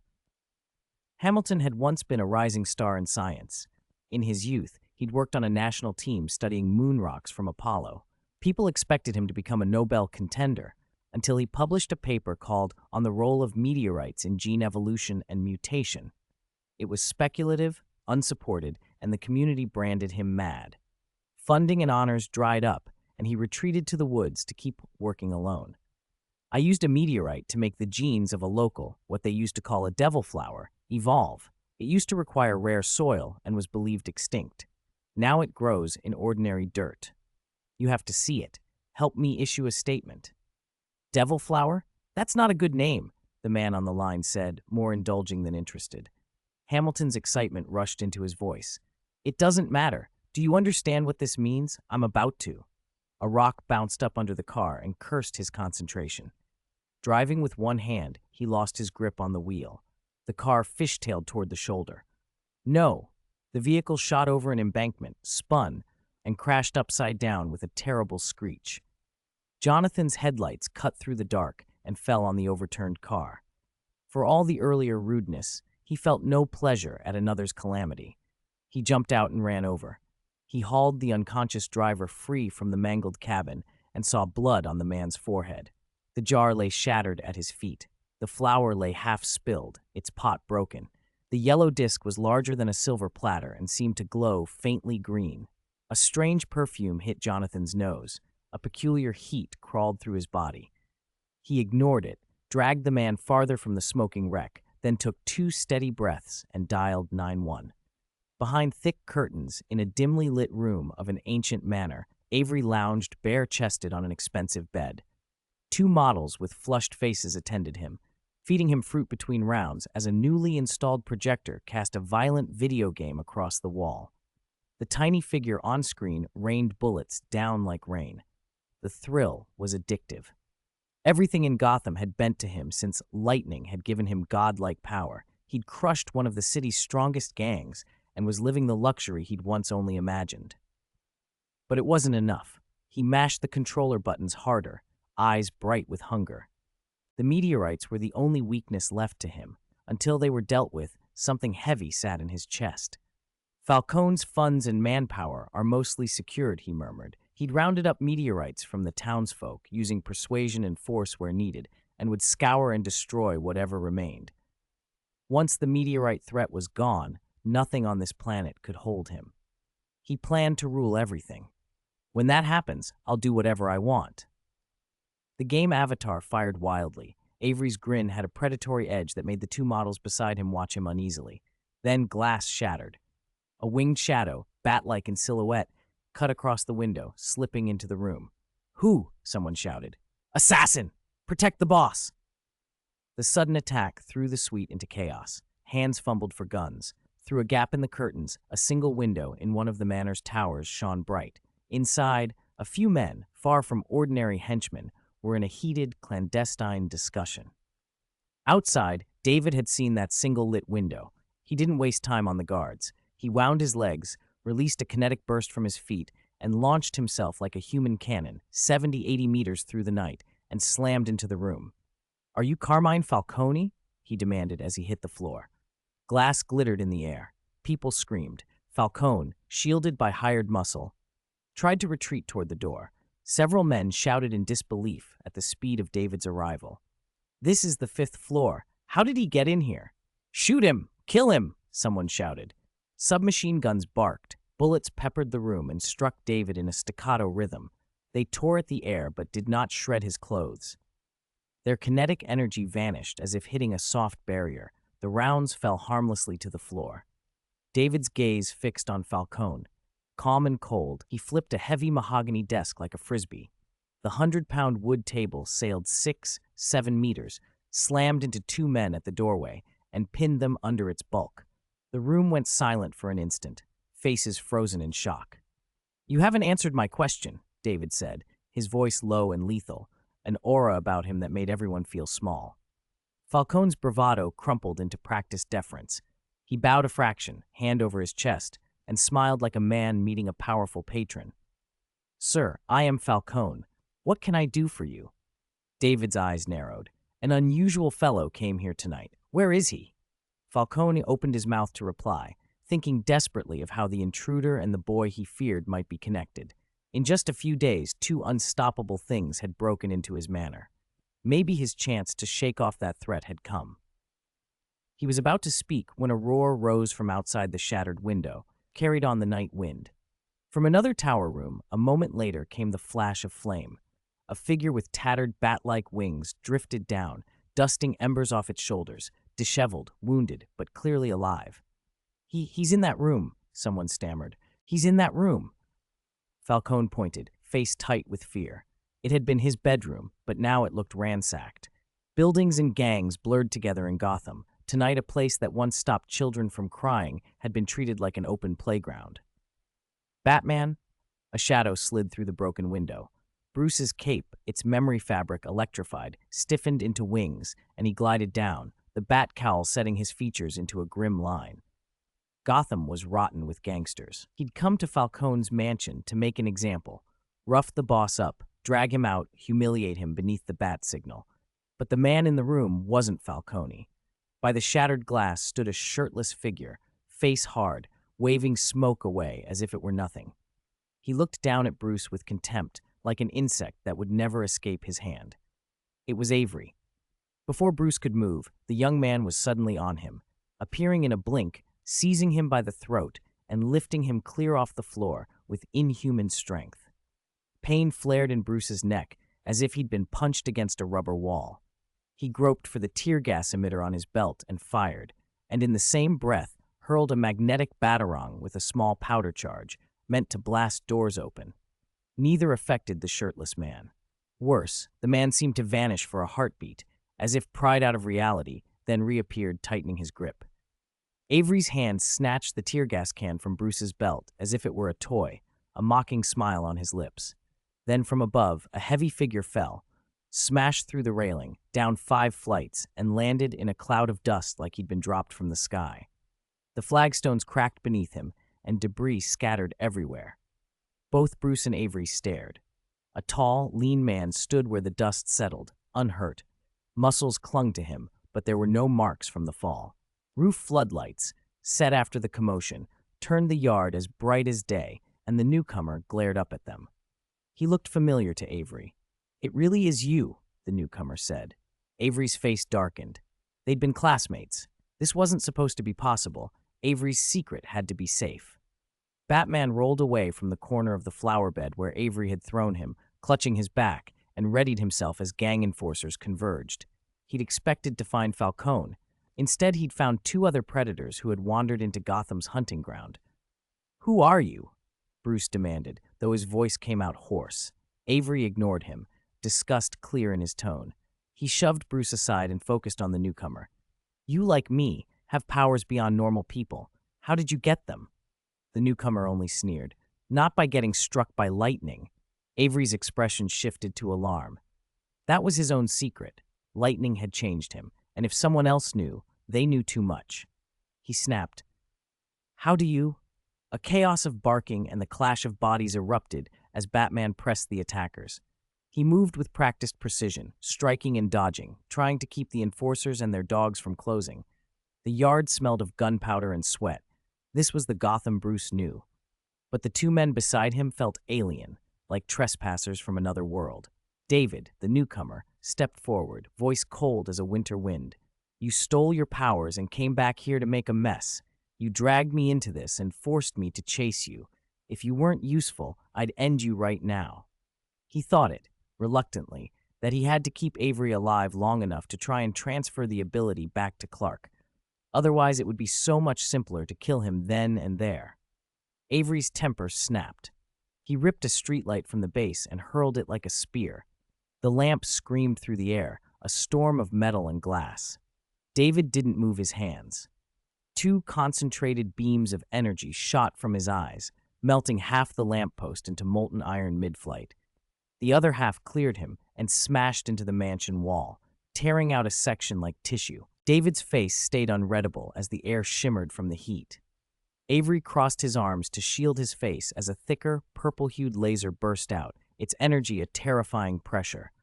Hamilton had once been a rising star in science. In his youth, he'd worked on a national team studying moon rocks from Apollo. People expected him to become a Nobel contender until he published a paper called On the Role of Meteorites in Gene Evolution and Mutation. It was speculative, unsupported, and the community branded him mad. Funding and honors dried up, and he retreated to the woods to keep working alone. I used a meteorite to make the genes of a local, what they used to call a devil flower, evolve. It used to require rare soil and was believed extinct. Now it grows in ordinary dirt. You have to see it. Help me issue a statement. Devil flower? That's not a good name, the man on the line said, more indulging than interested. Hamilton's excitement rushed into his voice. It doesn't matter. Do you understand what this means? I'm about to. A rock bounced up under the car and cursed his concentration. Driving with one hand, he lost his grip on the wheel. The car fishtailed toward the shoulder. No! The vehicle shot over an embankment, spun, and crashed upside down with a terrible screech. Jonathan's headlights cut through the dark and fell on the overturned car. For all the earlier rudeness, he felt no pleasure at another's calamity. He jumped out and ran over. He hauled the unconscious driver free from the mangled cabin and saw blood on the man's forehead. The jar lay shattered at his feet. The flower lay half spilled, its pot broken. The yellow disc was larger than a silver platter and seemed to glow faintly green. A strange perfume hit Jonathan's nose. A peculiar heat crawled through his body. He ignored it, dragged the man farther from the smoking wreck, then took 2 steady breaths and dialed 911. Behind thick curtains, in a dimly lit room of an ancient manor, Avery lounged bare-chested on an expensive bed. 2 models with flushed faces attended him, feeding him fruit between rounds as a newly installed projector cast a violent video game across the wall. The tiny figure on screen rained bullets down like rain. The thrill was addictive. Everything in Gotham had bent to him since lightning had given him godlike power. He'd crushed one of the city's strongest gangs and was living the luxury he'd once only imagined. But it wasn't enough. He mashed the controller buttons harder, eyes bright with hunger. The meteorites were the only weakness left to him. Until they were dealt with, something heavy sat in his chest. Falcone's funds and manpower are mostly secured, he murmured. He'd rounded up meteorites from the townsfolk, using persuasion and force where needed, and would scour and destroy whatever remained. Once the meteorite threat was gone, nothing on this planet could hold him. He planned to rule everything. When that happens, I'll do whatever I want. The game avatar fired wildly. Avery's grin had a predatory edge that made the 2 models beside him watch him uneasily. Then glass shattered. A winged shadow, bat-like in silhouette, cut across the window, slipping into the room. Who? Someone shouted. Assassin! Protect the boss! The sudden attack threw the suite into chaos. Hands fumbled for guns. Through a gap in the curtains, a single window in one of the manor's towers shone bright. Inside, a few men, far from ordinary henchmen, were in a heated, clandestine discussion. Outside, David had seen that single lit window. He didn't waste time on the guards. He wound his legs, released a kinetic burst from his feet, and launched himself like a human cannon, 70-80 meters through the night, and slammed into the room. Are you Carmine Falcone? He demanded as he hit the floor. Glass glittered in the air. People screamed. Falcone, shielded by hired muscle, tried to retreat toward the door. Several men shouted in disbelief at the speed of David's arrival. This is the 5th floor. How did he get in here? Shoot him! Kill him! Someone shouted. Submachine guns barked. Bullets peppered the room and struck David in a staccato rhythm. They tore at the air but did not shred his clothes. Their kinetic energy vanished as if hitting a soft barrier. The rounds fell harmlessly to the floor. David's gaze fixed on Falcone. Calm and cold, he flipped a heavy mahogany desk like a frisbee. The 100-pound wood table sailed 7 meters, slammed into two men at the doorway, and pinned them under its bulk. The room went silent for an instant, faces frozen in shock. "You haven't answered my question," David said, his voice low and lethal, an aura about him that made everyone feel small. Falcone's bravado crumpled into practiced deference. He bowed a fraction, hand over his chest, and smiled like a man meeting a powerful patron. "Sir, I am Falcone. What can I do for you?" David's eyes narrowed. "An unusual fellow came here tonight. Where is he?" Falcone opened his mouth to reply, thinking desperately of how the intruder and the boy he feared might be connected. In just a few days, two unstoppable things had broken into his manor. Maybe his chance to shake off that threat had come. He was about to speak when a roar rose from outside the shattered window, carried on the night wind. From another tower room, a moment later came the flash of flame. A figure with tattered bat-like wings drifted down, dusting embers off its shoulders, disheveled, wounded, but clearly alive. He's in that room," someone stammered. "He's in that room." Falcone pointed, face tight with fear. It had been his bedroom, but now it looked ransacked. Buildings and gangs blurred together in Gotham. Tonight, a place that once stopped children from crying had been treated like an open playground. "Batman?" A shadow slid through the broken window. Bruce's cape, its memory fabric electrified, stiffened into wings, and he glided down, the bat cowl setting his features into a grim line. Gotham was rotten with gangsters. He'd come to Falcone's mansion to make an example, rough the boss up, drag him out, humiliate him beneath the bat signal. But the man in the room wasn't Falcone. By the shattered glass stood a shirtless figure, face hard, waving smoke away as if it were nothing. He looked down at Bruce with contempt, like an insect that would never escape his hand. It was Avery. Before Bruce could move, the young man was suddenly on him, appearing in a blink, seizing him by the throat and lifting him clear off the floor with inhuman strength. Pain flared in Bruce's neck, as if he'd been punched against a rubber wall. He groped for the tear gas emitter on his belt and fired, and in the same breath hurled a magnetic batarang with a small powder charge, meant to blast doors open. Neither affected the shirtless man. Worse, the man seemed to vanish for a heartbeat, as if pried out of reality, then reappeared, tightening his grip. Avery's hand snatched the tear gas can from Bruce's belt as if it were a toy, a mocking smile on his lips. Then from above, a heavy figure fell, smashed through the railing, down 5 flights, and landed in a cloud of dust like he'd been dropped from the sky. The flagstones cracked beneath him, and debris scattered everywhere. Both Bruce and Avery stared. A tall, lean man stood where the dust settled, unhurt. Muscles clung to him, but there were no marks from the fall. Roof floodlights, set after the commotion, turned the yard as bright as day, and the newcomer glared up at them. He looked familiar to Avery. "It really is you," the newcomer said. Avery's face darkened. They'd been classmates. This wasn't supposed to be possible. Avery's secret had to be safe. Batman rolled away from the corner of the flower bed where Avery had thrown him, clutching his back, and readied himself as gang enforcers converged. He'd expected to find Falcone. Instead, he'd found 2 other predators who had wandered into Gotham's hunting ground. "Who are you?" Bruce demanded, though his voice came out hoarse. Avery ignored him, disgust clear in his tone. He shoved Bruce aside and focused on the newcomer. "You, like me, have powers beyond normal people. How did you get them?" The newcomer only sneered. "Not by getting struck by lightning." Avery's expression shifted to alarm. That was his own secret. Lightning had changed him, and if someone else knew, they knew too much. He snapped. "How do you?" A chaos of barking and the clash of bodies erupted as Batman pressed the attackers. He moved with practiced precision, striking and dodging, trying to keep the enforcers and their dogs from closing. The yard smelled of gunpowder and sweat. This was the Gotham Bruce knew. But the 2 men beside him felt alien, like trespassers from another world. David, the newcomer, stepped forward, voice cold as a winter wind. "You stole your powers and came back here to make a mess. You dragged me into this and forced me to chase you. If you weren't useful, I'd end you right now." He thought it, reluctantly, that he had to keep Avery alive long enough to try and transfer the ability back to Clark. Otherwise, it would be so much simpler to kill him then and there. Avery's temper snapped. He ripped a streetlight from the base and hurled it like a spear. The lamp screamed through the air, a storm of metal and glass. David didn't move his hands. Two concentrated beams of energy shot from his eyes, melting half the lamppost into molten iron mid-flight. The other half cleared him and smashed into the mansion wall, tearing out a section like tissue. David's face stayed unreadable as the air shimmered from the heat. Avery crossed his arms to shield his face as a thicker, purple-hued laser burst out, its energy a terrifying pressure.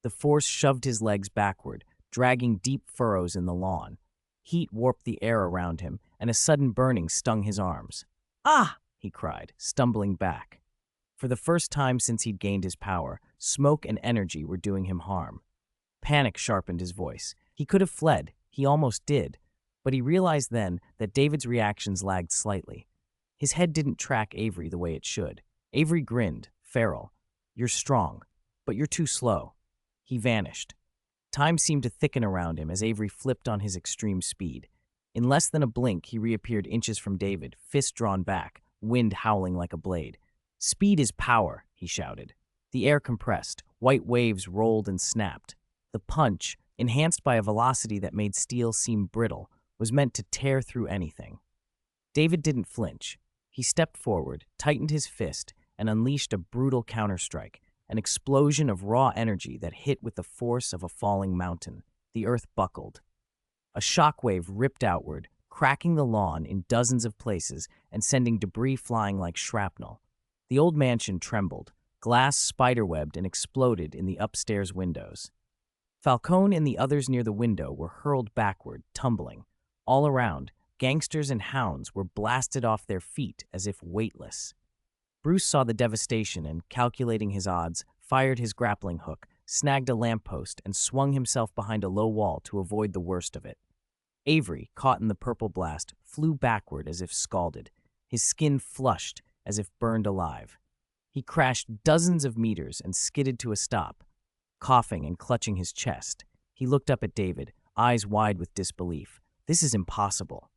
The force shoved his legs backward, dragging deep furrows in the lawn. Heat warped the air around him, and a sudden burning stung his arms. "Ah!" he cried, stumbling back. For the first time since he'd gained his power, smoke and energy were doing him harm. Panic sharpened his voice. He could have fled, he almost did, but he realized then that David's reactions lagged slightly. His head didn't track Avery the way it should. Avery grinned, feral. "You're strong, but you're too slow." He vanished. Time seemed to thicken around him as Avery flipped on his extreme speed. In less than a blink, he reappeared inches from David, fist drawn back, wind howling like a blade. "Speed is power," he shouted. The air compressed, white waves rolled and snapped. The punch, enhanced by a velocity that made steel seem brittle, was meant to tear through anything. David didn't flinch. He stepped forward, tightened his fist, and unleashed a brutal counterstrike, an explosion of raw energy that hit with the force of a falling mountain. The earth buckled. A shockwave ripped outward, cracking the lawn in dozens of places and sending debris flying like shrapnel. The old mansion trembled. Glass spiderwebbed and exploded in the upstairs windows. Falcone and the others near the window were hurled backward, tumbling. All around, gangsters and hounds were blasted off their feet as if weightless. Bruce saw the devastation and, calculating his odds, fired his grappling hook, snagged a lamppost, and swung himself behind a low wall to avoid the worst of it. Avery, caught in the purple blast, flew backward as if scalded, his skin flushed as if burned alive. He crashed dozens of meters and skidded to a stop, coughing and clutching his chest. He looked up at David, eyes wide with disbelief. "This is impossible."